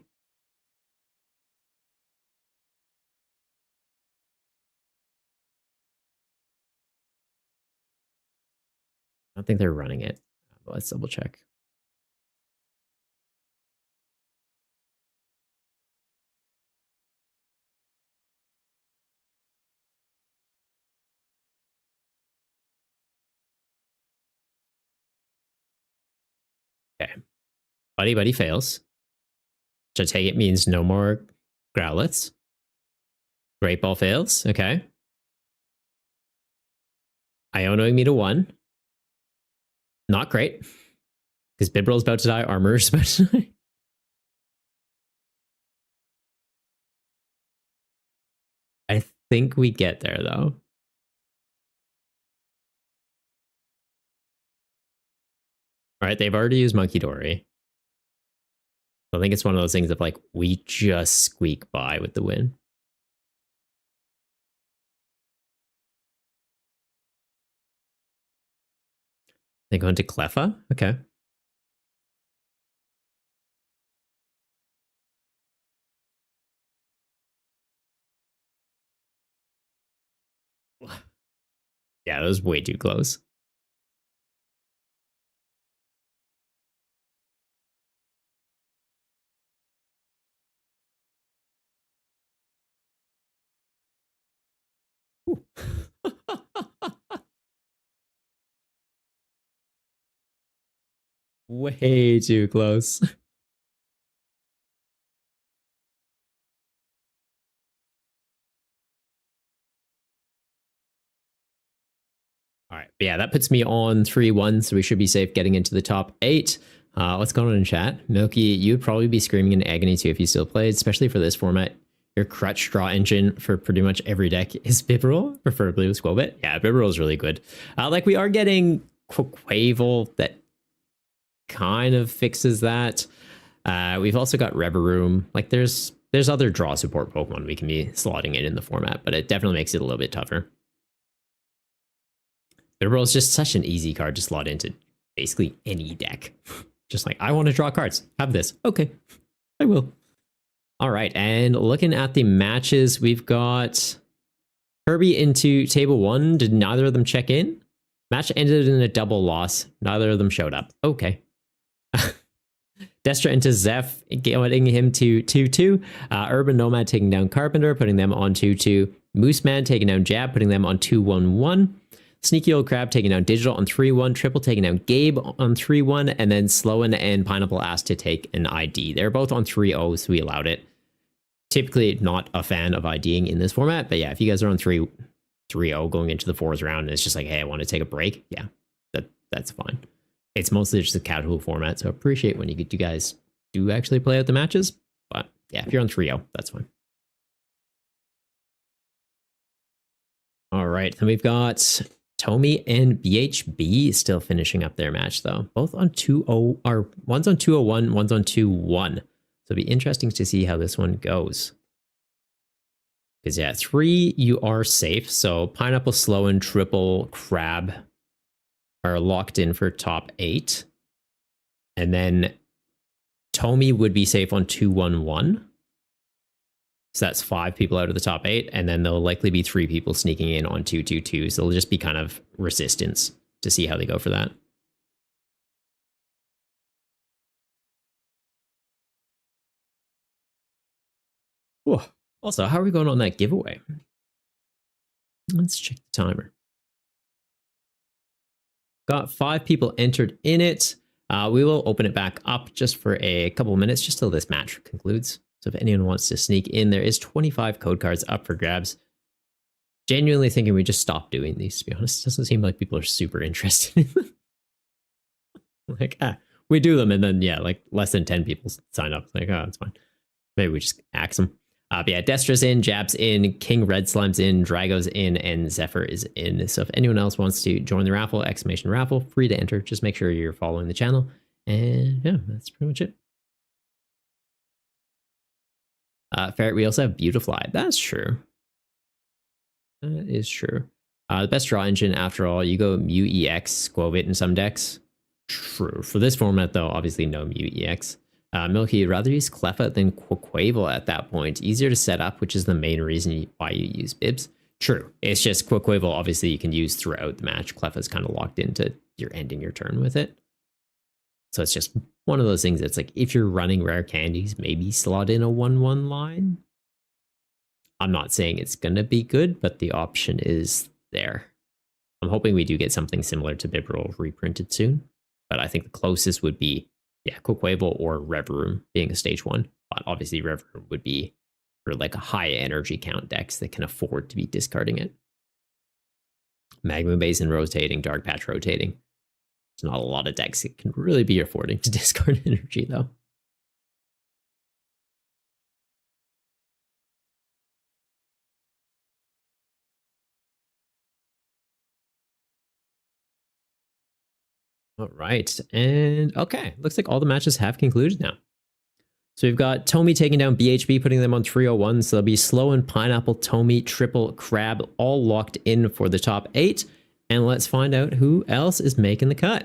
I don't think they're running it. Let's double check. Okay. Buddy Buddy fails. Which I take it means no more Growlithes. Great Ball fails. Okay. Ionoing me to 1. Not great. Because Bibral's about to die. Armor's about to die. I think we get there, though. All right, they've already used Monkey Dory. I think it's one of those things of like, we just squeak by with the win. They go into Cleffa? Okay. Yeah, that was way too close. Way too close. All right. But yeah, that puts me on 3-1, so we should be safe getting into the top 8. What's going on in chat? Milky, you'd probably be screaming in agony too if you still played, especially for this format. Your crutch draw engine for pretty much every deck is Bibarel, preferably with Squobit. Yeah, Bibarel is really good. Like, we are getting Quavel that kind of fixes that. We've also got Reveroom. Like, there's other draw support Pokemon we can be slotting in the format, but it definitely makes it a little bit tougher. Bibarel is just such an easy card to slot into basically any deck. Just like, I want to draw cards. Have this. Okay, I will. All right, and looking at the matches, we've got Kirby into table 1. Did neither of them check in? Match ended in a double loss. Neither of them showed up. Okay. Destra into Zeph, getting him to 2-2. Urban Nomad taking down Carpenter, putting them on 2-2. Moose Man taking down Jab, putting them on 2-1-1. Sneaky Old Crab taking down Digital on 3-1. Triple taking down Gabe on 3-1. And then Sloan and Pineapple asked to take an ID. They're both on 3-0, so we allowed it. Typically not a fan of IDing in this format, but yeah, if you guys are on 3-0 going into the 4th round, and it's just like, hey, I want to take a break. Yeah, that's fine. It's mostly just a casual format, so I appreciate when you guys do actually play out the matches. But yeah, if you're on 3-0, that's fine. All right, then we've got Tomy and BHB still finishing up their match, though. Both on 2-0, or one's on 2-0-1, one's on 2-1. So it'll be interesting to see how this one goes. Because yeah, 3, you are safe. So Pineapple, Slow, and Triple Crab are locked in for top 8. And then Tomy would be safe on 2-1-1. So that's 5 people out of the top 8. And then there'll likely be 3 people sneaking in on 2-2-2. So it'll just be kind of resistance to see how they go for that. Whoa. Also, how are we going on that giveaway? Let's check the timer. Got 5 people entered in it. We will open it back up just for a couple of minutes, just till this match concludes. So if anyone wants to sneak in, there is 25 code cards up for grabs. Genuinely thinking we just stop doing these, to be honest. It doesn't seem like people are super interested in them. Like, we do them, and then, yeah, like less than 10 people sign up. Like, oh, it's fine. Maybe we just axe them. But yeah, Destra's in, Jab's in, King Red Slime's in, Drago's in, and Zephyr is in. So if anyone else wants to join the raffle, exclamation raffle, free to enter. Just make sure you're following the channel. And yeah, that's pretty much it. Ferret, we also have Beautifly. That's true. That is true. The best draw engine, after all, you go Mew EX, Squobit in some decks. True. For this format, though, obviously no Mew EX. Milky, you'd rather use Cleffa than Quaquavel at that point. Easier to set up, which is the main reason why you use Bibs. True. It's just Quaquavel, obviously, you can use throughout the match. Cleffa's kind of locked into you're ending your turn with it. So it's just one of those things that's like, if you're running rare candies, maybe slot in a 1-1 line. I'm not saying it's going to be good, but the option is there. I'm hoping we do get something similar to Bibarel reprinted soon. But I think the closest would be Yeah, Quaquaval or Rev Room being a stage 1. But obviously Rev Room would be for like a high energy count decks that can afford to be discarding it. Magma Basin rotating, Dark Patch rotating. There's not a lot of decks that can really be affording to discard energy though. All right. And okay, looks like all the matches have concluded now. So we've got Tomy taking down BHB, putting them on 301. So they'll be Slow and Pineapple, Tomy, Triple, Crab, all locked in for the top 8. And let's find out who else is making the cut.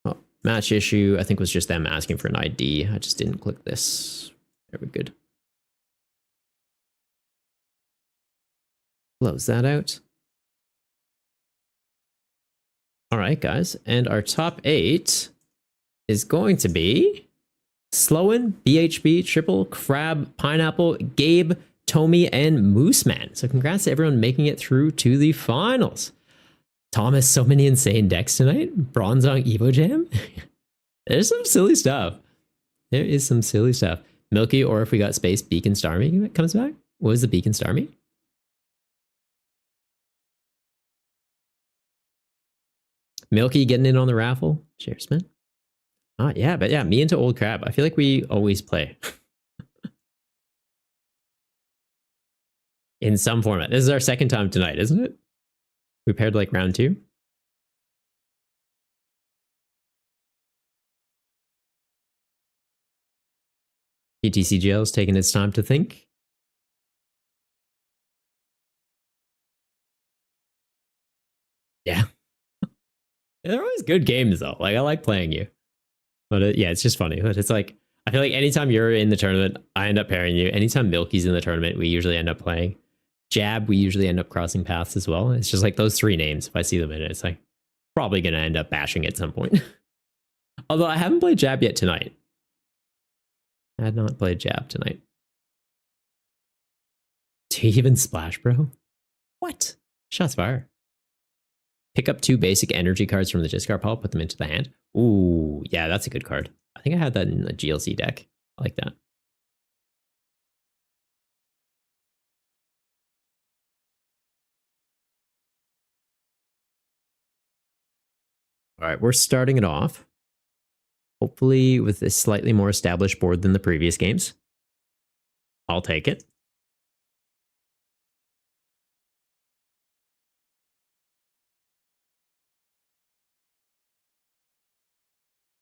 Oh, match issue, I think was just them asking for an ID. I just didn't click this. Very good. Close that out. All right, guys. And our top 8 is going to be Sloan, BHB, Triple, Crab, Pineapple, Gabe, Tomy, and Mooseman. So congrats to everyone making it through to the finals. Thomas, so many insane decks tonight. Bronzong Evo Jam. There's some silly stuff. There is some silly stuff. Milky, or if we got space, Beacon Starmie comes back. What was the Beacon Starmie? Milky getting in on the raffle. Cheers, man. Yeah, but yeah, me into Old Crab. I feel like we always play. In some format. This is our second time tonight, isn't it? We paired like round 2. PTCGL is taking its time to think. Yeah. They're always good games though. Like I like playing you. But yeah, it's just funny. But it's like, I feel like anytime you're in the tournament, I end up pairing you. Anytime Milky's in the tournament, we usually end up playing. Jab, we usually end up crossing paths as well. It's just like those 3 names. If I see them in it, it's like probably going to end up bashing at some point. Although I haven't played Jab yet tonight. I had not played Jab tonight. Do you even splash, bro? What? Shots fired. Pick up 2 basic energy cards from the discard pile, put them into the hand. Ooh, yeah, that's a good card. I think I had that in a GLC deck. I like that. All right, we're starting it off. Hopefully with a slightly more established board than the previous games. I'll take it.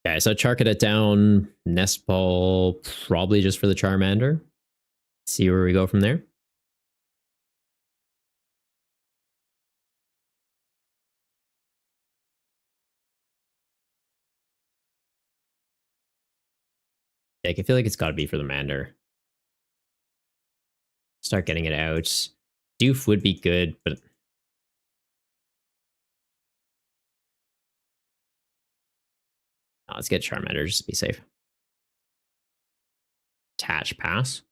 Okay, so Chark it down. Nest Ball, probably just for the Charmander. See where we go from there. Like, I feel like it's got to be for the Mander. Start getting it out. Doof would be good, but no, let's get Charmander just to be safe. Attach pass.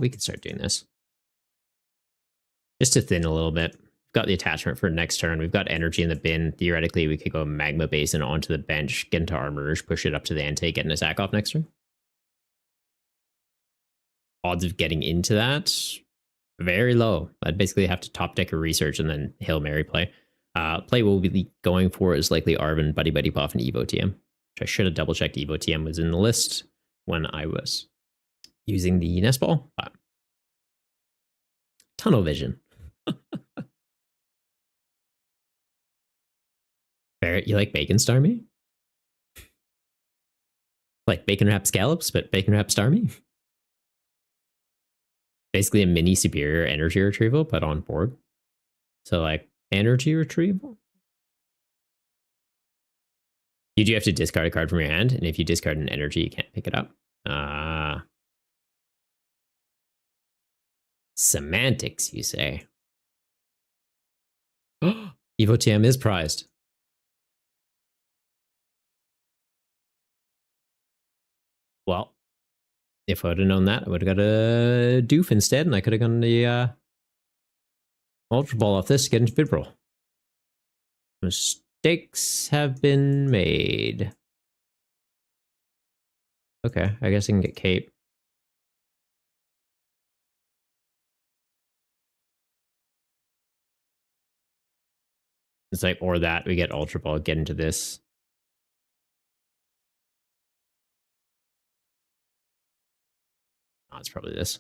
We could start doing this. Just to thin a little bit. We've got the attachment for next turn. We've got energy in the bin. Theoretically, we could go Magma Basin onto the bench, get into Armorers, push it up to the ante, get an attack off next turn. Odds of getting into that, very low. I'd basically have to top deck a research and then Hail Mary play. Play we'll be going for is likely Arvin, Buddy Buddy Puff, and Evo TM. Which I should have double checked Evo TM was in the list when I was using the Nest Ball. Tunnel vision. Barrett, you like Bacon Starmie? Like Bacon Wrap Scallops, but Bacon Wrap Starmie? Basically a mini superior energy retrieval, but on board. So like energy retrieval. You do have to discard a card from your hand, and if you discard an energy, you can't pick it up. Semantics, you say? Evo TM is prized. Well, if I would have known that, I would have got a Doof instead, and I could have gotten the Ultra Ball off this to get into Bid Roll. Mistakes have been made. Okay, I guess I can get Cape. It's like, or that, we get Ultra Ball, get into this. Oh, it's probably this.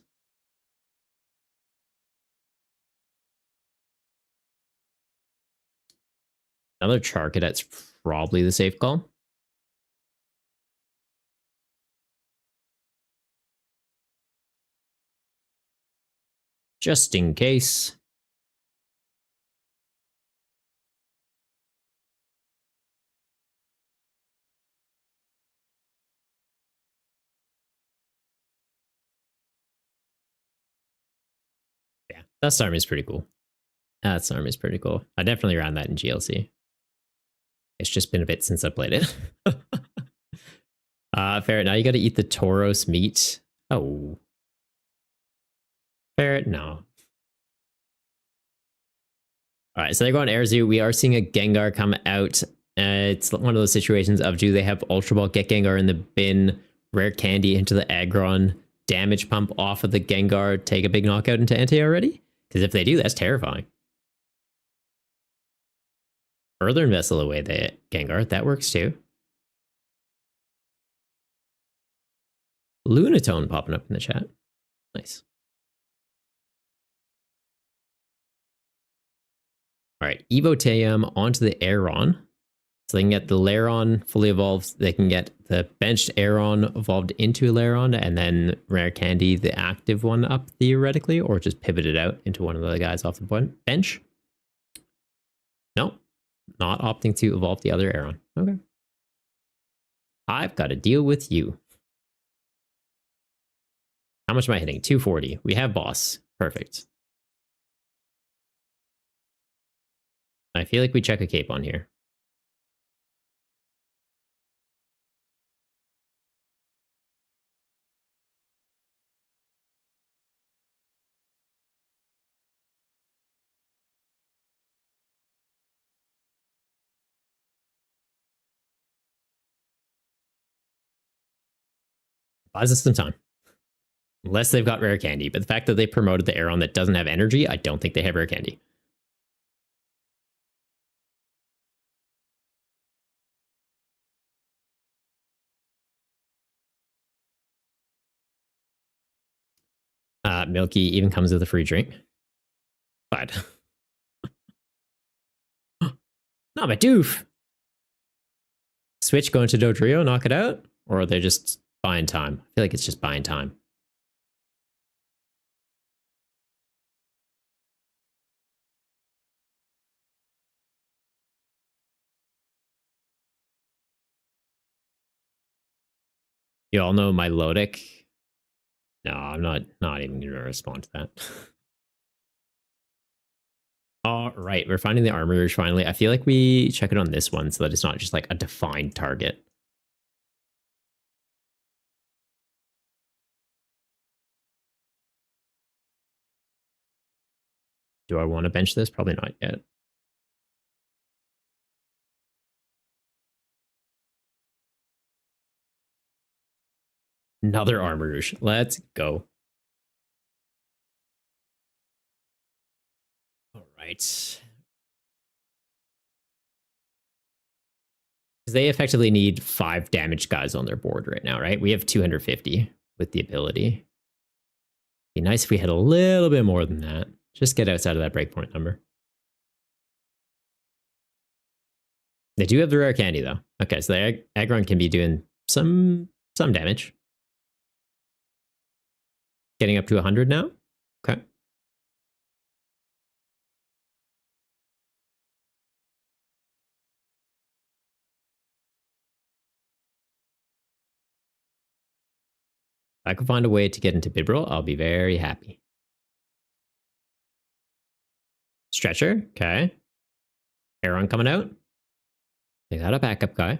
Another Char Cadet's probably the safe call. Just in case. Yeah, that Storm is pretty cool. That Storm is pretty cool. I definitely ran that in GLC. It's just been a bit since I played it. Ferret, now you gotta eat the Tauros meat. Oh. Ferret, no. Alright, so they're going Airzu. We are seeing a Gengar come out. It's one of those situations of, do they have Ultra Ball, get Gengar in the bin, rare candy into the Aggron, damage pump off of the Gengar, take a big knockout into Entei already? Because if they do, that's terrifying. Further Vessel away the Gengar, that works too. Lunatone popping up in the chat. Nice. All right, Evoteum onto the Aeron. So they can get the Lairon fully evolved. They can get the benched Aeron evolved into a Lairon, and then Rare Candy, the active one, up theoretically, or just pivot it out into one of the guys off the bench. No, not opting to evolve the other Aeron. Okay. I've got to deal with you. How much am I hitting? 240. We have boss. Perfect. I feel like we check a cape on here. Buys us some time. Unless they've got rare candy. But the fact that they promoted the Aeron that doesn't have energy, I don't think they have rare candy. Milky even comes with a free drink. But not my doof. Switch going to Dodrio, knock it out? Or are they just buying time? I feel like it's just buying time. You all know my Lodic. No, I'm not even going to respond to that. All right, we're finding the Armor Rouge finally. I feel like we check it on this one so that it's not just like a defined target. Do I want to bench this? Probably not yet. Another Armor Rouge. Let's go. All right. They effectively need 5 damage guys on their board right now, right? We have 250 with the ability. Be nice if we had a little bit more than that. Just get outside of that breakpoint number. They do have the rare candy though. Okay, so the Aggron can be doing some damage. Getting up to 100 now. Okay. If I can find a way to get into Bibarel, I'll be very happy. Stretcher, okay. Aeron coming out. They got a backup guy.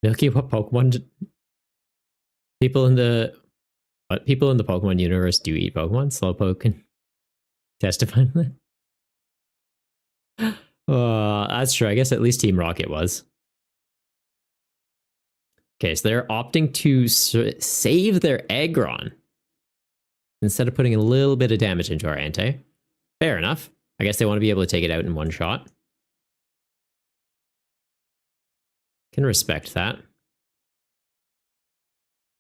Milky, what Pokemon? People in the Pokemon universe do eat Pokemon? Slowpoke. Testifying to that? That's true. I guess at least Team Rocket was. Okay, so they're opting to save their Aggron instead of putting a little bit of damage into our Ante. Fair enough. I guess they want to be able to take it out in one shot. Can respect that.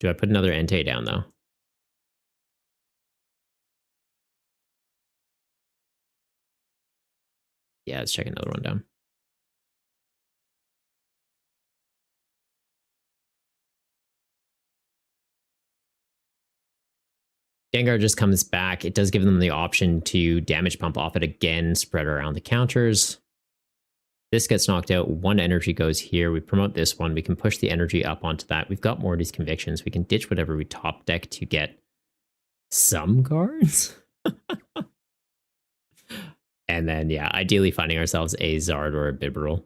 Do I put another Entei down, though? Yeah, let's check another one down. Gengar just comes back. It does give them the option to damage pump off it again, spread around the counters. This gets knocked out. One energy goes here. We promote this one. We can push the energy up onto that. We've got more of these convictions. We can ditch whatever we top deck to get some cards. And then, yeah, ideally finding ourselves a Zard or a Bibarel.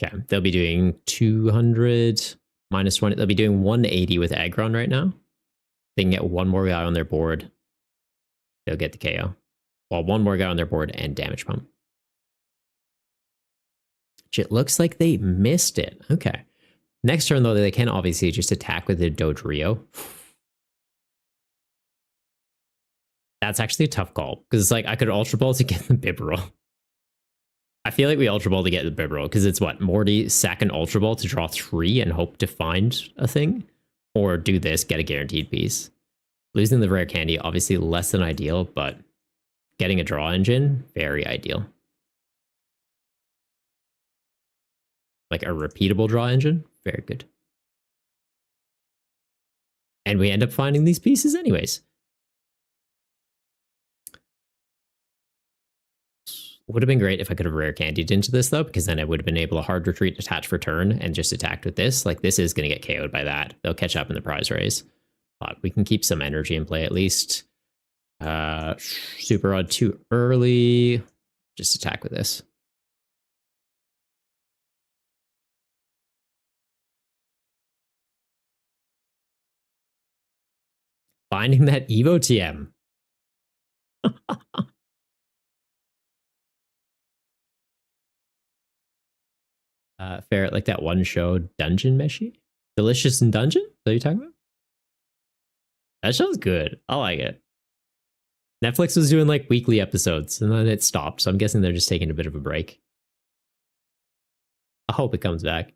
Okay, they'll be doing 200 minus 20. They'll be doing 180 with Aggron right now. They can get one more guy on their board. They'll get the KO. Well, one more guy on their board and damage pump. It looks like they missed it. Okay. Next turn, though, they can obviously just attack with the Dodrio. That's actually a tough call, because it's like I could Ultra Ball to get the Bibarel. I feel like we Ultra Ball to get the Bibarel, because it's what? Morty, sack an Ultra Ball to draw 3 and hope to find a thing? Or do this, get a guaranteed piece. Losing the rare candy, obviously less than ideal, but getting a draw engine, very ideal. Like a repeatable draw engine, very good. And we end up finding these pieces anyways. Would have been great if I could have rare candied into this, though, because then I would have been able to hard retreat, attach for turn, and just attacked with this. Like, this is going to get KO'd by that. They'll catch up in the prize race. But we can keep some energy in play at least. Super Rod too early. Just attack with this. Finding that Evo TM. Ferret, like that one show, Dungeon Meshi? Delicious in Dungeon? Is that what you're talking about? That show's good. I like it. Netflix was doing like weekly episodes and then it stopped. So I'm guessing they're just taking a bit of a break. I hope it comes back.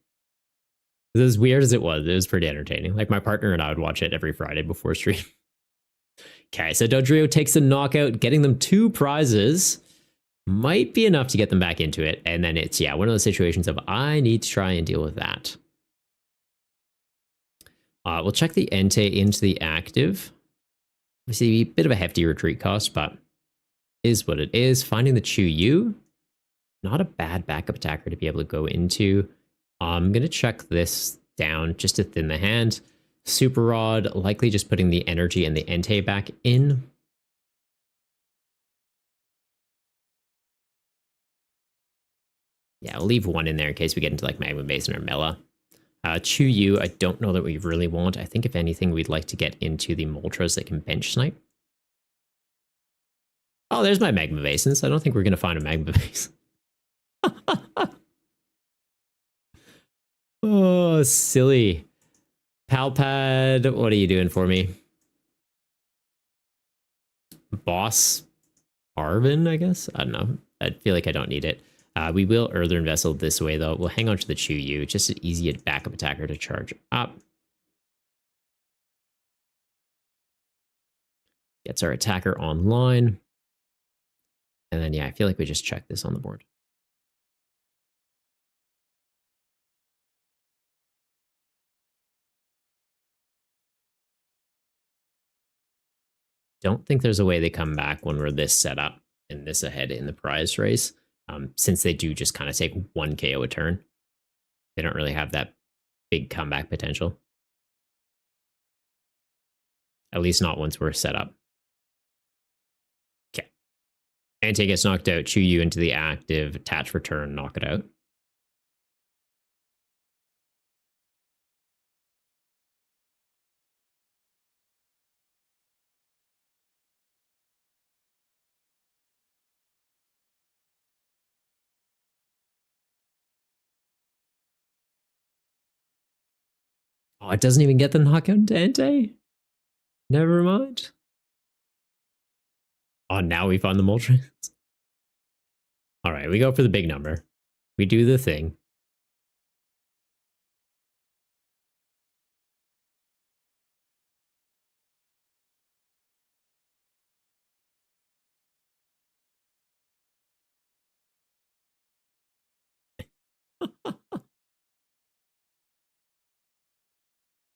As weird as it was pretty entertaining. Like my partner and I would watch it every Friday before stream. Okay, so Dodrio takes a knockout, getting them 2 prizes. Might be enough to get them back into it. And then it's, yeah, one of those situations of I need to try and deal with that. We'll check the Entei into the active. Obviously, a bit of a hefty retreat cost, but is what it is. Finding the Chu-Yu. Not a bad backup attacker to be able to go into. I'm going to check this down just to thin the hand. Super Rod, likely just putting the energy and the Entei back in. Yeah, I'll leave one in there in case we get into like Magma Basin or Mela. Chu-Yu, I don't know that we really want. I think if anything, we'd like to get into the Moltres that can bench snipe. Oh, there's my Magma Basins. I don't think we're going to find a Magma Basin. Oh, silly. Palpad, what are you doing for me? Boss Arvin, I guess? I don't know. I feel like I don't need it. We will Earthen Vessel this way, though. We'll hang on to the Chu-Yu. Just an easy backup attacker to charge up. Gets our attacker online. And then, yeah, I feel like we just check this on the board. Don't think there's a way they come back when we're this set up and this ahead in the prize race. Since they do just kind of take 1 KO a turn. They don't really have that big comeback potential. At least not once we're set up. Okay. Entei gets knocked out, Chu-Yu into the active, attach for turn, knock it out. Oh, it doesn't even get the knockout into Entei? Never mind. Oh, now we find the Moltres. All right, we go for the big number. We do the thing.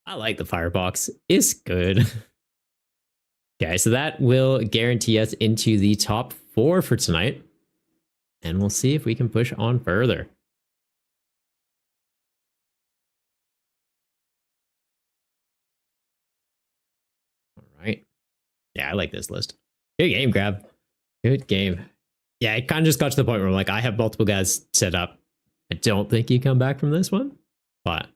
I like the firebox. It's good. Okay, so that will guarantee us into the top 4 for tonight. And we'll see if we can push on further. All right. Yeah, I like this list. Good game, Grab. Good game. Yeah, it kind of just got to the point where I'm like, I have multiple guys set up. I don't think you come back from this one. But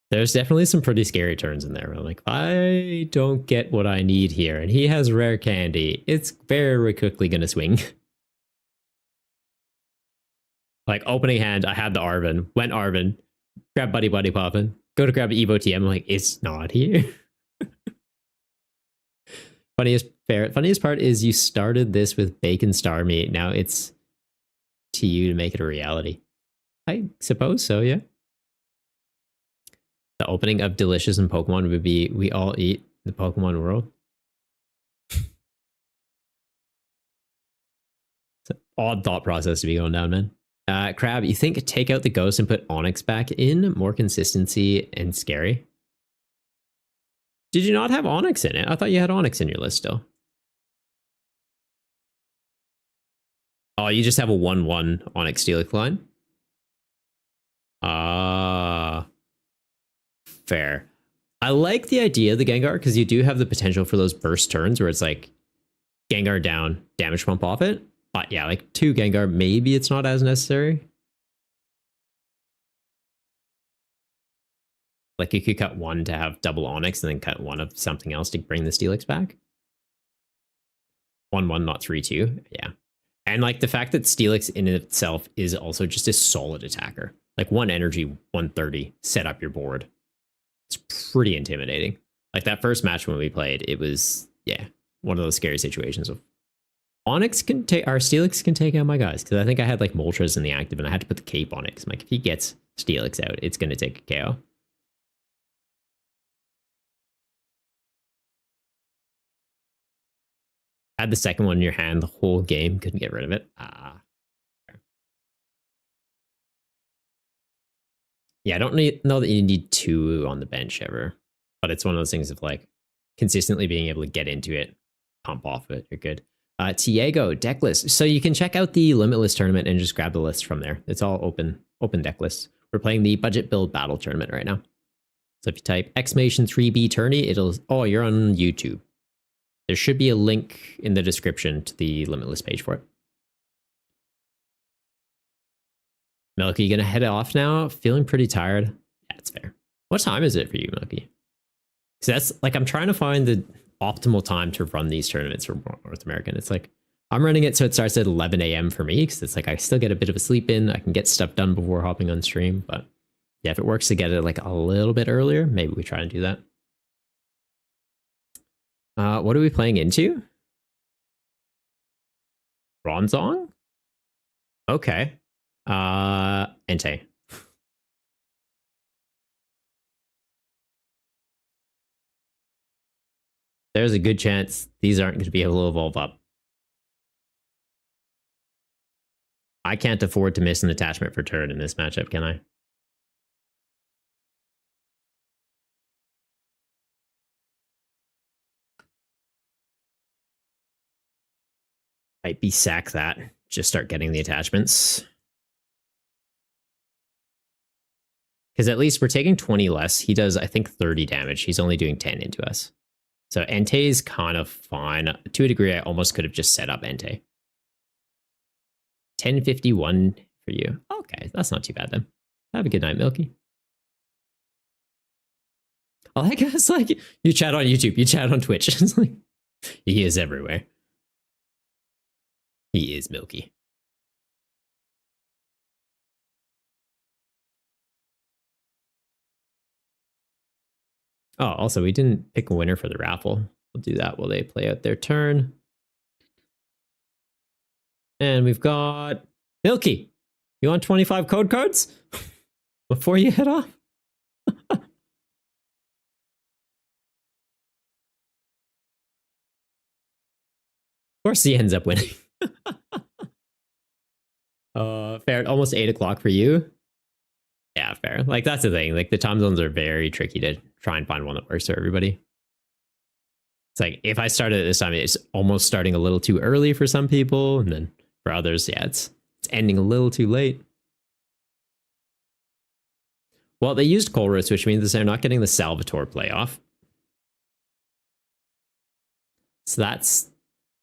there's definitely some pretty scary turns in there. I'm like, I don't get what I need here. And he has rare candy. It's very quickly going to swing. Like opening hand, I had the Arven, went Arven, grab Buddy Buddy Poppin, go to grab Evo TM. I'm like, it's not here. Funniest part is you started this with Bacon Star Meat. Now it's to you to make it a reality. I suppose so, yeah. The opening of Delicious in Pokemon would be we all eat the Pokemon world. It's an odd thought process to be going down, man. Crab, you think take out the ghost and put Onyx back in? More consistency and scary. Did you not have Onyx in it? I thought you had Onyx in your list still. Oh, you just have a 1/1 Onyx Steelix line? Fair. I like the idea of the Gengar because you do have the potential for those burst turns where it's like Gengar down, damage pump off it. But yeah, like 2 Gengar, maybe it's not as necessary. Like you could cut 1 to have double Onyx and then cut 1 of something else to bring the Steelix back. 1/1, not 3/2. Yeah. And like the fact that Steelix in itself is also just a solid attacker. Like 1 energy, 130, set up your board. It's pretty intimidating. Like that first match when we played, it was, yeah, one of those scary situations of Onyx can take, our Steelix can take out my guys. Because I think I had like Moltres in the active and I had to put the cape on it. Because like if he gets Steelix out, it's going to take a KO. Had the second one in your hand the whole game, couldn't get rid of it. Yeah, I don't know that you need 2 on the bench ever, but it's one of those things of like consistently being able to get into it, pump off it, you're good. Tiago, deck list. So you can check out the Limitless tournament and just grab the list from there. It's all open deck lists. We're playing the budget build battle tournament right now. So if you type !3B tourney, it'll, oh, you're on YouTube. There should be a link in the description to the Limitless page for it. Milky, you gonna head off now? Feeling pretty tired. Yeah, it's fair. What time is it for you, Milky? Because that's like, I'm trying to find the optimal time to run these tournaments for North American. It's like, I'm running it so it starts at 11 a.m. for me, because it's like I still get a bit of a sleep in. I can get stuff done before hopping on stream. But yeah, if it works to get it like a little bit earlier, maybe we try and do that. What are we playing into? Bronzong? Okay. Entei. There's a good chance these aren't going to be able to evolve up. I can't afford to miss an attachment for turret in this matchup, can I? Might be sack that. Just start getting the attachments. Because at least we're taking 20 less. He does, I think, 30 damage. He's only doing 10 into us. So Entei's kind of fine. To a degree, I almost could have just set up Entei. 1051 for you. Okay, that's not too bad then. Have a good night, Milky. I like it's like you chat on YouTube, you chat on Twitch. It's like he is everywhere. He is Milky. Oh, also, we didn't pick a winner for the raffle. We'll do that while they play out their turn. And we've got Milky. You want 25 code cards before you head off? Of course he ends up winning. Fair. Almost 8 o'clock for you. Yeah, fair. Like, that's the thing. Like, the time zones are very tricky to try and find one that works for everybody. It's like, if I started at this time, it's almost starting a little too early for some people. And then for others, yeah, it's ending a little too late. Well, they used Colruyt, which means they're not getting the Salvatore playoff. So that's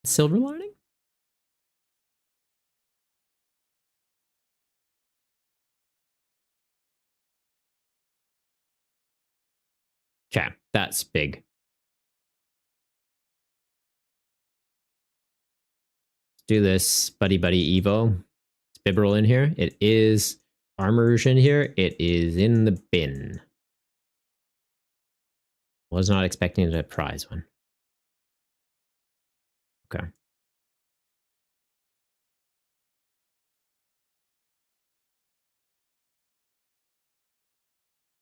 silver lining? Okay, that's big. Let's do this buddy Evo. Is Bibarel in here? It is. Armor's in here. It is in the bin. Was not expecting to prize one. Okay.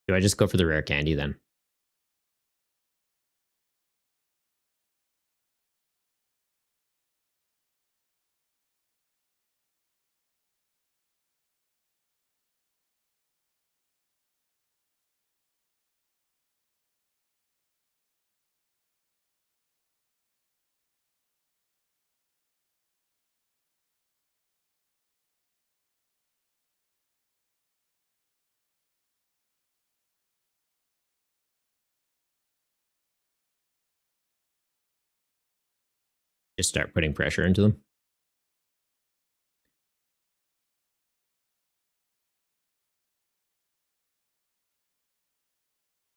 Do I just go for the rare candy then? Just start putting pressure into them.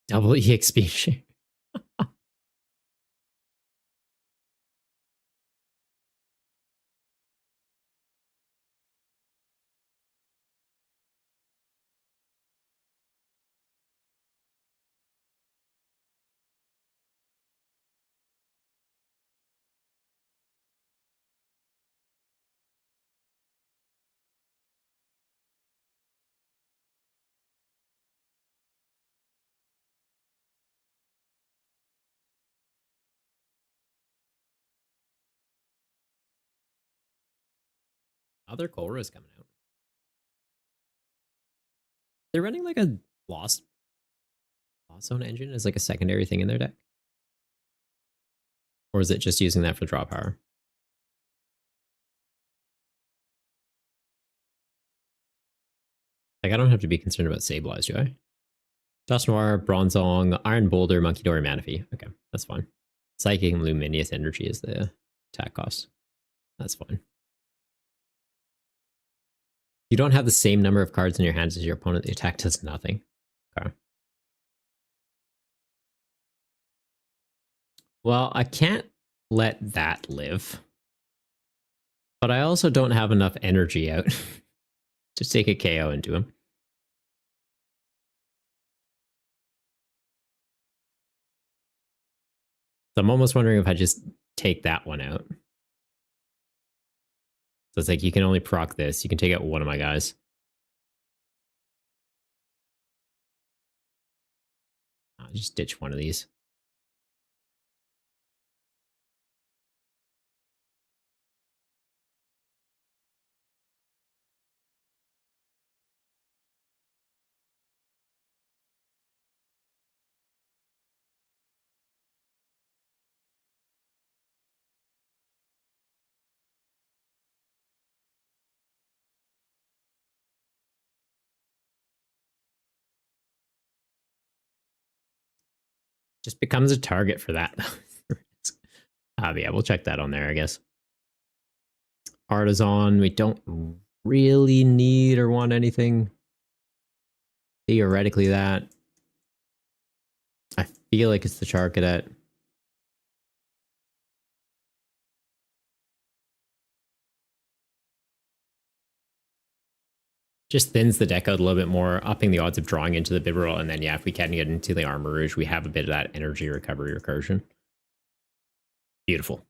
Double EXP share. Other Korra is coming out. They're running like a lost zone engine as like a secondary thing in their deck, or is it just using that for draw power? Like, I don't have to be concerned about Sableye, do I? Dust Noir, Bronzong, Iron Boulder, Monkey Dory, Manaphy. Okay, that's fine. Psychic and Luminous Energy is the attack cost. That's fine. You don't have the same number of cards in your hands as your opponent. The attack does nothing. Okay. Well, I can't let that live. But I also don't have enough energy out to take a KO into him. So I'm almost wondering if I just take that one out. So it's like, you can only proc this. You can take out one of my guys. I'll just ditch one of these. Just becomes a target for that. Yeah, we'll check that on there, I guess. Artisan, we don't really need or want anything. Theoretically, that. I feel like it's the Char Cadet. Just thins the deck out a little bit more, upping the odds of drawing into the Bibarel. And then, yeah, if we can get into the Armor Rouge, we have a bit of that energy recovery recursion. Beautiful.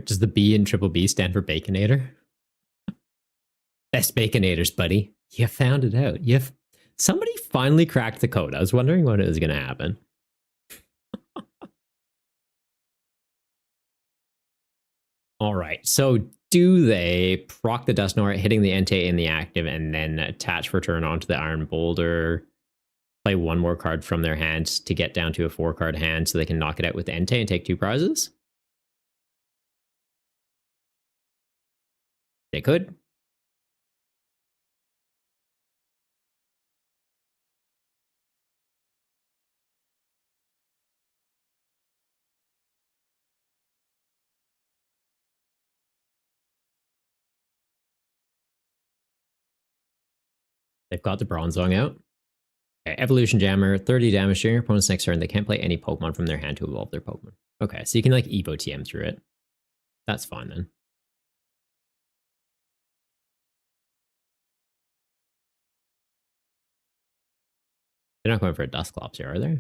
Does the B in Triple B stand for Baconator? Best Baconators, buddy. You found it out. Somebody finally cracked the code. I was wondering when it was going to happen. All right. So do they proc the Dusknoir, hitting the Entei in the active, and then attach for turn onto the Iron Boulder, play one more card from their hand to get down to a 4-card hand so they can knock it out with the Entei and take 2 prizes? They could. They've got the Bronzong out. Okay, Evolution Jammer, 30 damage during your opponent's next turn. They can't play any Pokemon from their hand to evolve their Pokemon. Okay, so you can like Evo TM through it. That's fine then. They're not going for a Dusclops here, are they?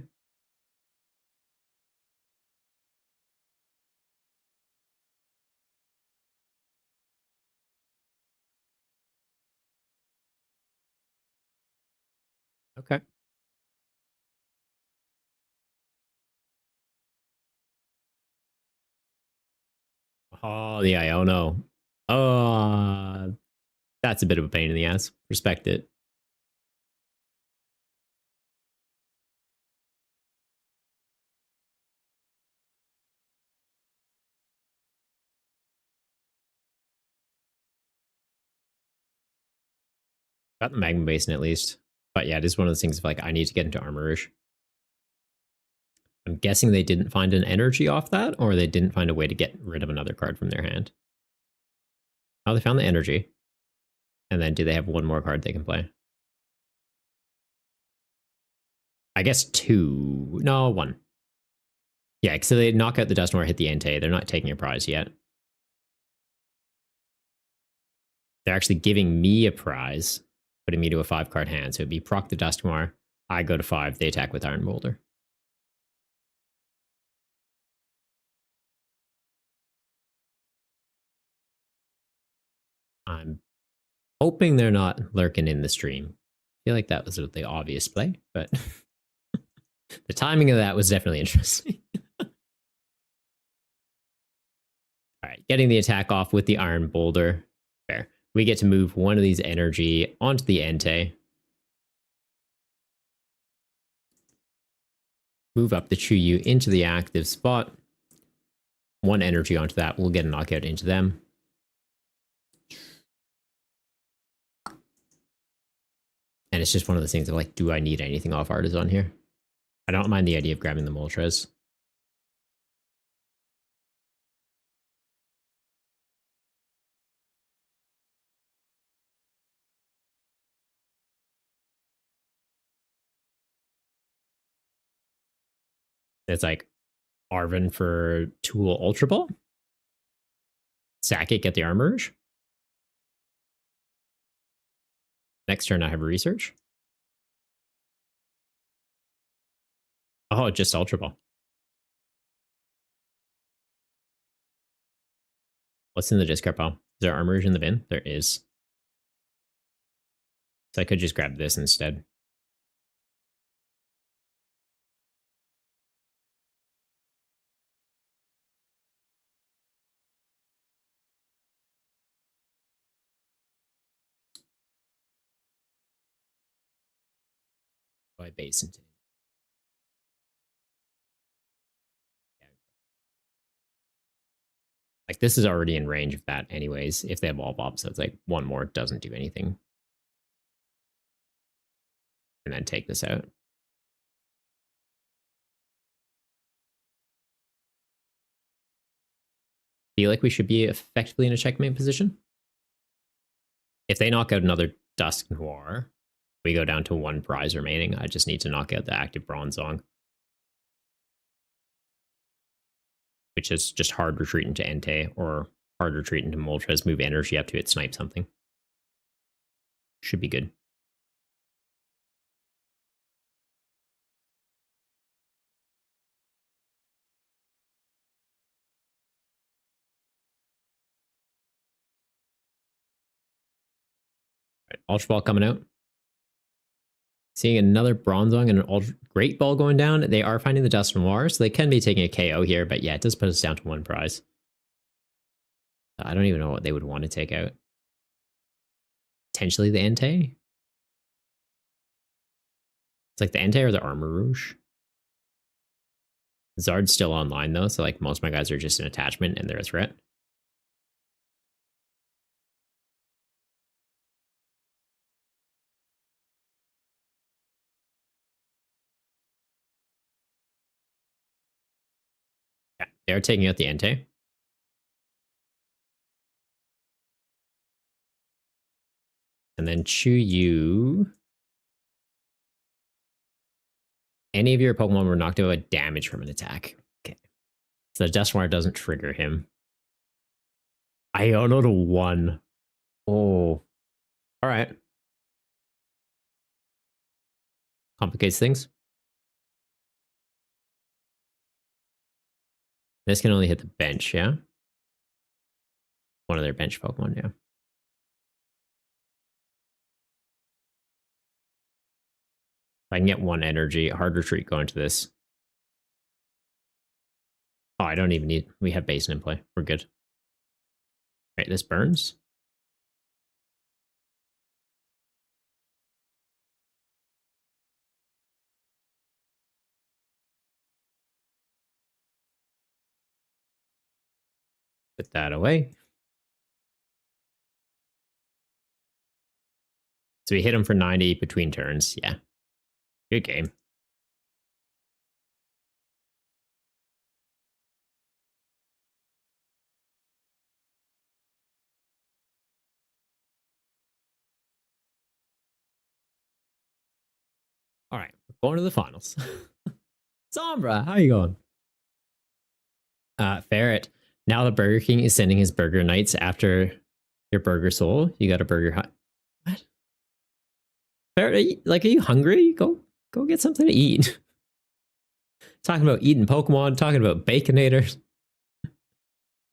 Okay. Oh, the Iono. Oh, that's a bit of a pain in the ass. Respect it. Got the Magma Basin at least. But yeah, it is one of those things of like, I need to get into Armorish. I'm guessing they didn't find an energy off that, or they didn't find a way to get rid of another card from their hand. Oh, they found the energy. And then do they have one more card they can play? I guess 2. No, 1. Yeah, so they knock out the Dusknoir, hit the Entei. They're not taking a prize yet. They're actually giving me a prize, putting me to a 5-card hand. So it'd be proc the Dusknoir, I go to 5, they attack with Iron Boulder. I'm hoping they're not lurking in the stream. I feel like that was the obvious play, but the timing of that was definitely interesting. All right, getting the attack off with the Iron Boulder. Fair. We get to move one of these energy onto the Entei. Move up the Chuyu into the active spot. 1 energy onto that. We'll get a knockout into them. And it's just one of those things of like, do I need anything off Artisan here? I don't mind the idea of grabbing the Moltres. It's like Arven for Tool Ultra Ball. Sack it, get the Armorage. Next turn I have a Research. Oh, just Ultra Ball. What's in the discard pile? Is there Armorage in the bin? There is. So I could just grab this instead. By base into. Like this is already in range of that anyways. If they have Wall Bob, so it's like 1 more doesn't do anything. And then take this out. Feel like we should be effectively in a checkmate position. If they knock out another Dusknoir, we go down to 1 prize remaining. I just need to knock out the active Bronzong. which is just hard retreat into Entei or hard retreat into Moltres, move energy up to it, snipe something. Should be good. Right, Ultra Ball coming out. Seeing another Bronzong and an Great Ball going down. They are finding the Dust Noir, so they can be taking a KO here, but yeah, it does put us down to 1 prize. I don't even know what they would want to take out. Potentially the Entei? It's like the Entei or the Armor Rouge. Zard's still online though, so like most of my guys are just an attachment and they're a threat. Yeah, they're taking out the Entei. And then Chuyu. Any of your Pokemon were knocked out with damage from an attack. Okay. So the Dusknoir doesn't trigger him. Iono to 1. Oh. Alright. Complicates things. This can only hit the bench, yeah? One of their bench Pokemon, yeah. If I can get 1 energy, hard retreat going to this. Oh, I don't even need... We have Basin in play. We're good. Right, this burns. Put that away. So we hit him for 90 between turns. Yeah. Good game. All right, we're going to the finals. Sombra, how you going? Ferret. Now the Burger King is sending his Burger Nights after your Burger Soul. You got a Burger Hut. What? Ferret, are you hungry? Go get something to eat. Talking about eating Pokemon, talking about Baconators.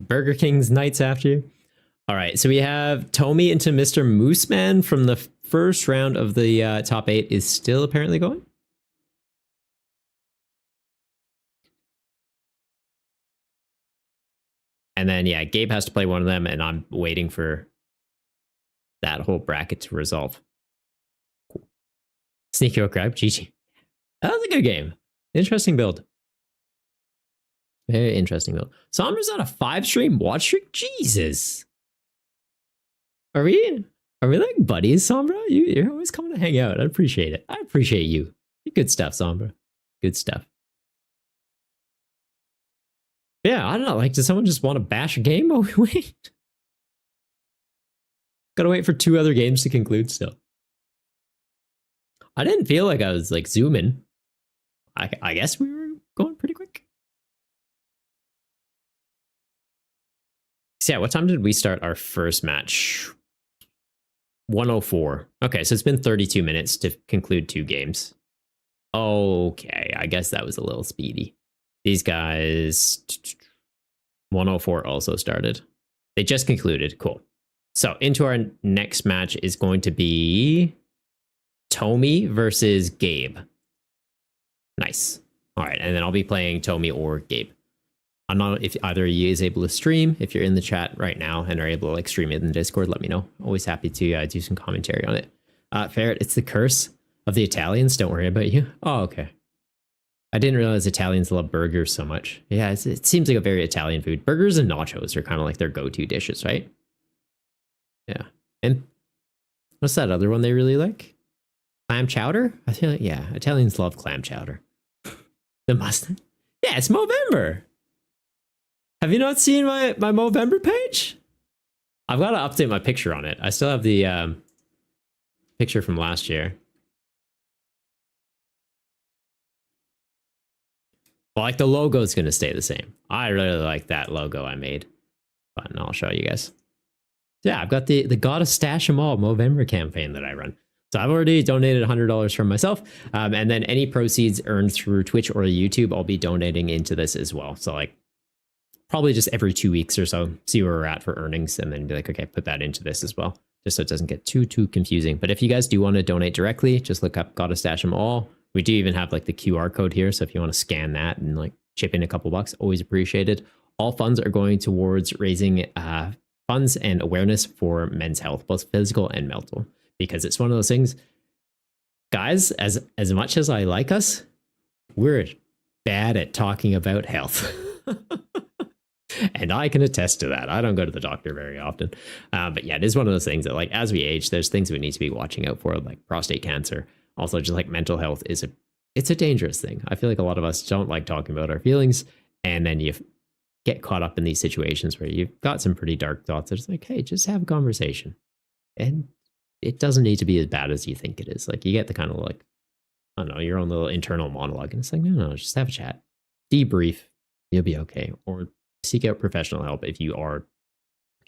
Burger King's Nights after you. All right, so we have Tomy into Mr. Mooseman from the first round of the top 8 is still apparently going. And then, yeah, Gabe has to play one of them, and I'm waiting for that whole bracket to resolve. Cool. Sneaky Crab, GG. That was a good game. Interesting build. Very interesting build. Sombra's on a 5-stream watch streak? Jesus. Are we like buddies, Sombra? You're always coming to hang out. I appreciate it. I appreciate you. Good stuff, Sombra. Good stuff. Yeah, I don't know. Like, does someone just want to bash a game while we wait? Gotta wait for 2 other games to conclude still. I didn't feel like I was like zooming. I guess we were going pretty quick. So yeah, what time did we start our first match? 1:04. Okay, so it's been 32 minutes to conclude 2 games. Okay, I guess that was a little speedy. These guys, 1:04 also started. They just concluded. Cool. So into our next match is going to be Tomy versus Gabe. Nice. All right, and then I'll be playing Tomy or Gabe. I'm not if either of you is able to stream. If you're in the chat right now and are able to like stream it in the Discord, let me know. Always happy to do some commentary on it. Ferret, it's the curse of the Italians. Don't worry about you. Oh, okay. I didn't realize Italians love burgers so much. Yeah, it seems like a very Italian food. Burgers and nachos are kind of like their go-to dishes, right? Yeah. And what's that other one they really like? Clam chowder? I feel like, yeah, Italians love clam chowder. The mustard? Yeah, it's Movember. Have you not seen my Movember page? I've got to update my picture on it. I still have the picture from last year. Well, like the logo is going to stay the same. I really like that logo I made. But I'll show you guys. Yeah, I've got the Gotta Stash 'em All Movember campaign that I run. So I've already donated $100 from myself. And then any proceeds earned through Twitch or YouTube, I'll be donating into this as well. So like probably just every 2 weeks or so, see where we're at for earnings and then be like, okay, put that into this as well. Just so it doesn't get too confusing. But if you guys do want to donate directly, just look up Gotta Stash 'em All. We do even have like the QR code here. So if you want to scan that and like chip in a couple bucks, always appreciated. All funds are going towards raising funds and awareness for men's health, both physical and mental, because it's one of those things, guys, as much as I like us, we're bad at talking about health. And I can attest to that. I don't go to the doctor very often. But yeah, it is one of those things that like, as we age, there's things we need to be watching out for, like prostate cancer. Also, just like mental health it's a dangerous thing. I feel like a lot of us don't like talking about our feelings. And then you get caught up in these situations where you've got some pretty dark thoughts. It's like, hey, just have a conversation. And it doesn't need to be as bad as you think it is. Like you get the kind of like, I don't know, your own little internal monologue. And it's like, no, just have a chat. Debrief. You'll be okay. Or seek out professional help if you are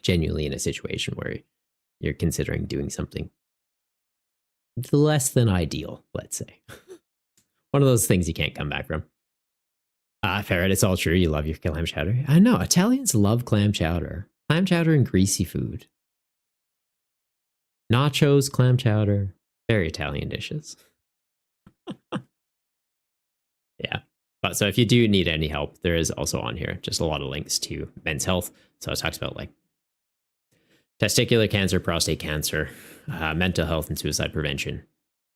genuinely in a situation where you're considering doing something less than ideal, let's say. One of those things you can't come back from. Ferret, it's all true. You love your clam chowder. I know. Italians love clam chowder. Clam chowder and greasy food. Nachos, clam chowder. Very Italian dishes. Yeah. But so if you do need any help, there is also on here just a lot of links to men's health. So it talks about like testicular cancer, prostate cancer, mental health, and suicide prevention.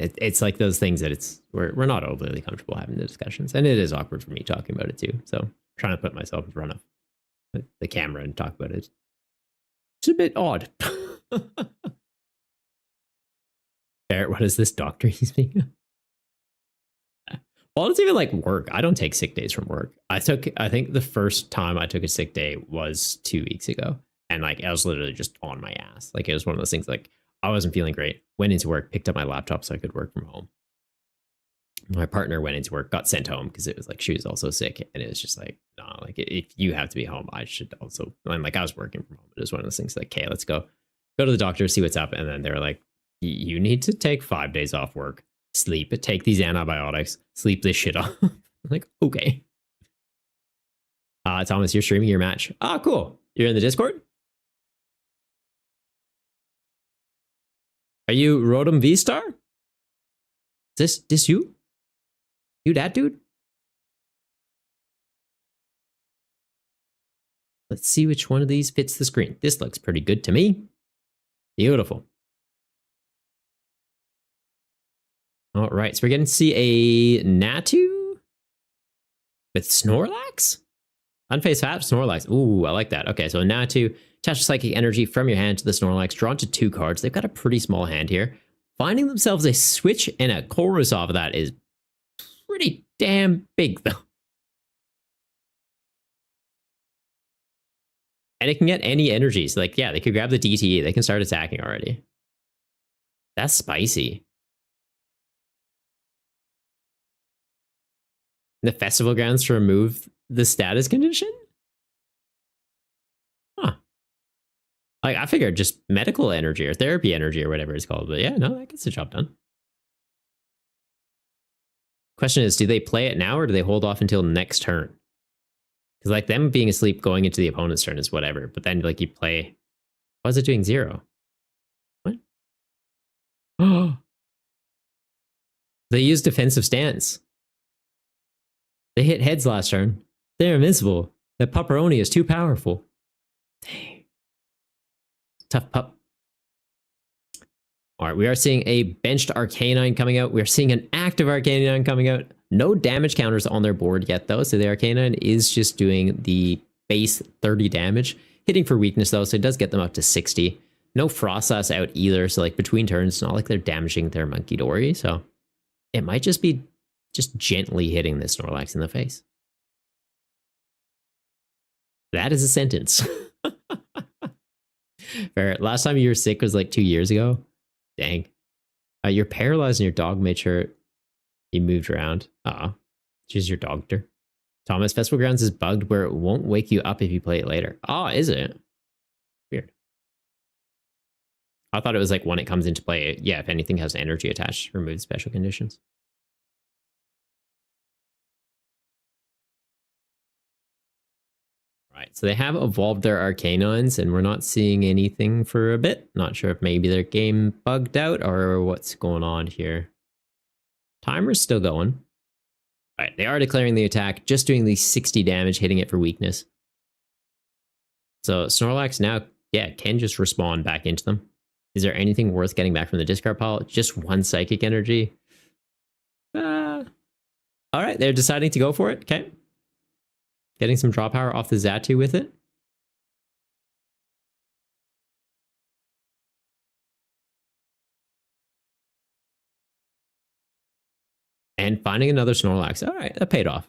It's like those things that we're not overly comfortable having the discussions, and it is awkward for me talking about it too. So trying to put myself in front of the camera and talk about it, it's a bit odd. Barrett, what is this doctor he's being? Well, it's even like work. I don't take sick days from work. I think the first time I took a sick day was 2 weeks ago, and like I was literally just on my ass. Like it was one of those things like I wasn't feeling great. Went into work, picked up my laptop so I could work from home. My partner went into work, got sent home because it was like she was also sick, and it was just like, no, like if you have to be home, I should also. And like I was working from home. It was one of those things like, okay, let's go to the doctor, see what's up, and then they were like, you need to take 5 days off work, sleep, take these antibiotics, sleep this shit off. Like, okay. Thomas, you're streaming your match. Ah, cool. You're in the Discord? Are you Rodham V-Star? Is this you? You that dude? Let's see which one of these fits the screen. This looks pretty good to me. Beautiful. All right, so we're getting to see a Natu with Snorlax? Unfazed Fat, Snorlax. Ooh, I like that. Okay, so Natu, attach psychic energy from your hand to the Snorlax, drawn to 2 cards. They've got a pretty small hand here. Finding themselves a switch and a chorus off of that is pretty damn big, though. And it can get any energies. Like, yeah, they could grab the DTE. They can start attacking already. That's spicy. The festival grounds to remove the status condition? Huh. Like, I figured just medical energy or therapy energy or whatever it's called. But yeah, no, that gets the job done. Question is, do they play it now or do they hold off until next turn? Because like them being asleep going into the opponent's turn is whatever. But then like you play... Why is it doing 0? What? Oh. They use defensive stance. They hit heads last turn. They're invincible. That pepperoni is too powerful. Dang. Tough pup. All right, we are seeing a benched Arcanine coming out. We're seeing an active Arcanine coming out. No damage counters on their board yet, though. So the Arcanine is just doing the base 30 damage. Hitting for weakness, though, so it does get them up to 60. No Frost Sash out either. So like between turns, it's not like they're damaging their Monkey Dory. So it might just be just gently hitting this Snorlax in the face. That is a sentence. Barrett, last time you were sick was like 2 years ago. Dang. You're paralyzed and your dog made sure you moved around. She's your doctor. Thomas, Festival Grounds is bugged where it won't wake you up if you play it later. Oh, is it? Weird. I thought it was like when it comes into play, yeah, if anything has energy attached, remove special conditions. Right, so they have evolved their Arcanines, and we're not seeing anything for a bit. Not sure if maybe their game bugged out or what's going on here. Timer's still going. All right, they are declaring the attack, just doing the 60 damage, hitting it for weakness. So Snorlax now, yeah, can just respawn back into them. Is there anything worth getting back from the discard pile? Just one Psychic Energy. All right, they're deciding to go for it. Okay. Getting some draw power off the Xatu with it. And finding another Snorlax. All right, that paid off.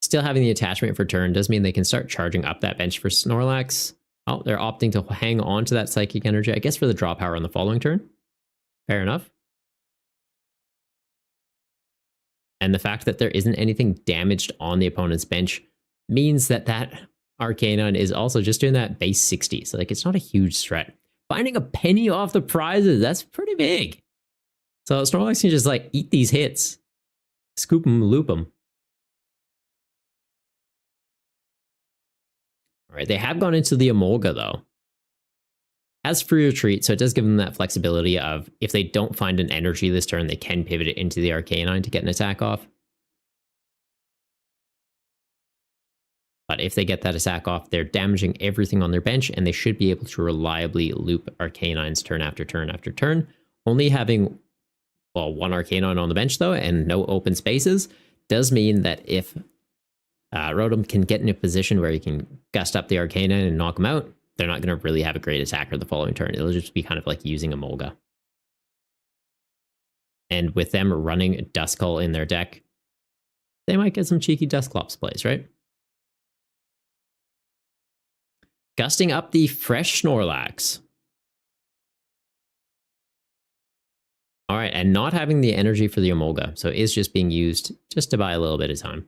Still having the attachment for turn does mean they can start charging up that bench for Snorlax. Oh, they're opting to hang on to that Psychic Energy, I guess, for the draw power on the following turn. Fair enough. And the fact that there isn't anything damaged on the opponent's bench means that that Arcanine is also just doing that base 60. So, like, it's not a huge threat. Finding a penny off the prizes, that's pretty big. So Snorlax can just, like, eat these hits. Scoop them, loop them. All right, they have gone into the Emolga, though. As free retreat, so it does give them that flexibility of if they don't find an energy this turn, they can pivot it into the Arcanine to get an attack off. But if they get that attack off, they're damaging everything on their bench, and they should be able to reliably loop Arcanines turn after turn after turn. Only having, well, one Arcanine on the bench, though, and no open spaces, does mean that if Rotom can get in a position where he can gust up the Arcanine and knock him out, they're not going to really have a great attacker the following turn. It'll just be kind of like using a Molga. And with them running Duskull in their deck, they might get some cheeky Dusclops plays, right? Gusting up the fresh Snorlax. All right, and not having the energy for the Emolga, so it is just being used just to buy a little bit of time.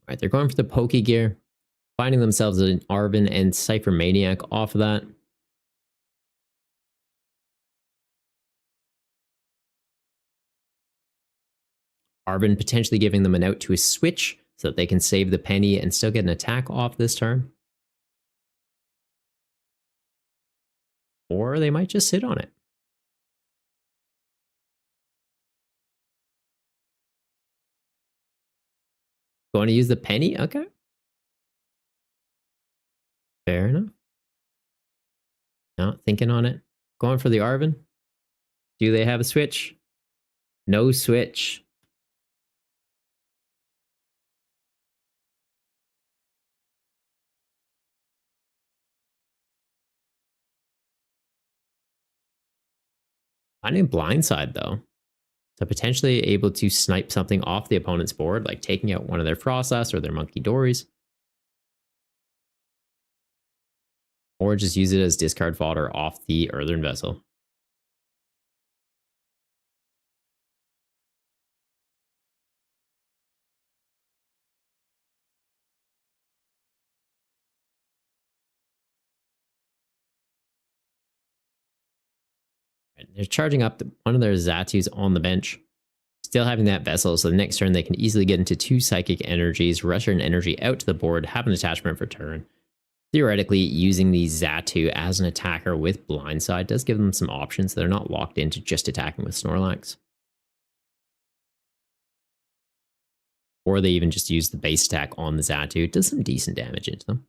All right, they're going for the Poke Gear, finding themselves an Arven and Cypher Maniac off of that. Arven potentially giving them an out to a switch so that they can save the penny and still get an attack off this turn. Or they might just sit on it. Going to use the penny? Okay. Fair enough. Not thinking on it. Going for the Arven. Do they have a switch? No switch. Finding blindside though. So potentially able to snipe something off the opponent's board, like taking out one of their Frostas or their Monkey Dories. Or just use it as discard fodder off the Earthen Vessel. They're charging up one of their Zatus on the bench. Still having that Vessel, so the next turn they can easily get into 2 Psychic Energies, rush an energy out to the board, have an attachment for turn. Theoretically, using the Xatu as an attacker with Blindside does give them some options. They're not locked into just attacking with Snorlax. Or they even just use the base attack on the Xatu. It does some decent damage into them.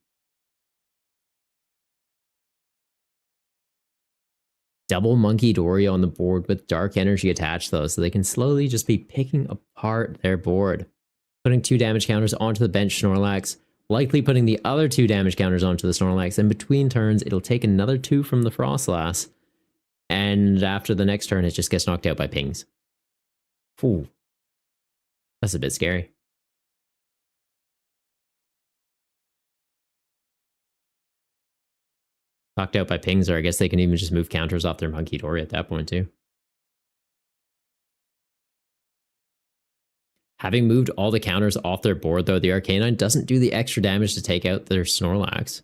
Double Monkey Dory on the board with Dark Energy attached though, so they can slowly just be picking apart their board. Putting 2 damage counters onto the bench Snorlax, likely putting the other 2 damage counters onto the Snorlax, and between turns it'll take another 2 from the Frostlass, and after the next turn it just gets knocked out by pings. Ooh. That's a bit scary. Knocked out by pings, or I guess they can even just move counters off their Monkey Dory at that point too. Having moved all the counters off their board, though, the Arcanine doesn't do the extra damage to take out their Snorlax.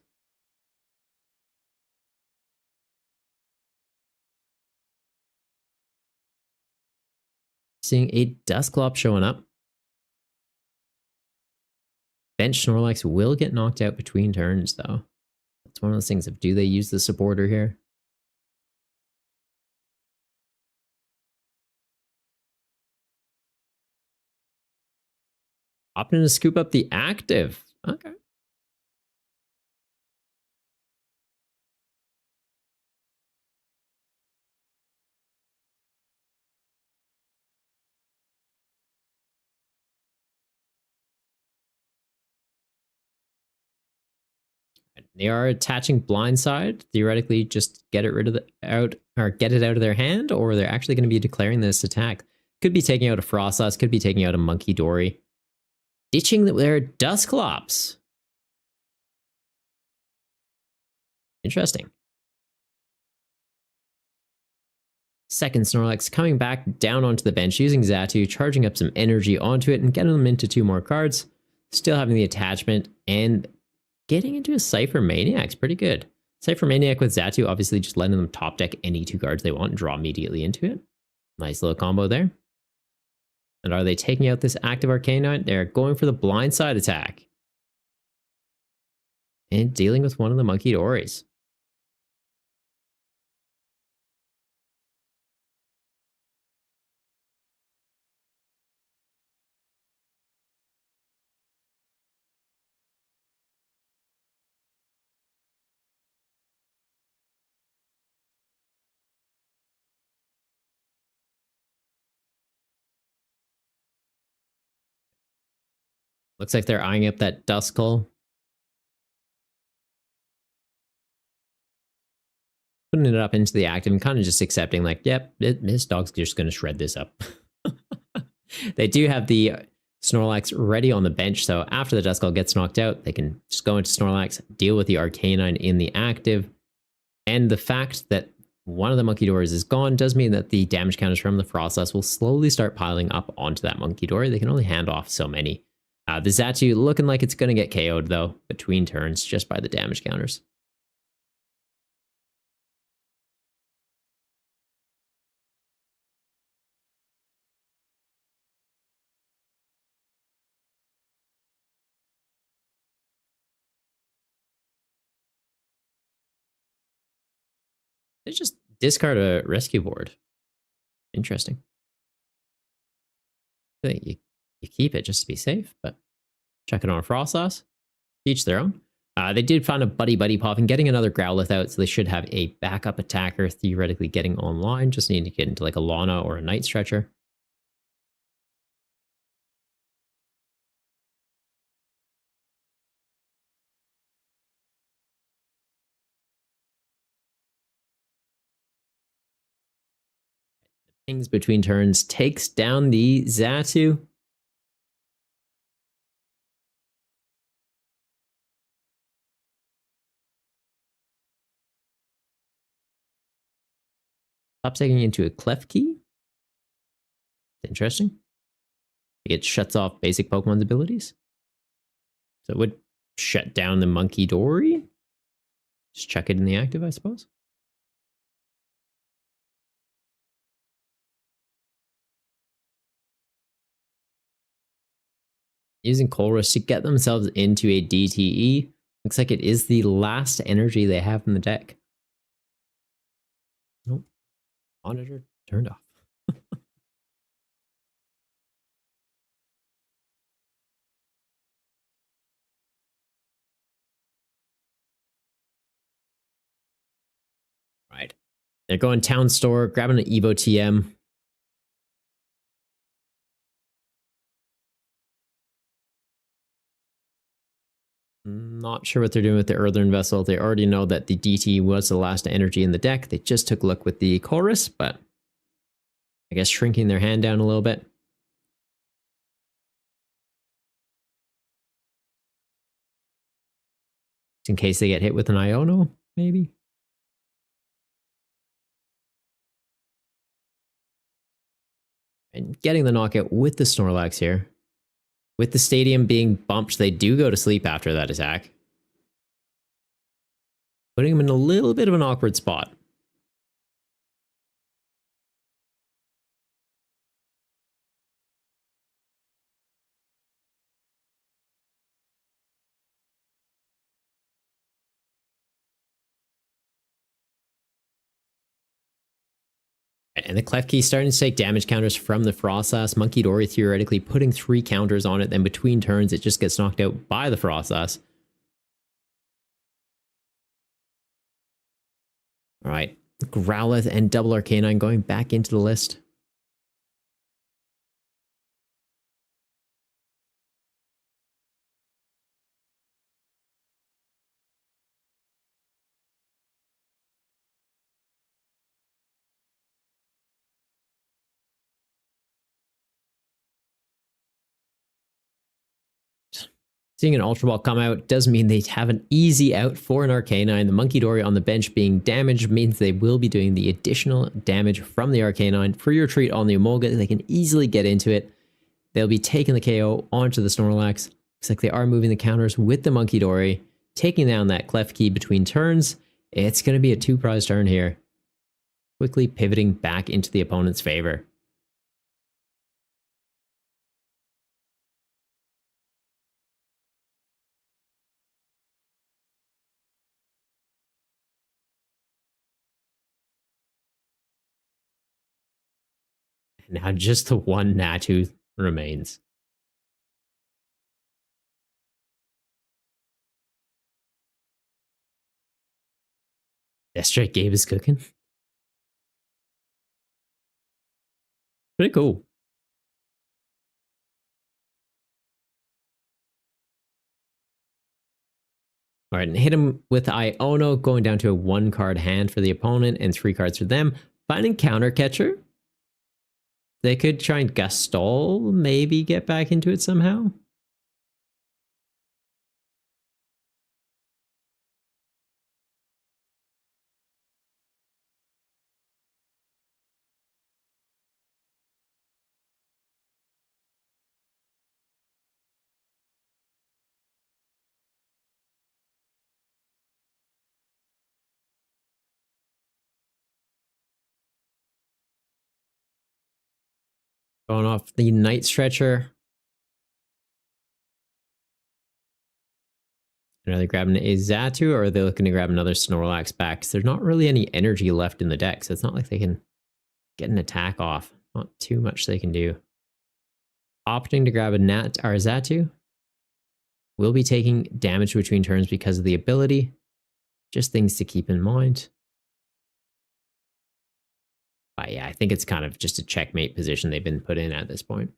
Seeing a Dusclops showing up. Bench Snorlax will get knocked out between turns, though. That's one of those things of, do they use the supporter here? Opting to scoop up the active. Okay. They are attaching Blindside. Theoretically, just get it rid of get it out of their hand, or they're actually going to be declaring this attack. Could be taking out a Frostlass, could be taking out a Monkey Dory. Ditching their Dusclops. Interesting. Second Snorlax coming back down onto the bench, using Xatu, charging up some energy onto it and getting them into 2 more cards. Still having the attachment and getting into a Cypher Maniac's pretty good. Cypher Maniac with Xatu, obviously just letting them top deck any 2 cards they want and draw immediately into it. Nice little combo there. And are they taking out this active Arcanine? They're going for the Blindside attack. And dealing with one of the Monkey Dories. Looks like they're eyeing up that Duskull. Putting it up into the active and kind of just accepting like, yep, this dog's just going to shred this up. They do have the Snorlax ready on the bench, so after the Duskull gets knocked out, they can just go into Snorlax, deal with the Arcanine in the active. And the fact that one of the Monkey Dories is gone does mean that the damage counters from the Frostlass will slowly start piling up onto that Monkey Dory. They can only hand off so many. The Xatu looking like it's going to get KO'd, though, between turns just by the damage counters. They just discard a rescue board. Interesting. I think you keep it just to be safe, but check it on a Frostlass. Each their own. They did find a Buddy Pop and getting another Growlithe out, so they should have a backup attacker theoretically getting online. Just need to get into like a Lana or a Night Stretcher. Things between turns takes down the Xatu. Top taking into a Klefki. Interesting. It shuts off basic Pokemon's abilities. So it would shut down the Monkey Dory. Just chuck it in the active, I suppose. Using Colress to get themselves into a DTE. Looks like it is the last energy they have in the deck. Nope. Monitor turned off. Right. They're going Town Store, grabbing an Evo TM. Not sure what they're doing with the Earthen Vessel. They already know that the DT was the last energy in the deck. They just took a look with the Chorus, but I guess shrinking their hand down a little bit. In case they get hit with an Iono, maybe? And getting the knockout with the Snorlax here. With the stadium being bumped, they do go to sleep after that attack. Putting them in a little bit of an awkward spot. And the Klefki starting to take damage counters from the Frostlass. Monkey Dory theoretically putting 3 counters on it. Then between turns, it just gets knocked out by the Frostlass. All right. Growlithe and Double Arcanine going back into the list. Seeing an Ultra Ball come out does mean they have an easy out for an Arcanine. The Monkey Dory on the bench being damaged means they will be doing the additional damage from the Arcanine. Free retreat on the Emolga, they can easily get into it. They'll be taking the KO onto the Snorlax. Looks like they are moving the counters with the Monkey Dory, taking down that Klefki between turns. It's going to be a 2-prize turn here. Quickly pivoting back into the opponent's favor. Now just the one Natu remains. That straight Gabe is cooking. Pretty cool. All right, and hit him with Iono, going down to a 1-card hand for the opponent and 3 cards for them. Finding Counter Catcher. They could try and Gastol, maybe get back into it somehow. Going off the Night Stretcher. Are they grabbing a Xatu, or are they looking to grab another Snorlax back? Because there's not really any energy left in the deck, so it's not like they can get an attack off. Not too much they can do. Opting to grab a Nat or Xatu. Will be taking damage between turns because of the ability. Just things to keep in mind. But yeah, I think it's kind of just a checkmate position they've been put in at this point.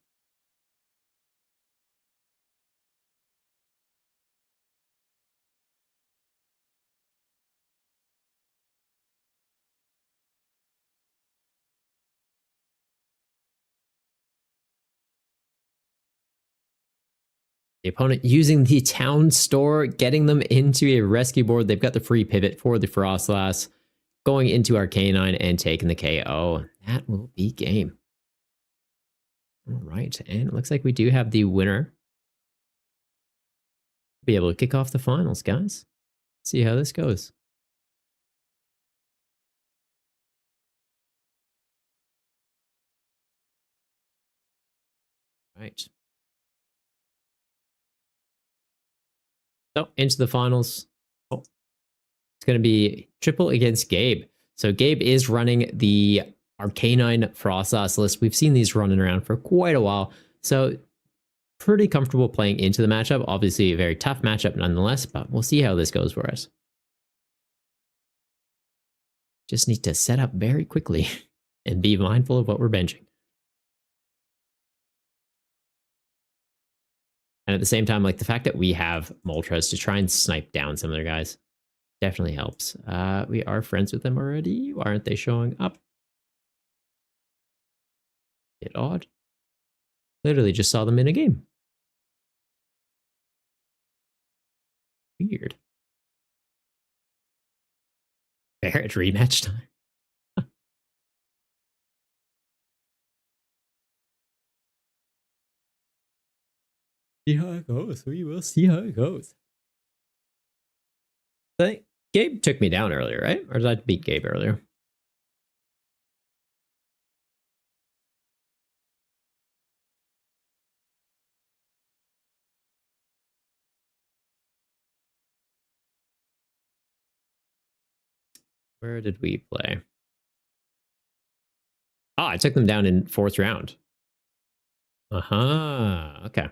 The opponent using the town store, getting them into a rescue board. They've got the free pivot for the Frostlass, going into Arcanine and taking the KO. That will be game. All right, and it looks like we do have the winner. Be able to kick off the finals, guys. See how this goes. Right. So into the finals. Oh, it's going to be triple against Gabe. So Gabe is running the Arcanine Frostlass list. We've seen these running around for quite a while. So pretty comfortable playing into the matchup. Obviously a very tough matchup nonetheless, but we'll see how this goes for us. Just need to set up very quickly and be mindful of what we're benching. And at the same time, like the fact that we have Moltres to try and snipe down some of their guys definitely helps. We are friends with them already. Why aren't they showing up? Bit odd. Literally just saw them in a game. Weird. Barrett rematch time. See how it goes. We will see how it goes. I think Gabe took me down earlier, right? Or did I beat Gabe earlier? Where did we play? Oh, I took them down in 4th round. Okay.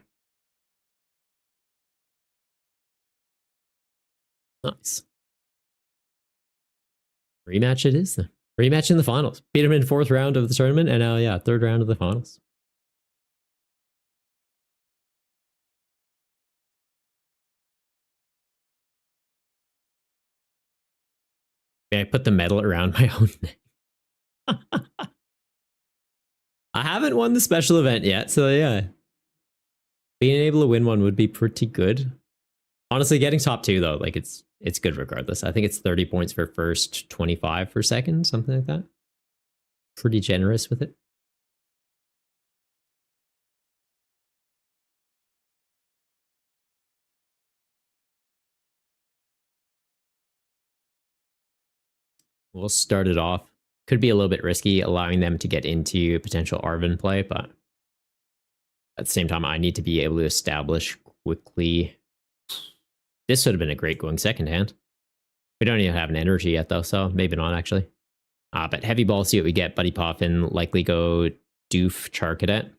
Nice. Rematch it is then. Rematch in the finals. Beat him in 4th round of the tournament, and now, yeah, 3rd round of the finals. I put the medal around my own neck. I haven't won the special event yet, so yeah. Being able to win one would be pretty good. Honestly, getting top 2 though, like it's good regardless. I think it's 30 points for first, 25 for second, something like that. Pretty generous with it. We'll start it off. Could be a little bit risky allowing them to get into potential Arvin play, but at the same time, I need to be able to establish quickly. This would have been a great going second hand. We don't even have an energy yet, though, so maybe not, actually. But heavy ball, see what we get. Buddy Poffin, likely go Doof Char Cadet.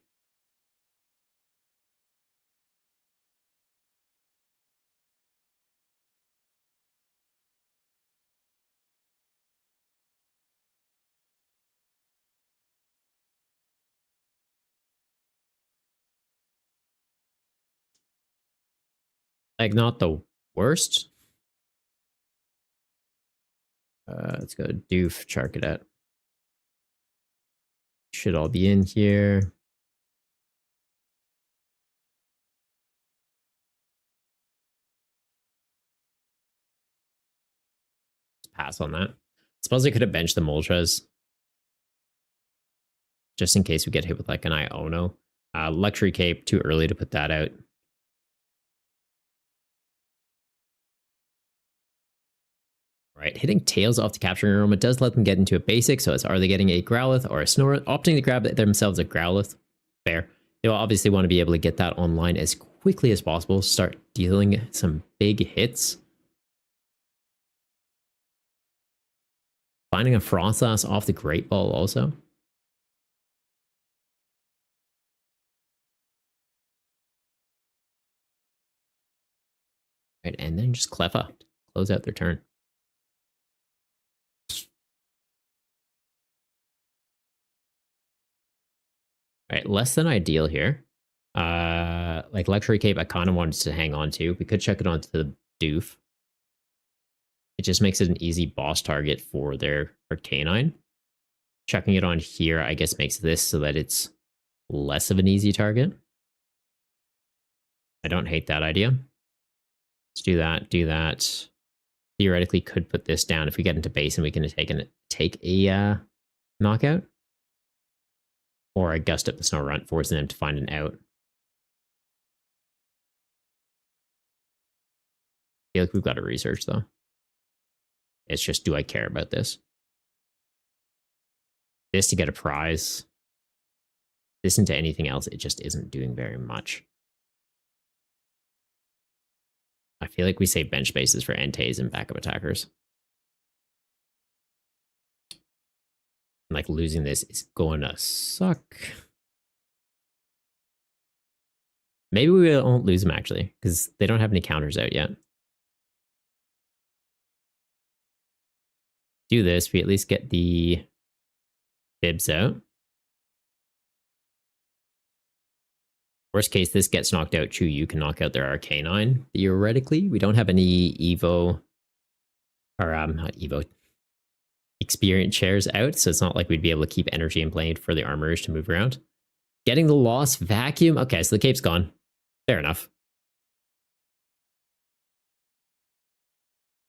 Like, not the worst. Let's go Doof Char Cadet. Should all be in here. Pass on that. Suppose I could have benched the Moltres. Just in case we get hit with like an Iono. Luxury Cape, too early to put that out. Right, hitting tails off the capturing aroma does let them get into a basic, so it's are they getting a Growlithe or a Snorlax? Opting to grab themselves a Growlithe. Fair. They'll obviously want to be able to get that online as quickly as possible, start dealing some big hits. Finding a Frostlass off the Great Ball also. Right, and then just Cleffa. Close out their turn. Right, less than ideal here. Like Luxury Cape, I kind of wanted to hang on to. We could chuck it onto the Doof. It just makes it an easy boss target for their Arcanine. Chucking it on here, I guess, makes this so that it's less of an easy target. I don't hate that idea. Let's do that, do that. Theoretically, could put this down. If we get into base and we can take a knockout. Or I gust up the Snorunt, forcing them to find an out. I feel like we've got to research, though. It's just, do I care about this? This to get a prize. This into anything else, it just isn't doing very much. I feel like we save bench spaces for Entei and backup attackers. Like, losing this is going to suck. Maybe we won't lose them, actually, because they don't have any counters out yet. Do this, we at least get the bibs out. Worst case, this gets knocked out. Chu-Yu can knock out their Arcanine. Theoretically, we don't have any Evo, or not Evo, experience shares out, so it's not like we'd be able to keep energy in play for the armorers to move around. Getting the loss vacuum. Okay, so the cape's gone. Fair enough.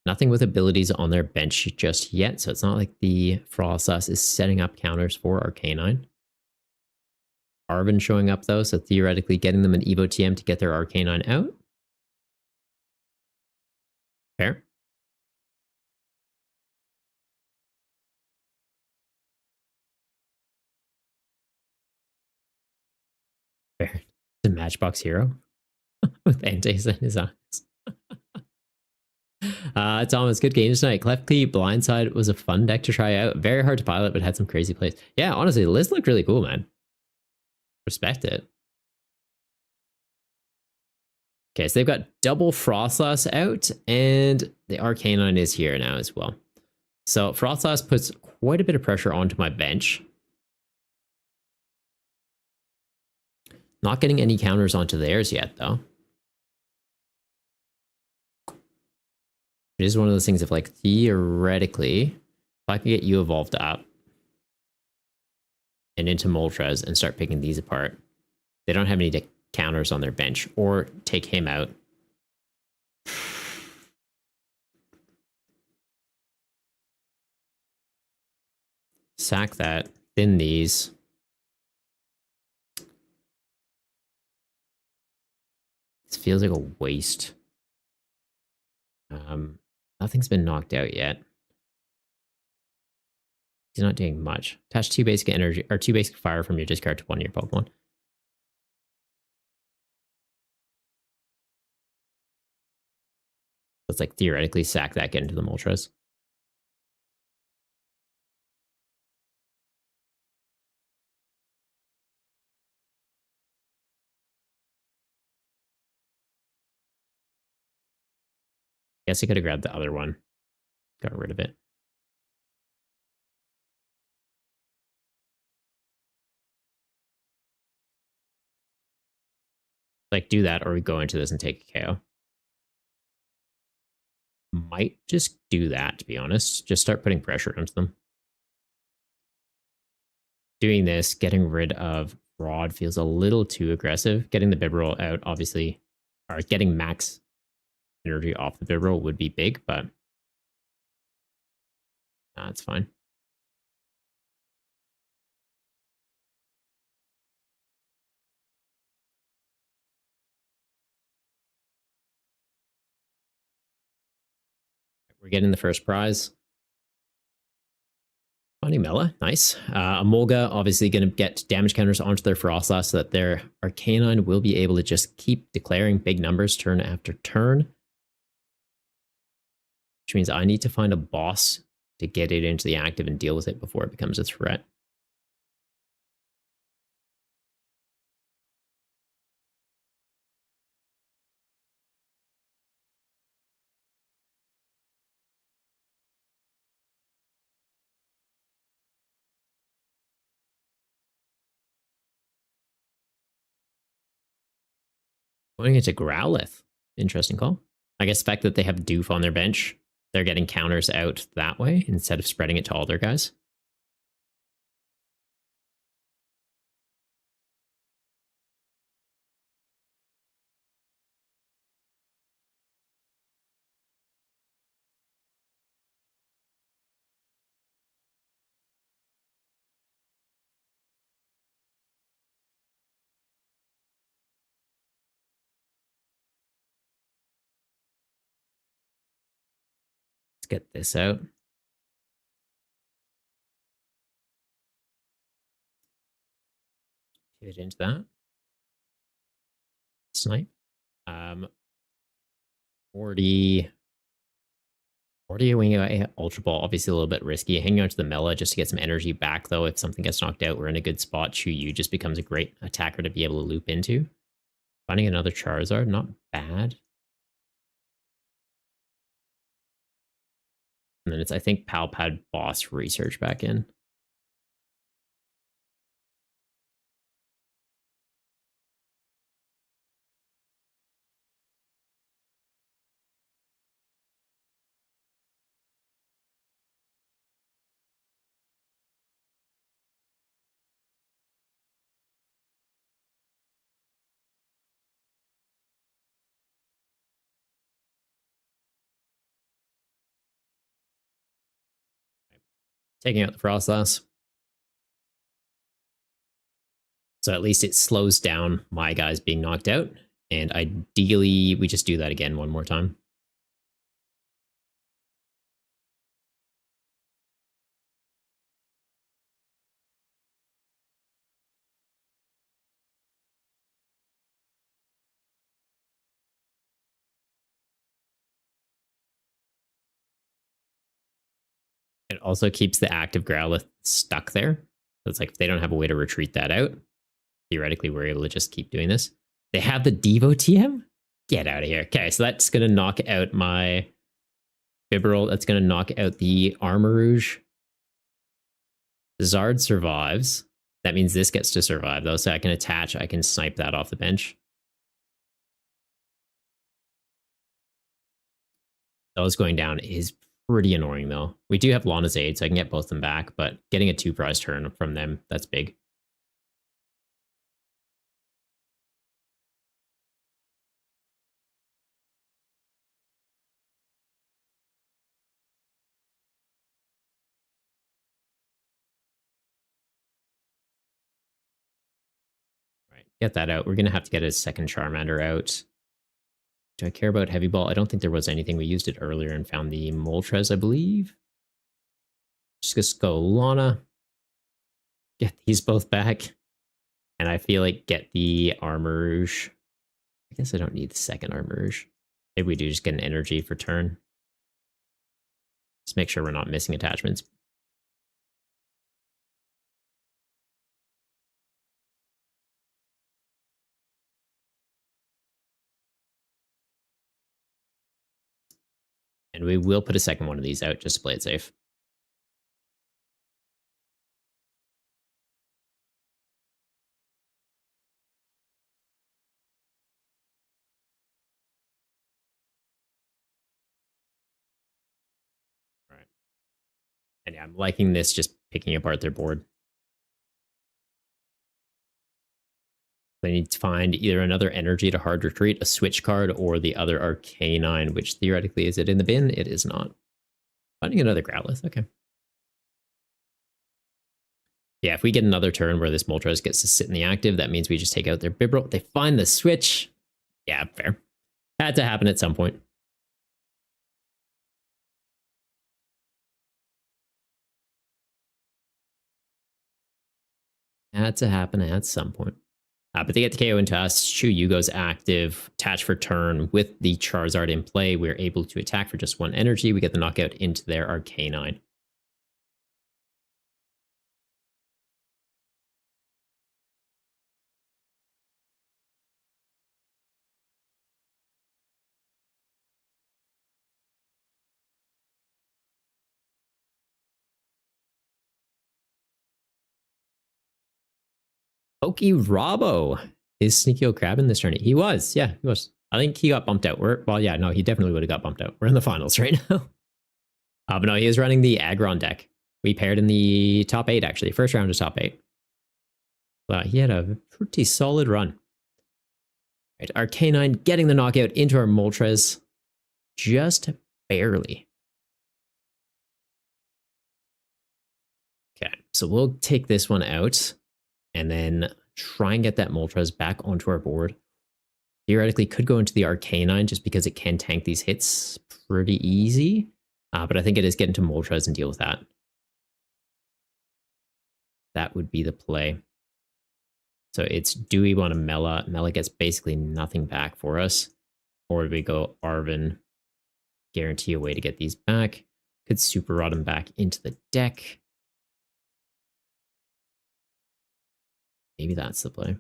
Nothing with abilities on their bench just yet, so it's not like the Frostlass is setting up counters for Arcanine. Arvin showing up though, so theoretically getting them an Evo TM to get their Arcanine out. Fair. Fair. The Matchbox Hero with Antes in his eyes. Thomas, good game tonight. Clefty Blindside was a fun deck to try out. Very hard to pilot, but had some crazy plays. Yeah, honestly, the list looked really cool, man. Respect it. Okay, so they've got double Frostlass out, and the Arcanine is here now as well. So Frostlass puts quite a bit of pressure onto my bench. Not getting any counters onto theirs yet, though. It is one of those things of like, theoretically, if I can get you evolved up and into Moltres and start picking these apart, they don't have any counters on their bench, or take him out. Sack that, thin these. This feels like a waste. Nothing's been knocked out yet. He's not doing much. Attach 2 basic energy or 2 basic fire from your discard to one of your Pokemon. Let's like theoretically sack that, get into the Moltres. Guess I could have grabbed the other one. Got rid of it. Like do that, or we go into this and take a KO. Might just do that, to be honest. Just start putting pressure onto them. Doing this, getting rid of Rod feels a little too aggressive. Getting the Bibarel out, obviously, or getting max energy off the Bibarel would be big, but that's fine. We're getting the first prize. Funimela, nice. Amolga obviously going to get damage counters onto their Frostlass so that their Arcanine will be able to just keep declaring big numbers turn after turn. Which means I need to find a boss to get it into the active and deal with it before it becomes a threat. Going into Growlithe. Interesting call. I guess the fact that they have Doof on their bench, they're getting counters out that way instead of spreading it to all their guys. Let's get this out. Pivot into that. Snipe. 40 wing away Ultra Ball, obviously a little bit risky. Hanging on to the Mela just to get some energy back, though. If something gets knocked out, we're in a good spot. Chuyu just becomes a great attacker to be able to loop into. Finding another Charizard, not bad. And then it's, I think, Palpad Boss Research back in. Taking out the Frostlass. So at least it slows down my guys being knocked out. And ideally, we just do that again one more time. It also keeps the active Growlithe stuck there. So it's like if they don't have a way to retreat that out, theoretically, we're able to just keep doing this. They have the Devo TM? Get out of here. Okay, so that's going to knock out my Bibarel. That's going to knock out the Armarouge. Zard survives. That means this gets to survive, though, so I can attach. I can snipe that off the bench. Those going down is pretty annoying, though. We do have Lana's Aid, so I can get both of them back, but getting a 2-prize turn from them, that's big. Right, get that out. We're going to have to get a second Charmander out. Do I care about Heavy Ball? I don't think there was anything. We used it earlier and found the Moltres, I believe. Just go Lana. Get these both back. And I feel like get the Armarouge. I guess I don't need the second Armarouge. Maybe we do just get an energy for turn. Just make sure we're not missing attachments. And we will put a second one of these out just to play it safe. All right. And yeah, I'm liking this just picking apart their board. They need to find either another energy to hard retreat, a switch card, or the other Arcanine, which theoretically is it in the bin? It is not. Finding another Growlithe, okay. Yeah, if we get another turn where this Moltres gets to sit in the active, that means we just take out their Bibarel. They find the switch. Yeah, fair. Had to happen at some point. Had to happen at some point. But they get the KO into us. Shu goes active, attach for turn. With the Charizard in play, we're able to attack for just one energy. We get the knockout into their Arcanine. Pokey Robbo is Sneaky Crab this tourney. He was, yeah, he was. I think he got bumped out. Well, yeah, no, he definitely would have got bumped out. We're in the finals right now. But no, he is running the Aggron deck. We paired in the top 8, actually. First round of top 8. But he had a pretty solid run. Right, Arcanine getting the knockout into our Moltres. Just barely. Okay, so we'll take this one out and then try and get that Moltres back onto our board. Theoretically, could go into the Arcanine just because it can tank these hits pretty easy. But I think it is getting to Moltres and deal with that. That would be the play. So it's, do we want to Mela? Mela gets basically nothing back for us. Or do we go Arven? Guarantee a way to get these back. Could Super Rod them back into the deck. Maybe that's the play.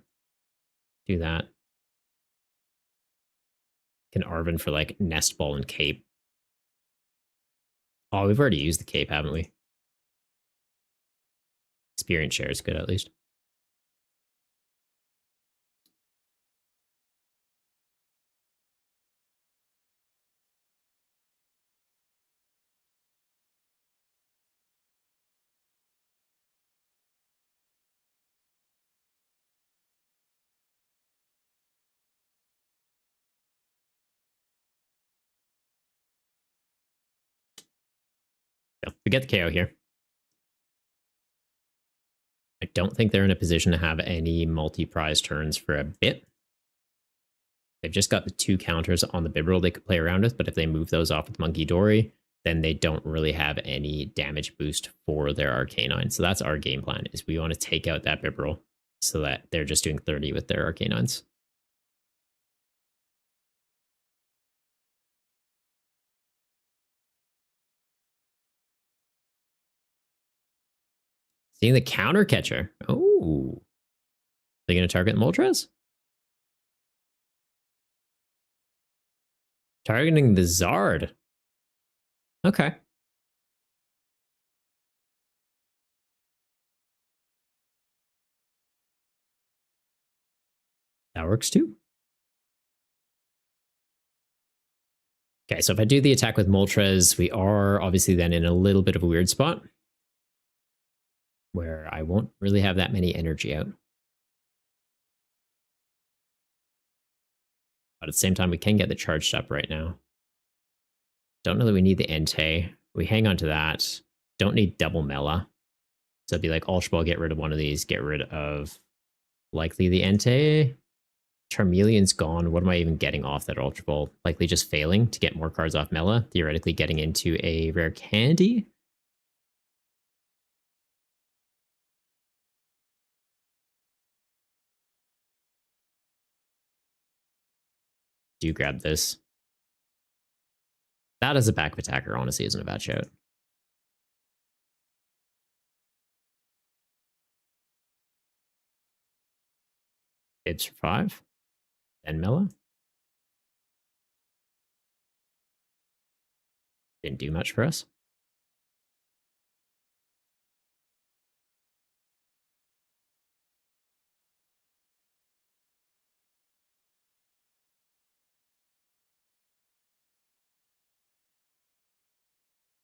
Do that. Can Arven for like Nest Ball and Cape. Oh, we've already used the Cape, haven't we? Experience share is good, at least. So we get the KO here. don't think they're in a position to have any multi-prize turns for a bit. They've just got the 2 counters on the Bibarel they could play around with, but if they move those off with Monkey Dory, then they don't really have any damage boost for their Arcanine. So that's our game plan, is we want to take out that Bibarel so that they're just doing 30 with their Arcanines. Seeing the counter catcher. Oh. They're going to target Moltres? Targeting the Zard. Okay. That works too. Okay, so if I do the attack with Moltres, we are obviously then in a little bit of a weird spot where I won't really have that many energy out. But at the same time, we can get the charged up right now. Don't know that we need the Entei. We hang on to that. Don't need double Mela. So it'd be like Ultra Ball, get rid of one of these, get rid of likely the Entei. Charmeleon's gone. What am I even getting off that Ultra Ball? Likely just failing to get more cards off Mela. Theoretically getting into a rare candy. Do grab this. That as a backup attacker honestly isn't a bad shout. It's for 5. Then Mela. Didn't do much for us.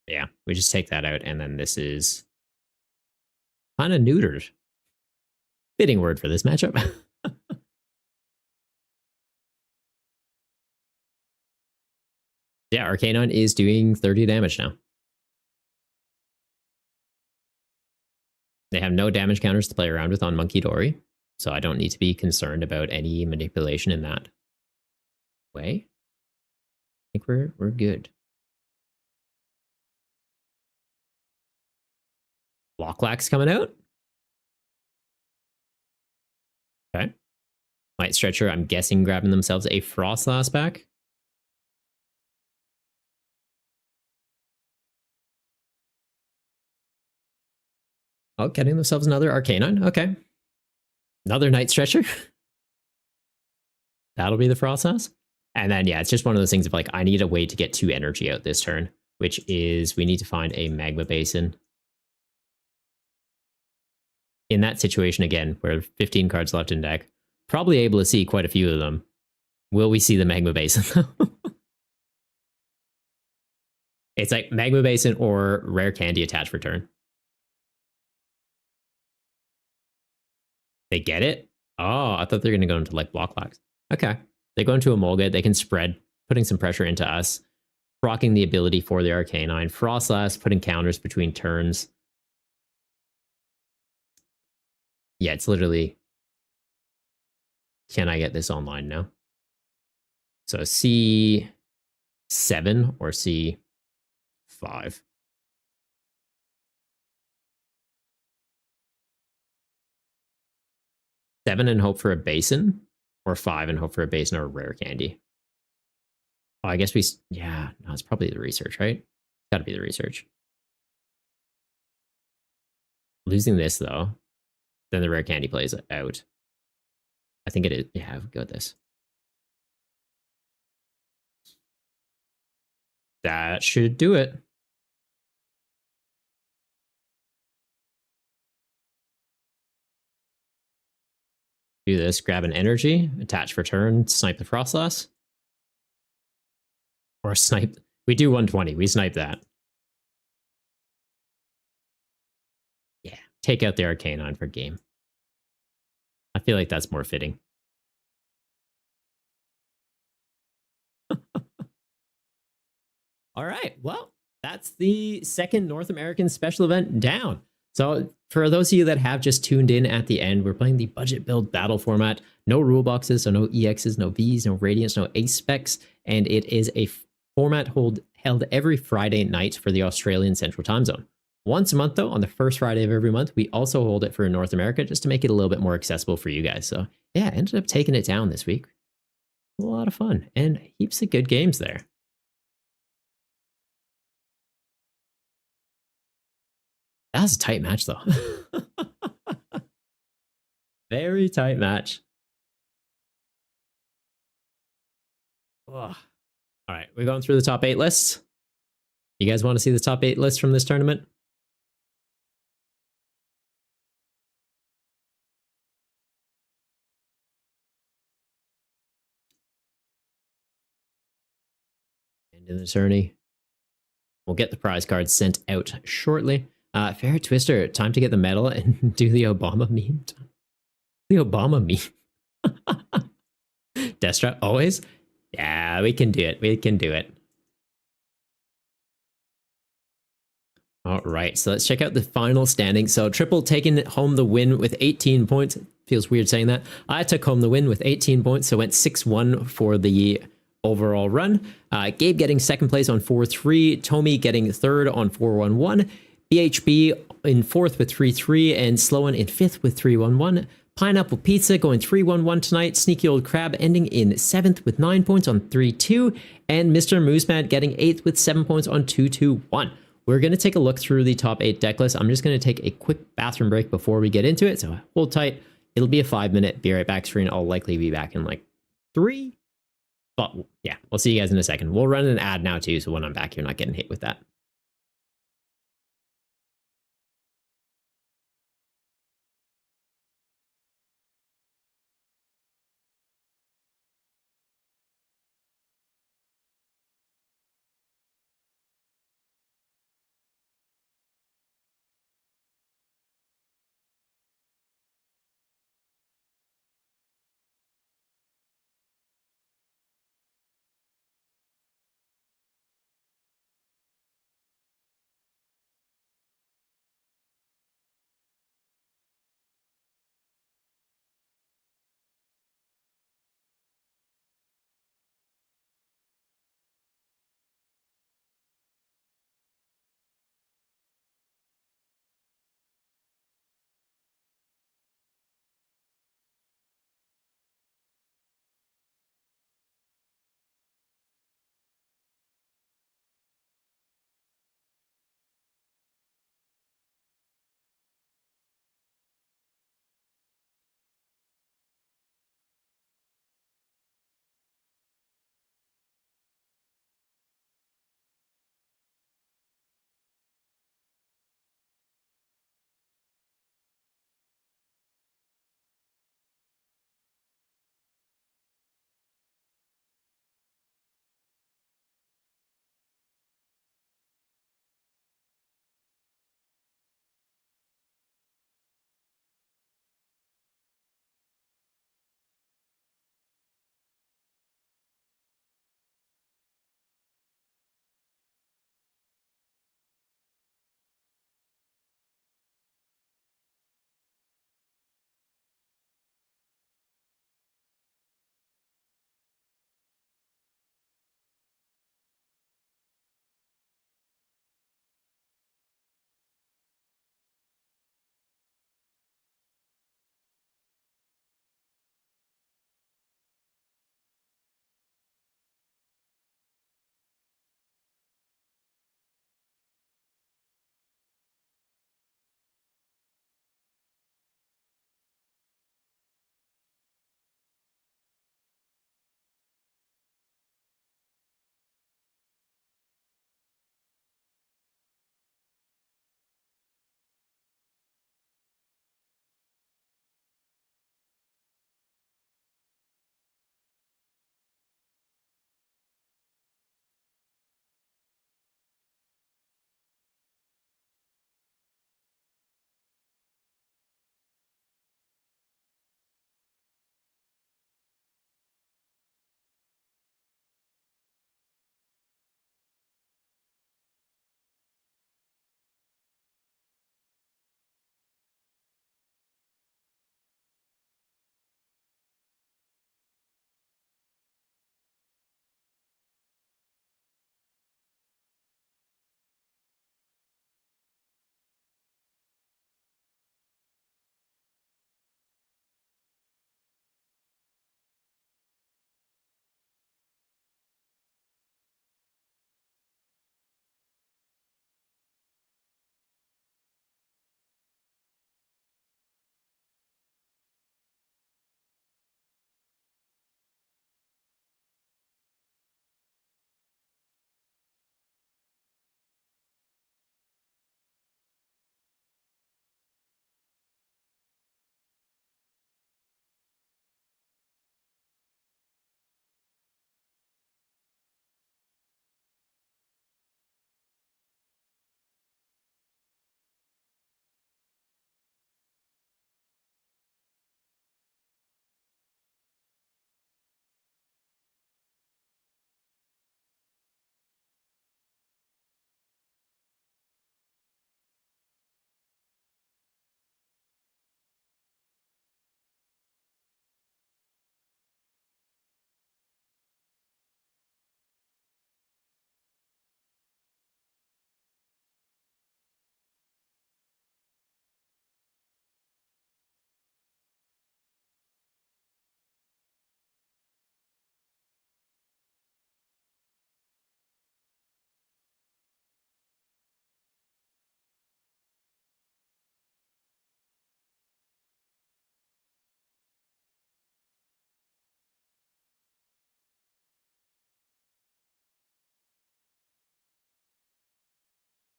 Yeah, we just take that out, and then this is kind of neutered. Fitting word for this matchup. Yeah, Arcanine is doing 30 damage now. They have no damage counters to play around with on Monkey Dory, so I don't need to be concerned about any manipulation in that way. I think we're good. Blocklax coming out. Okay. Night Stretcher, I'm guessing grabbing themselves a Frostlass back. Oh, getting themselves another Arcanine. Okay. Another Night Stretcher. That'll be the Frostlass. And then, yeah, it's just one of those things of like, I need a way to get 2 energy out this turn, which is we need to find a Magma Basin. In that situation, again, where 15 cards left in deck, probably able to see quite a few of them. Will we see the Magma Basin? It's like Magma Basin or Rare Candy attached for turn. They get it? Oh, I thought they were going to go into like Blocklax. Okay. They go into a Molga. They can spread, putting some pressure into us. Rocking the ability for the Arcanine. Frostlass, putting counters between turns. Yeah, it's literally... Can I get this online now? So C7 or C5? 7 and hope for a basin, or 5 and hope for a basin or a rare candy. Oh, I guess yeah, no, it's probably the research, right? It's got to be the research. Losing this, though, then the rare candy plays out. I think it is. Yeah, I've got this. That should do it. Do this, grab an energy, attach for turn, snipe the Frostlass. Or snipe. We do 120. We snipe that. Yeah, take out the Arcanine for game. I feel like that's more fitting. All right, well, that's the second North American special event down. So for those of you that have just tuned in at the end, we're playing the budget build battle format. No rule boxes, so no EXs, no Vs, no Radiants, no Ace specs, and it is a format held every Friday night for the Australian Central Time Zone. Once a month, though, on the first Friday of every month, we also hold it for North America just to make it a little bit more accessible for you guys. So yeah, ended up taking it down this week. A lot of fun and heaps of good games there. That was a tight match, though. Very tight match. Ugh. All right, we're going through the top 8 lists. You guys want to see the top 8 lists from this tournament? And in the tourney, we'll get the prize cards sent out shortly. Fair Twister, time to get the medal and do the Obama meme. The Obama meme. Destra, always? Yeah, we can do it. We can do it. All right, so let's check out the final standing. So Triple taking home the win with 18 points. Feels weird saying that. I took home the win with 18 points, so went 6-1 for the overall run. Gabe getting second place on 4-3. Tomy getting third on 4-1-1. BHB in fourth with 3-3, and Sloan in fifth with 3-1-1. Pineapple Pizza going 3-1-1 tonight. Sneaky Old Crab ending in 7th with 9 points on 3-2. And Mr. Mooseman getting 8th with 7 points on 2-2-1. We're going to take a look through the top 8 deck list. I'm just going to take a quick bathroom break before we get into it. So hold tight. It'll be a 5-minute be right back screen. I'll likely be back in like 3. But yeah, we'll see you guys in a second. We'll run an ad now too. So when I'm back, you're not getting hit with that.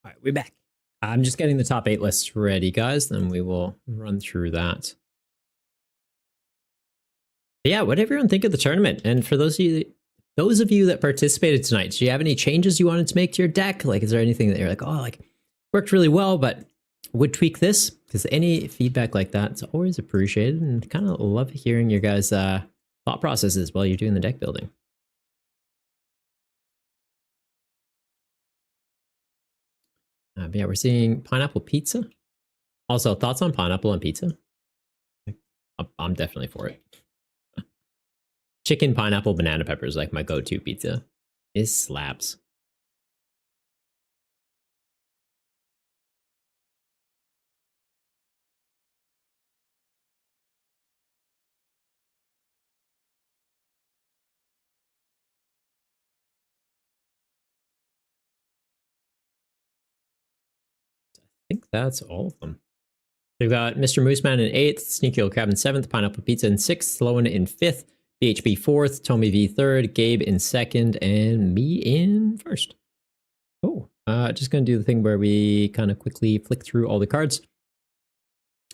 All right, we're back. I'm just getting the top 8 lists ready, guys. Then we will run through that. But yeah, what did everyone think of the tournament? And for those of you that participated tonight, do you have any changes you wanted to make to your deck? Like, is there anything that you're like, oh, like worked really well, but would tweak this? Because any feedback like that is always appreciated, and kind of love hearing your guys' thought processes while you're doing the deck building. But yeah, we're seeing pineapple pizza. Also, thoughts on pineapple on pizza? I'm definitely for it. Chicken, pineapple, banana pepper is like my go-to pizza. It slaps. I think that's all of them. We've got Mr. Mooseman in 8th, Sneaky Old Crab in 7th, Pineapple Pizza in 6th, Sloan in 5th, BHB 4th, Tommy V 3rd, Gabe in 2nd, and me in 1st. Oh, just going to do the thing where we kind of quickly flick through all the cards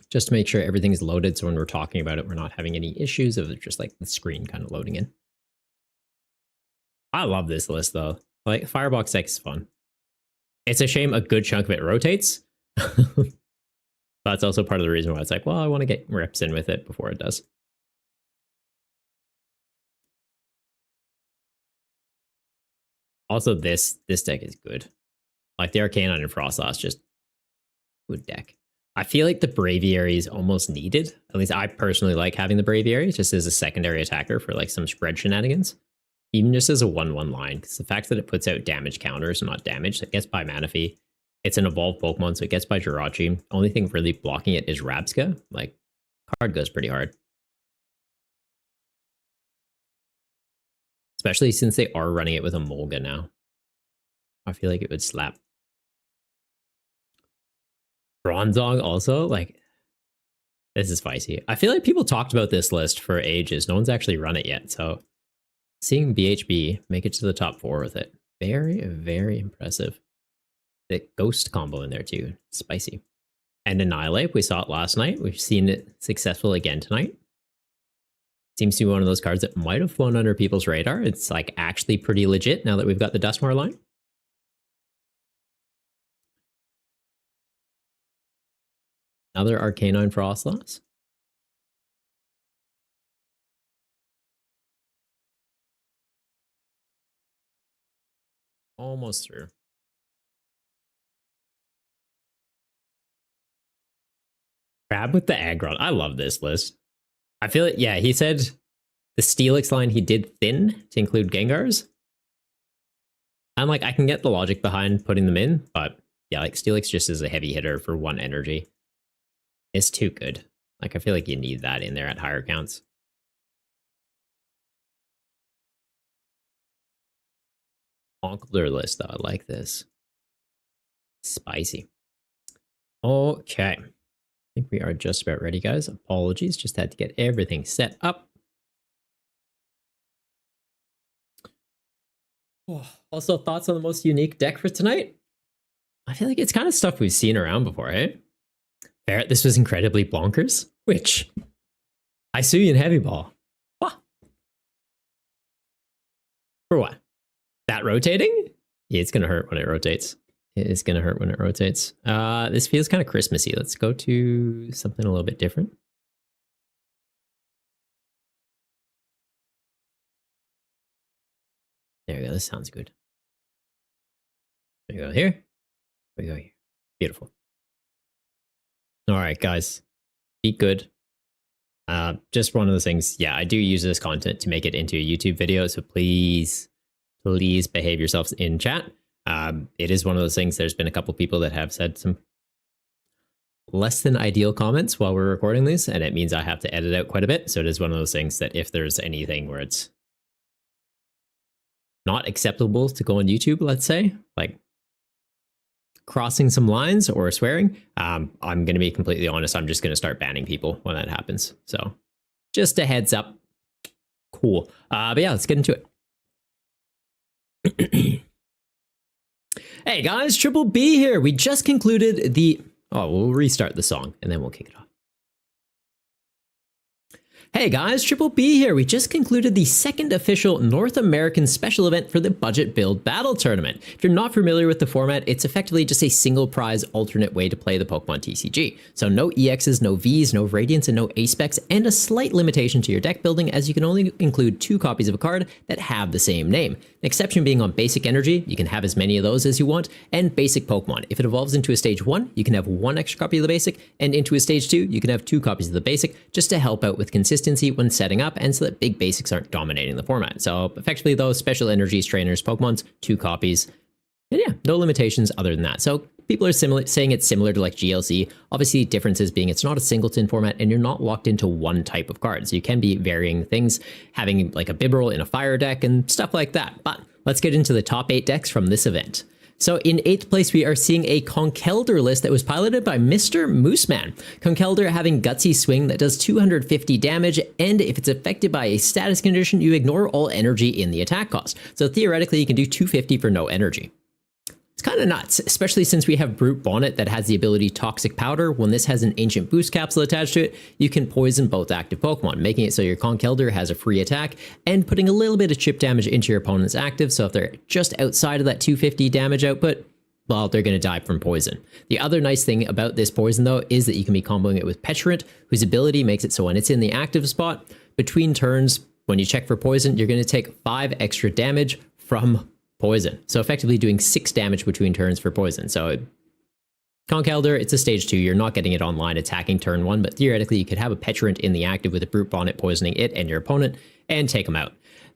just to make sure everything's loaded, so when we're talking about it, we're not having any issues of it just like the screen kind of loading in. I love this list, though. Like, Firebox deck is fun. It's a shame a good chunk of it rotates. That's also part of the reason why it's like, well, I want to get reps in with it before it does. Also, this deck is good. Like, the Arcanine and Frostlass, just good deck. I feel like the Braviary is almost needed. At least I personally like having the Braviary just as a secondary attacker for like some spread shenanigans. Even just as a 1/1 line, because the fact that it puts out damage counters and not damage, it gets by Manaphy. It's an evolved Pokemon, so it gets by Jirachi. Only thing really blocking it is Rabska. Like, card goes pretty hard. Especially since they are running it with a Molga now. I feel like it would slap. Bronzong also, like, this is spicy. I feel like people talked about this list for ages. No one's actually run it yet, so seeing BHB make it to the top 4 with it, very, very impressive. The Ghost combo in there too, spicy. And Annihilate, we saw it last night. We've seen it successful again tonight. Seems to be one of those cards that might have flown under people's radar. It's like actually pretty legit now that we've got the Duskmar line. Another Arcanine Frostlass. Almost through. Crab with the Aggron. I love this list. I feel like, yeah, he said the Steelix line he did thin to include Gengars. I'm like, I can get the logic behind putting them in, but yeah, like Steelix just is a heavy hitter for 1 energy. It's too good. Like, I feel like you need that in there at higher counts. Onkler list, though. I like this. Spicy. Okay. I think we are just about ready, guys. Apologies. Just had to get everything set up. Also, thoughts on the most unique deck for tonight? I feel like it's kind of stuff we've seen around before, eh? Barrett, this was incredibly bonkers. Which? I sue you in Heavy Ball. What? For what? That rotating? Yeah, it's going to hurt when it rotates. It is going to hurt when it rotates. This feels kind of Christmassy. Let's go to something a little bit different. There we go. This sounds good. There we go here. There we go here. Beautiful. All right, guys. Be good. Just one of those things. Yeah, I do use this content to make it into a YouTube video. So please behave yourselves in chat. It is one of those things. There's been a couple people that have said some less than ideal comments while we're recording these, and it means I have to edit out quite a bit. So it is one of those things that if there's anything where it's not acceptable to go on YouTube, let's say, like crossing some lines or swearing, I'm going to be completely honest. I'm just going to start banning people when that happens. So just a heads up. Cool. But yeah, let's get into it. Hey guys, Triple B here. We just concluded the... Oh, we'll restart the song and then we'll kick it off. Hey guys, Triple B here. We just concluded the second official North American special event for the Budget Build Battle Tournament. If you're not familiar with the format, it's effectively just a single prize alternate way to play the Pokemon TCG. So no EXs, no Vs, no Radiants, and no A-Specs, and a slight limitation to your deck building as you can only include 2 copies of a card that have the same name. An exception being on Basic Energy, you can have as many of those as you want, and Basic Pokemon. If it evolves into a Stage 1, you can have 1 extra copy of the Basic, and into a Stage 2, you can have 2 copies of the Basic, just to help out with consistency when setting up and so that big basics aren't dominating the format. So effectively those special energies, trainers, Pokemons, 2 copies. And yeah, no limitations other than that. So people are saying it's similar to like GLC. Obviously differences being it's not a singleton format and you're not locked into one type of card. So you can be varying things, having like a Bibarel in a fire deck and stuff like that. But let's get into the top 8 decks from this event. So in 8th place, we are seeing a Conkeldurr list that was piloted by Mr. Mooseman. Conkeldurr having Gutsy Swing that does 250 damage, and if it's affected by a status condition, you ignore all energy in the attack cost. So theoretically, you can do 250 for no energy. It's kind of nuts, especially since we have Brute Bonnet that has the ability Toxic Powder. When this has an Ancient Boost capsule attached to it, you can poison both active Pokemon, making it so your Conkeldurr has a free attack and putting a little bit of chip damage into your opponent's active. So if they're just outside of that 250 damage output, well, they're going to die from poison. The other nice thing about this poison, though, is that you can be comboing it with Petulant, whose ability makes it so when it's in the active spot, between turns, when you check for poison, you're going to take 5 extra damage from poison. So effectively doing 6 damage between turns for poison. So Conkeldurr, it's a stage 2. You're not getting it online attacking turn 1, but theoretically you could have a Petulant in the active with a Brute Bonnet poisoning it and your opponent and take them out.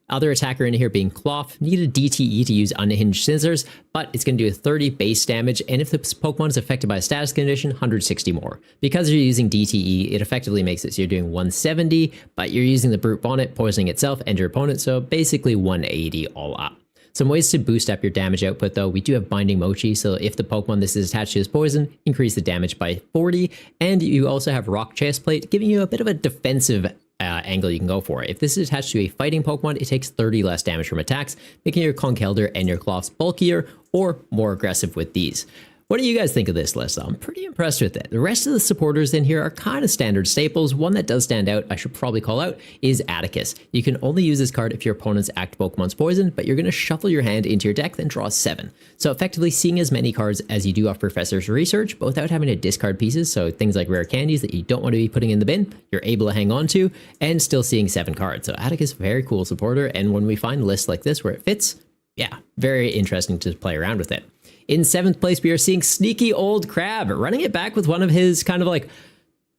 Other attacker in here being Cloth, need a DTE to use Unhinged Scissors, but it's going to do a 30 base damage, and if the Pokemon is affected by a status condition, 160 more. Because you're using DTE, it effectively makes it so you're doing 170, but you're using the Brute Bonnet poisoning itself and your opponent, so basically 180 all up. Some ways to boost up your damage output though, we do have Binding Mochi, so if the Pokemon this is attached to is poison, increase the damage by 40, and you also have Rock Chestplate, giving you a bit of a defensive angle you can go for. If this is attached to a fighting Pokemon, it takes 30 less damage from attacks, making your Conkeldurr and your Cloths bulkier or more aggressive with these. What do you guys think of this list? I'm pretty impressed with it. The rest of the supporters in here are kind of standard staples. One that does stand out, I should probably call out, is Atticus. You can only use this card if your opponent's active Pokemon's poison, but you're going to shuffle your hand into your deck, then draw 7. So effectively seeing as many cards as you do off Professor's Research, but without having to discard pieces, so things like rare candies that you don't want to be putting in the bin, you're able to hang on to, and still seeing 7 cards. So Atticus, very cool supporter, and when we find lists like this where it fits, yeah, very interesting to play around with it. In 7th place, we are seeing Sneaky Old Crab, running it back with one of his kind of like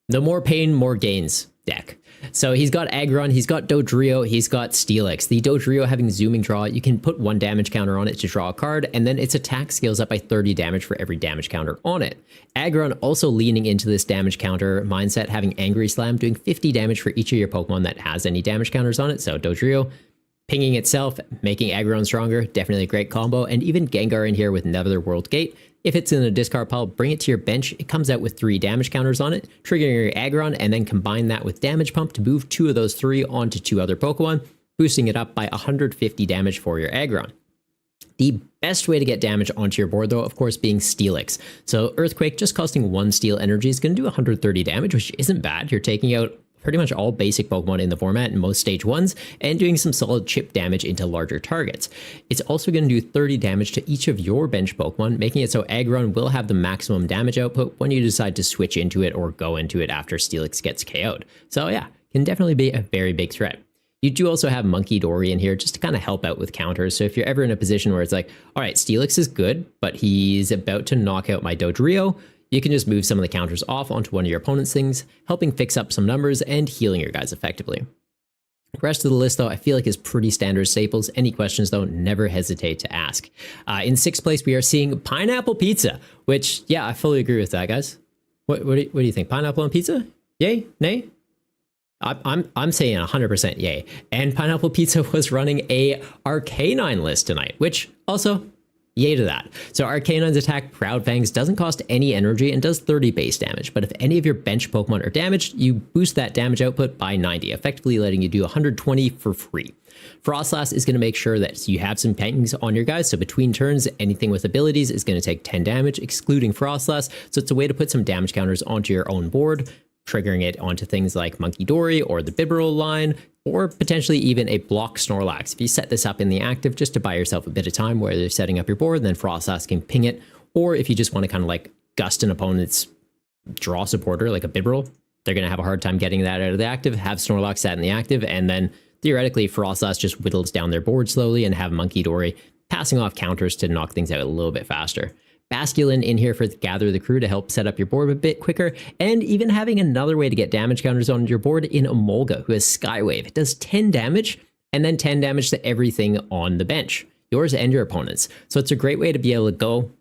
the more pain, more gains deck. So he's got Aggron, he's got Dodrio, he's got Steelix. The Dodrio having Zooming Draw, you can put 1 damage counter on it to draw a card, and then its attack scales up by 30 damage for every damage counter on it. Aggron also leaning into this damage counter mindset, having Angry Slam, doing 50 damage for each of your Pokemon that has any damage counters on it. So Dodrio, pinging itself, making Aggron stronger, definitely a great combo, and even Gengar in here with Netherworld Gate. If it's in a discard pile, bring it to your bench. It comes out with 3 damage counters on it, triggering your Aggron, and then combine that with Damage Pump to move 2 of those 3 onto 2 other Pokemon, boosting it up by 150 damage for your Aggron. The best way to get damage onto your board, though, of course, being Steelix. So Earthquake, just costing 1 Steel Energy, is going to do 130 damage, which isn't bad. You're taking out pretty much all basic Pokemon in the format in most stage 1s, and doing some solid chip damage into larger targets. It's also going to do 30 damage to each of your bench Pokemon, making it so Aggron will have the maximum damage output when you decide to switch into it or go into it after Steelix gets KO'd. So yeah, can definitely be a very big threat. You do also have Monkey Dory in here just to kind of help out with counters. So if you're ever in a position where it's like, all right, Steelix is good, but he's about to knock out my Dodrio, you can just move some of the counters off onto one of your opponent's things, helping fix up some numbers and healing your guys effectively. The rest of the list, though, I feel like is pretty standard staples. Any questions, though, never hesitate to ask. In 6th place, we are seeing Pineapple Pizza, which, yeah, I fully agree with that, guys. What do you think? Pineapple on pizza? Yay? Nay? I'm saying 100% yay. And Pineapple Pizza was running a Arcanine list tonight, which also, yay to that. So Arcanine's attack, Proud Fangs, doesn't cost any energy and does 30 base damage, but if any of your bench Pokemon are damaged, you boost that damage output by 90, effectively letting you do 120 for free. Frostlass is going to make sure that you have some pings on your guys. So between turns, anything with abilities is going to take 10 damage, excluding Frostlass. So it's a way to put some damage counters onto your own board, triggering it onto things like Monkey Dory or the Bibarel line, or potentially even a block Snorlax. If you set this up in the active just to buy yourself a bit of time where you're setting up your board, then Frostlass can ping it. Or if you just want to kind of like gust an opponent's draw supporter like a Bibarel, they're going to have a hard time getting that out of the active, have Snorlax sat in the active, and then theoretically Frostlass just whittles down their board slowly and have Monkey Dory passing off counters to knock things out a little bit faster. Basculin in here for Gather the Crew to help set up your board a bit quicker, and even having another way to get damage counters on your board in Emolga, who has Skywave. It does 10 damage, and then 10 damage to everything on the bench, yours and your opponent's. So it's a great way to be able to go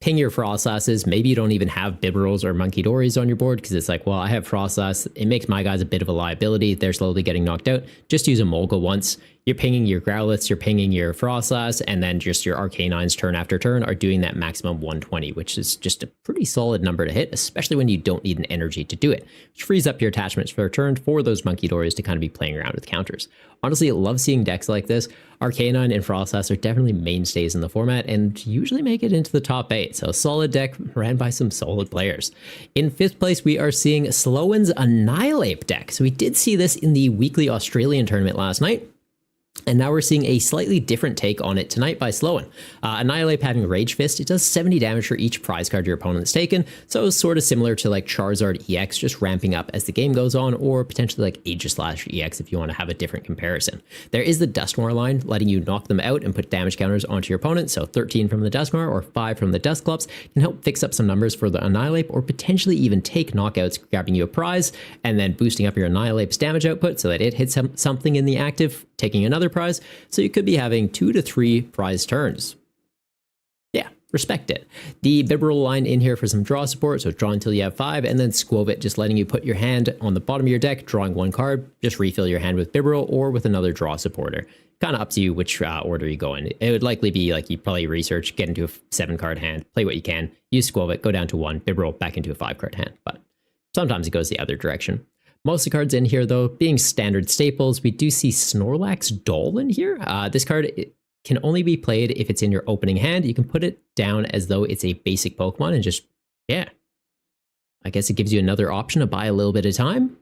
ping your Frostlasses. Maybe you don't even have Bibarels or Monkey Dories on your board because it's like, well, I have Frostlass. It makes my guys a bit of a liability. They're slowly getting knocked out. Just use a Molga once. You're pinging your Growlithes, you're pinging your Frostlass, and then just your Arcanines turn after turn are doing that maximum 120, which is just a pretty solid number to hit, especially when you don't need an energy to do it, which frees up your attachments for a turn for those Monkey Dories to kind of be playing around with counters. Honestly, I love seeing decks like this. Arcanine and Frostlass are definitely mainstays in the format and usually make it into the top 8, so solid deck ran by some solid players. In 5th place, we are seeing Slowen's Annihilate deck. So we did see this in the weekly Australian tournament last night. And now we're seeing a slightly different take on it tonight by Slowen. Annihilate having Rage Fist, it does 70 damage for each prize card your opponent's taken, so it's sort of similar to like Charizard EX, just ramping up as the game goes on, or potentially like Aegislash EX if you want to have a different comparison. There is the Dusknoir line, letting you knock them out and put damage counters onto your opponent, so 13 from the Dusknoir or 5 from the Dusclops can help fix up some numbers for the Annihilate, or potentially even take knockouts, grabbing you a prize, and then boosting up your Annihilate's damage output so that it hits something in the active, taking another prize, so you could be having 2 to 3 prize turns. Yeah, respect it. The Bibarel line in here for some draw support, so draw until you have 5, and then Squovit just letting you put your hand on the bottom of your deck, drawing 1 card, just refill your hand with Bibarel or with another draw supporter. Kind of up to you which order you go in. It would likely be like you probably research, get into a 7-card hand, play what you can, use Squovit, go down to 1, Bibarel back into a 5-card hand, but sometimes it goes the other direction. Most of the cards in here, though, being standard staples, we do see Snorlax Doll in here. This card can only be played if it's in your opening hand. You can put it down as though it's a basic Pokemon and just, yeah. I guess it gives you another option to buy a little bit of time.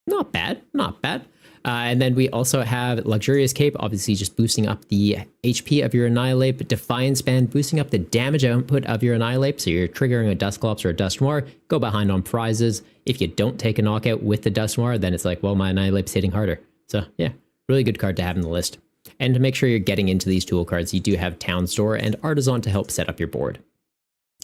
Not bad, not bad. And then we also have Luxurious Cape, obviously just boosting up the HP of your Annihilate, but Defiance Band boosting up the damage output of your Annihilate, so you're triggering a Dusclops or a Dusknoir, go behind on prizes. If you don't take a knockout with the Dusknoir, then it's like, well, my Annihilate's hitting harder. So yeah, really good card to have in the list. And to make sure you're getting into these tool cards, you do have Town Store and Artisan to help set up your board.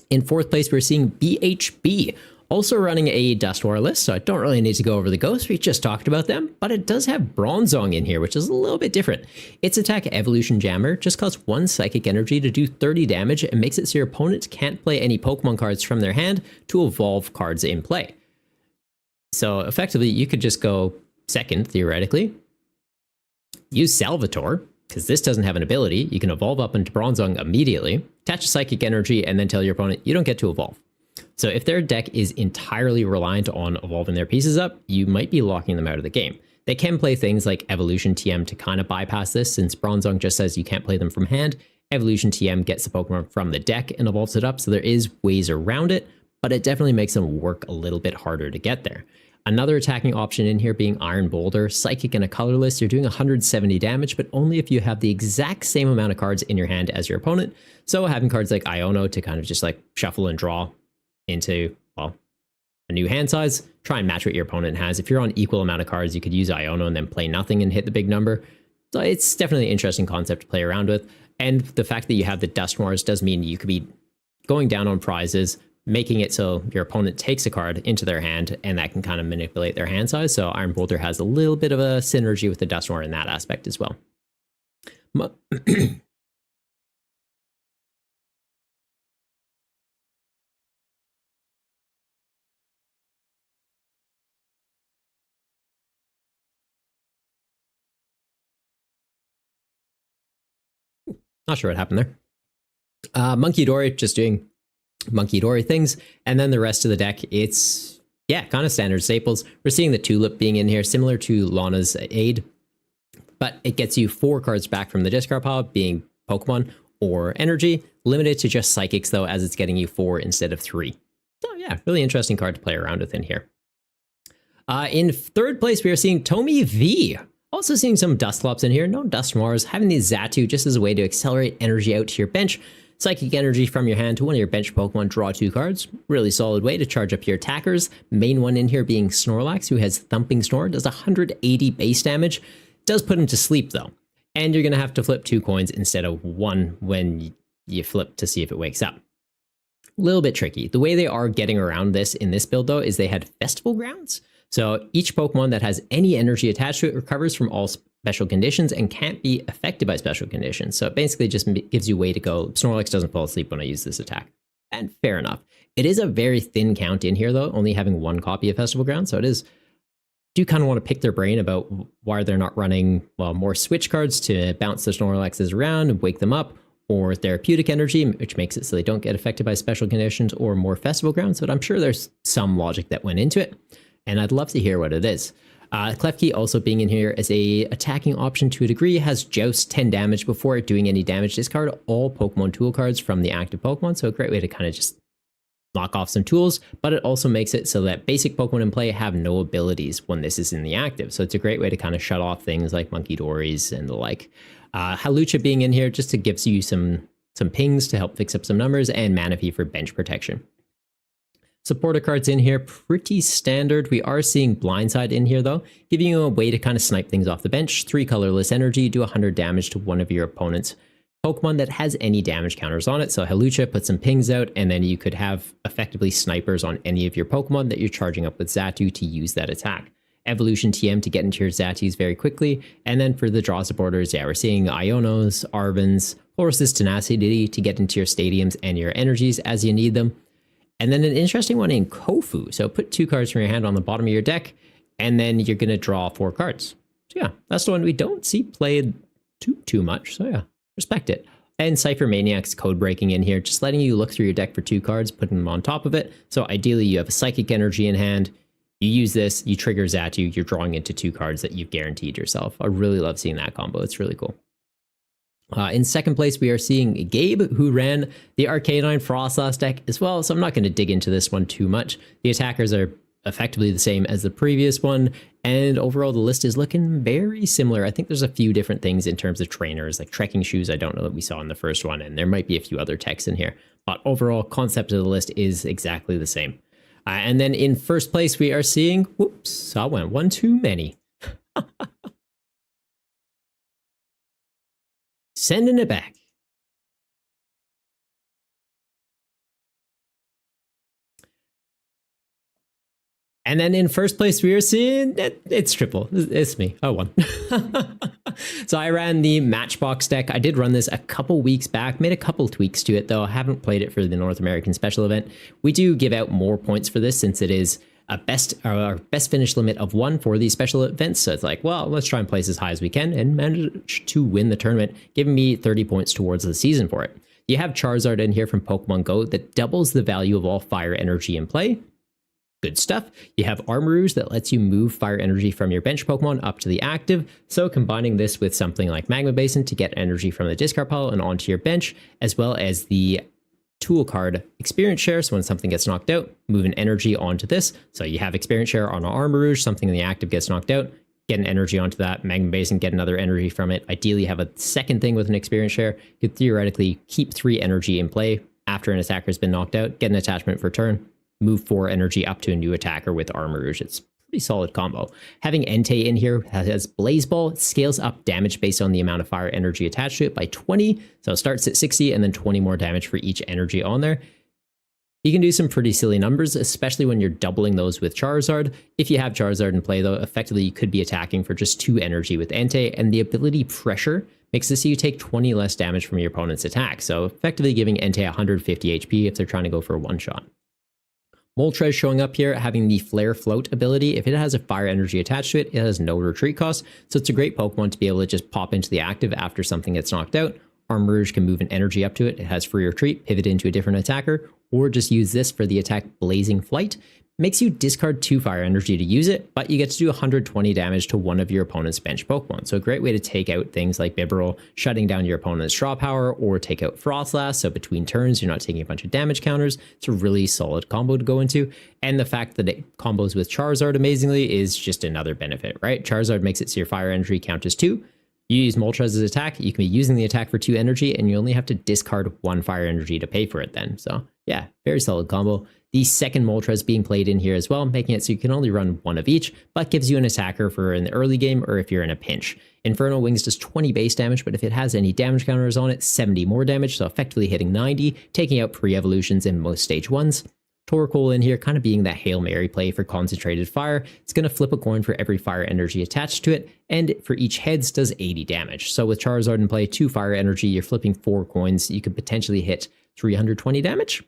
In 4th place, we're seeing BHB. Also running a Dusknoir list, so I don't really need to go over the ghosts, we just talked about them, but it does have Bronzong in here, which is a little bit different. Its attack Evolution Jammer just costs 1 psychic energy to do 30 damage and makes it so your opponent can't play any Pokemon cards from their hand to evolve cards in play. So effectively, you could just go second, theoretically, use Salvatore, because this doesn't have an ability. You can evolve up into Bronzong immediately, attach a psychic energy, and then tell your opponent you don't get to evolve. So if their deck is entirely reliant on evolving their pieces up, you might be locking them out of the game. They can play things like Evolution TM to kind of bypass this, since Bronzong just says you can't play them from hand. Evolution TM gets the Pokemon from the deck and evolves it up, so there is ways around it, but it definitely makes them work a little bit harder to get there. Another attacking option in here being Iron Boulder, Psychic and a colorless. You're doing 170 damage, but only if you have the exact same amount of cards in your hand as your opponent. So having cards like Iono to kind of just like shuffle and draw into, well, a new hand size, try and match what your opponent has. If you're on equal amount of cards, you could use Iono and then play nothing and hit the big number. So it's definitely an interesting concept to play around with. And the fact that you have the Dusknoirs does mean you could be going down on prizes, making it so your opponent takes a card into their hand, and that can kind of manipulate their hand size. So Iron Boulder has a little bit of a synergy with the Dusknoir in that aspect as well. Not sure what happened there. Monkey Dory just doing Monkey Dory things, and then the rest of the deck, it's, yeah, kind of standard staples. We're seeing the Tulip being in here, similar to Lana's Aid, but it gets you 4 cards back from the discard pile, being Pokemon or energy, limited to just psychics though, as it's getting you 4 instead of 3. So yeah, really interesting card to play around with in here. In third place, we are seeing Tomy V. Also seeing some Dusclops in here, no Dusknoirs, having the Xatu just as a way to accelerate energy out to your bench. Psychic energy from your hand to one of your bench Pokemon, draw 2 cards. Really solid way to charge up your attackers. Main one in here being Snorlax, who has Thumping Snore, does 180 base damage. Does put him to sleep though. And you're going to have to flip 2 coins instead of 1 when you flip to see if it wakes up. A little bit tricky. The way they are getting around this in this build though is they had Festival Grounds. So each Pokemon that has any energy attached to it recovers from all special conditions and can't be affected by special conditions. So it basically just gives you a way to go, Snorlax doesn't fall asleep when I use this attack. And fair enough. It is a very thin count in here though, only having 1 copy of Festival Grounds. So it is, do kind of want to pick their brain about why they're not running, well, more switch cards to bounce the Snorlaxes around and wake them up, or therapeutic energy, which makes it so they don't get affected by special conditions, or more Festival Grounds. But I'm sure there's some logic that went into it, and I'd love to hear what it is. Klefki also being in here as a attacking option to a degree, has Joust 10 damage before doing any damage. Discard all Pokemon tool cards from the active Pokemon, so a great way to kind of just knock off some tools, but it also makes it so that basic Pokemon in play have no abilities when this is in the active. So it's a great way to kind of shut off things like Monkey Dories and the like. Halucha being in here just to gives you some pings to help fix up some numbers, and Manaphy for bench protection. Supporter cards in here, pretty standard. We are seeing Blindside in here though, giving you a way to kind of snipe things off the bench. 3 colorless energy, do 100 damage to one of your opponent's Pokemon that has any damage counters on it. So Halucha, put some pings out, and then you could have effectively snipers on any of your Pokemon that you're charging up with Xatu to use that attack. Evolution TM to get into your Zatus very quickly. And then for the draw supporters, yeah, we're seeing Ionos, Arvins, Horus's Tenacity to get into your stadiums and your energies as you need them. And then an interesting one in Kofu. So put 2 cards from your hand on the bottom of your deck, and then you're going to draw 4 cards. So yeah, that's the one we don't see played too much. So yeah, respect it. And Cypher Maniac's code breaking in here, just letting you look through your deck for 2 cards, putting them on top of it. So ideally you have a Psychic Energy in hand, you use this, you trigger Xatu, you're drawing into 2 cards that you've guaranteed yourself. I really love seeing that combo. It's really cool. In second place, we are seeing Gabe, who ran the Arcanine Frostlass deck as well, so I'm not going to dig into this one too much. The attackers are effectively the same as the previous one, and overall the list is looking very similar. I think there's a few different things in terms of trainers, like trekking shoes I don't know that we saw in the first one, and there might be a few other techs in here, but overall concept of the list is exactly the same. And then in first place, we are seeing, whoops, I went one too many. Sending it back. And then in first place, we are seeing, it's triple. It's me. I won. So I ran the Matchbox deck. I did run this a couple weeks back, made a couple tweaks to it, though. I haven't played it for the North American special event. We do give out more points for this since it is a best finish limit of 1 for these special events. So it's like, well, let's try and place as high as we can, and manage to win the tournament, giving me 30 points towards the season for it. You have Charizard in here from Pokemon Go that doubles the value of all fire energy in play. Good stuff. You have Armarouge that lets you move fire energy from your bench Pokemon up to the active. So combining this with something like Magma Basin to get energy from the discard pile and onto your bench, as well as the tool card Experience Share. So when something gets knocked out, move an energy onto this. So you have Experience Share on Armarouge, something in the active gets knocked out, get an energy onto that, Magma Basin, get another energy from it. Ideally have a second thing with an Experience Share. You could theoretically keep 3 energy in play after an attacker has been knocked out, get an attachment for turn, move 4 energy up to a new attacker with Armarouge. It's a pretty solid combo. Having Entei in here has Blaze Ball. It scales up damage based on the amount of fire energy attached to it by 20. So it starts at 60 and then 20 more damage for each energy on there. You can do some pretty silly numbers, especially when you're doubling those with Charizard. If you have Charizard in play, though, effectively you could be attacking for just 2 energy with Entei, and the ability Pressure makes it so you take 20 less damage from your opponent's attack. So effectively giving Entei 150 HP if they're trying to go for a one-shot. Moltres showing up here, having the Flare Float ability. If it has a fire energy attached to it, it has no retreat cost. So it's a great Pokemon to be able to just pop into the active after something gets knocked out. Armarouge can move an energy up to it. It has free retreat, pivot into a different attacker, or just use this for the attack Blazing Flight. makes you discard 2 fire energy to use it, but you get to do 120 damage to one of your opponent's bench Pokemon. So a great way to take out things like Bibarel, shutting down your opponent's draw power, or take out Frostlass. So between turns, you're not taking a bunch of damage counters. It's a really solid combo to go into. And the fact that it combos with Charizard amazingly is just another benefit, right? Charizard makes it so your fire energy count as 2. You use Moltres as attack, you can be using the attack for 2 energy, and you only have to discard 1 fire energy to pay for it then. So yeah, very solid combo. The second Moltres being played in here as well, making it so you can only run 1 of each, but gives you an attacker for in the early game or if you're in a pinch. Infernal Wings does 20 base damage, but if it has any damage counters on it, 70 more damage, so effectively hitting 90, taking out pre-evolutions in most stage 1s. Torkoal in here kind of being that Hail Mary play for concentrated fire. It's going to flip a coin for every fire energy attached to it, and for each heads does 80 damage. So with Charizard in play, 2 fire energy, you're flipping 4 coins, you could potentially hit 320 damage.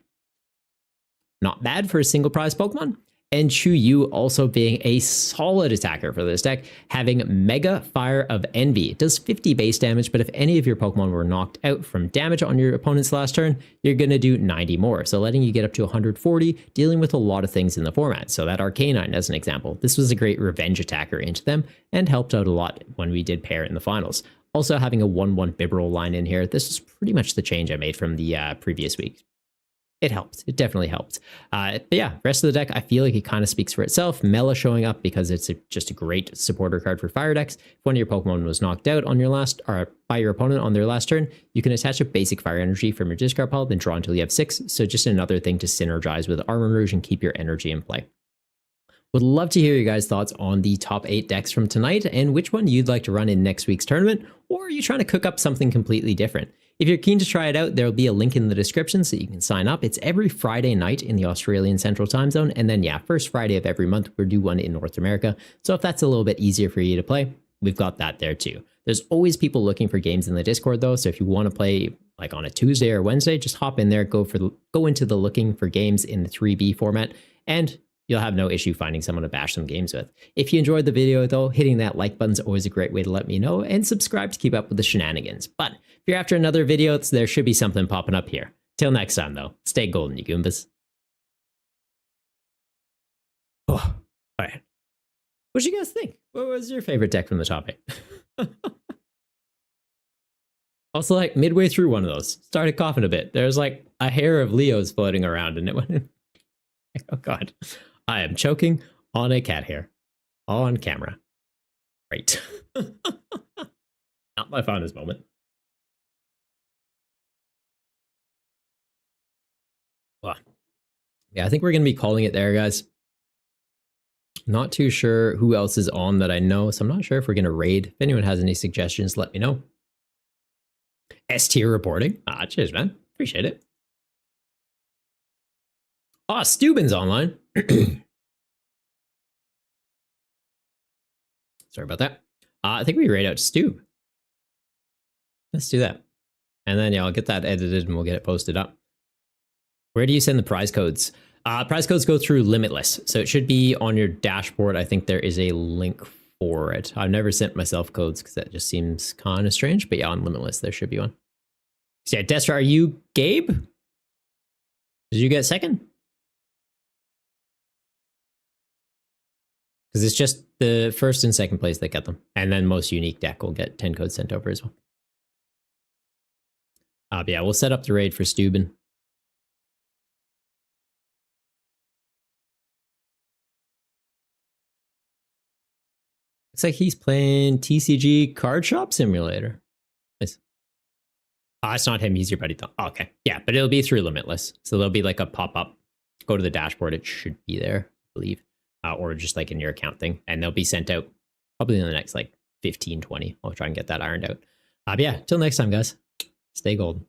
Not bad for a single prize Pokemon. And Chuyu also being a solid attacker for this deck, having Mega Fire of Envy. It does 50 base damage, but if any of your Pokemon were knocked out from damage on your opponent's last turn, you're going to do 90 more. So letting you get up to 140, dealing with a lot of things in the format. So that Arcanine as an example. This was a great revenge attacker into them and helped out a lot when we did pair in the finals. Also having a 1-1 Bibarel line in here. This is pretty much the change I made from the previous week. It helped. It definitely helped. But yeah, rest of the deck, I feel like it kind of speaks for itself. Mela showing up because it's just a great supporter card for fire decks. If one of your Pokemon was knocked out on your last, or by your opponent on their last turn, you can attach a basic fire energy from your discard pile, then draw until you have 6. So just another thing to synergize with Armor Rouge and keep your energy in play. Would love to hear your guys' thoughts on the top 8 decks from tonight and which one you'd like to run in next week's tournament, or are you trying to cook up something completely different? If you're keen to try it out, there'll be a link in the description so you can sign up. It's every Friday night in the Australian Central Time Zone, and then yeah, first Friday of every month, we'll do one in North America. So if that's a little bit easier for you to play, we've got that there too. There's always people looking for games in the Discord though, so if you want to play like on a Tuesday or Wednesday, just hop in there, go into the looking for games in the 3B format, and you'll have no issue finding someone to bash some games with. If you enjoyed the video though, hitting that like button is always a great way to let me know, and subscribe to keep up with the shenanigans. But if you're after another video, there should be something popping up here. Till next time though, stay golden, you Goombas. Oh, all right. What did you guys think? What was your favorite deck from the top 8? Also, like midway through one of those, started coughing a bit. There's like a hair of Leo's floating around and it went in. Oh God. I am choking on a cat hair on camera. Great. Not my fondest moment. Well, yeah, I think we're going to be calling it there, guys. Not too sure who else is on that I know, so I'm not sure if we're going to raid. If anyone has any suggestions, let me know. S tier reporting. Ah, cheers, man. Appreciate it. Ah, Steuben's online. Sorry about that. I think we raid out Stube. Let's do that. And then, yeah, I'll get that edited and we'll get it posted up. Where do you send the prize codes? Prize codes go through Limitless. So it should be on your dashboard. I think there is a link for it. I've never sent myself codes because that just seems kind of strange. But yeah, on Limitless, there should be one. So yeah, Destra, are you Gabe? Did you get second? Because it's just the first and second place that get them. And then most unique deck will get 10 codes sent over as well. But yeah, we'll set up the raid for Steuben. Looks like he's playing TCG Card Shop Simulator. Nice. It's not him, he's your buddy though. Oh, okay. Yeah, but it'll be through Limitless. So there'll be like a pop-up. Go to the dashboard, it should be there, I believe. Or just like in your account thing. And they'll be sent out probably in the next like 15, 20. I'll try and get that ironed out. But yeah, till next time, guys. Stay golden.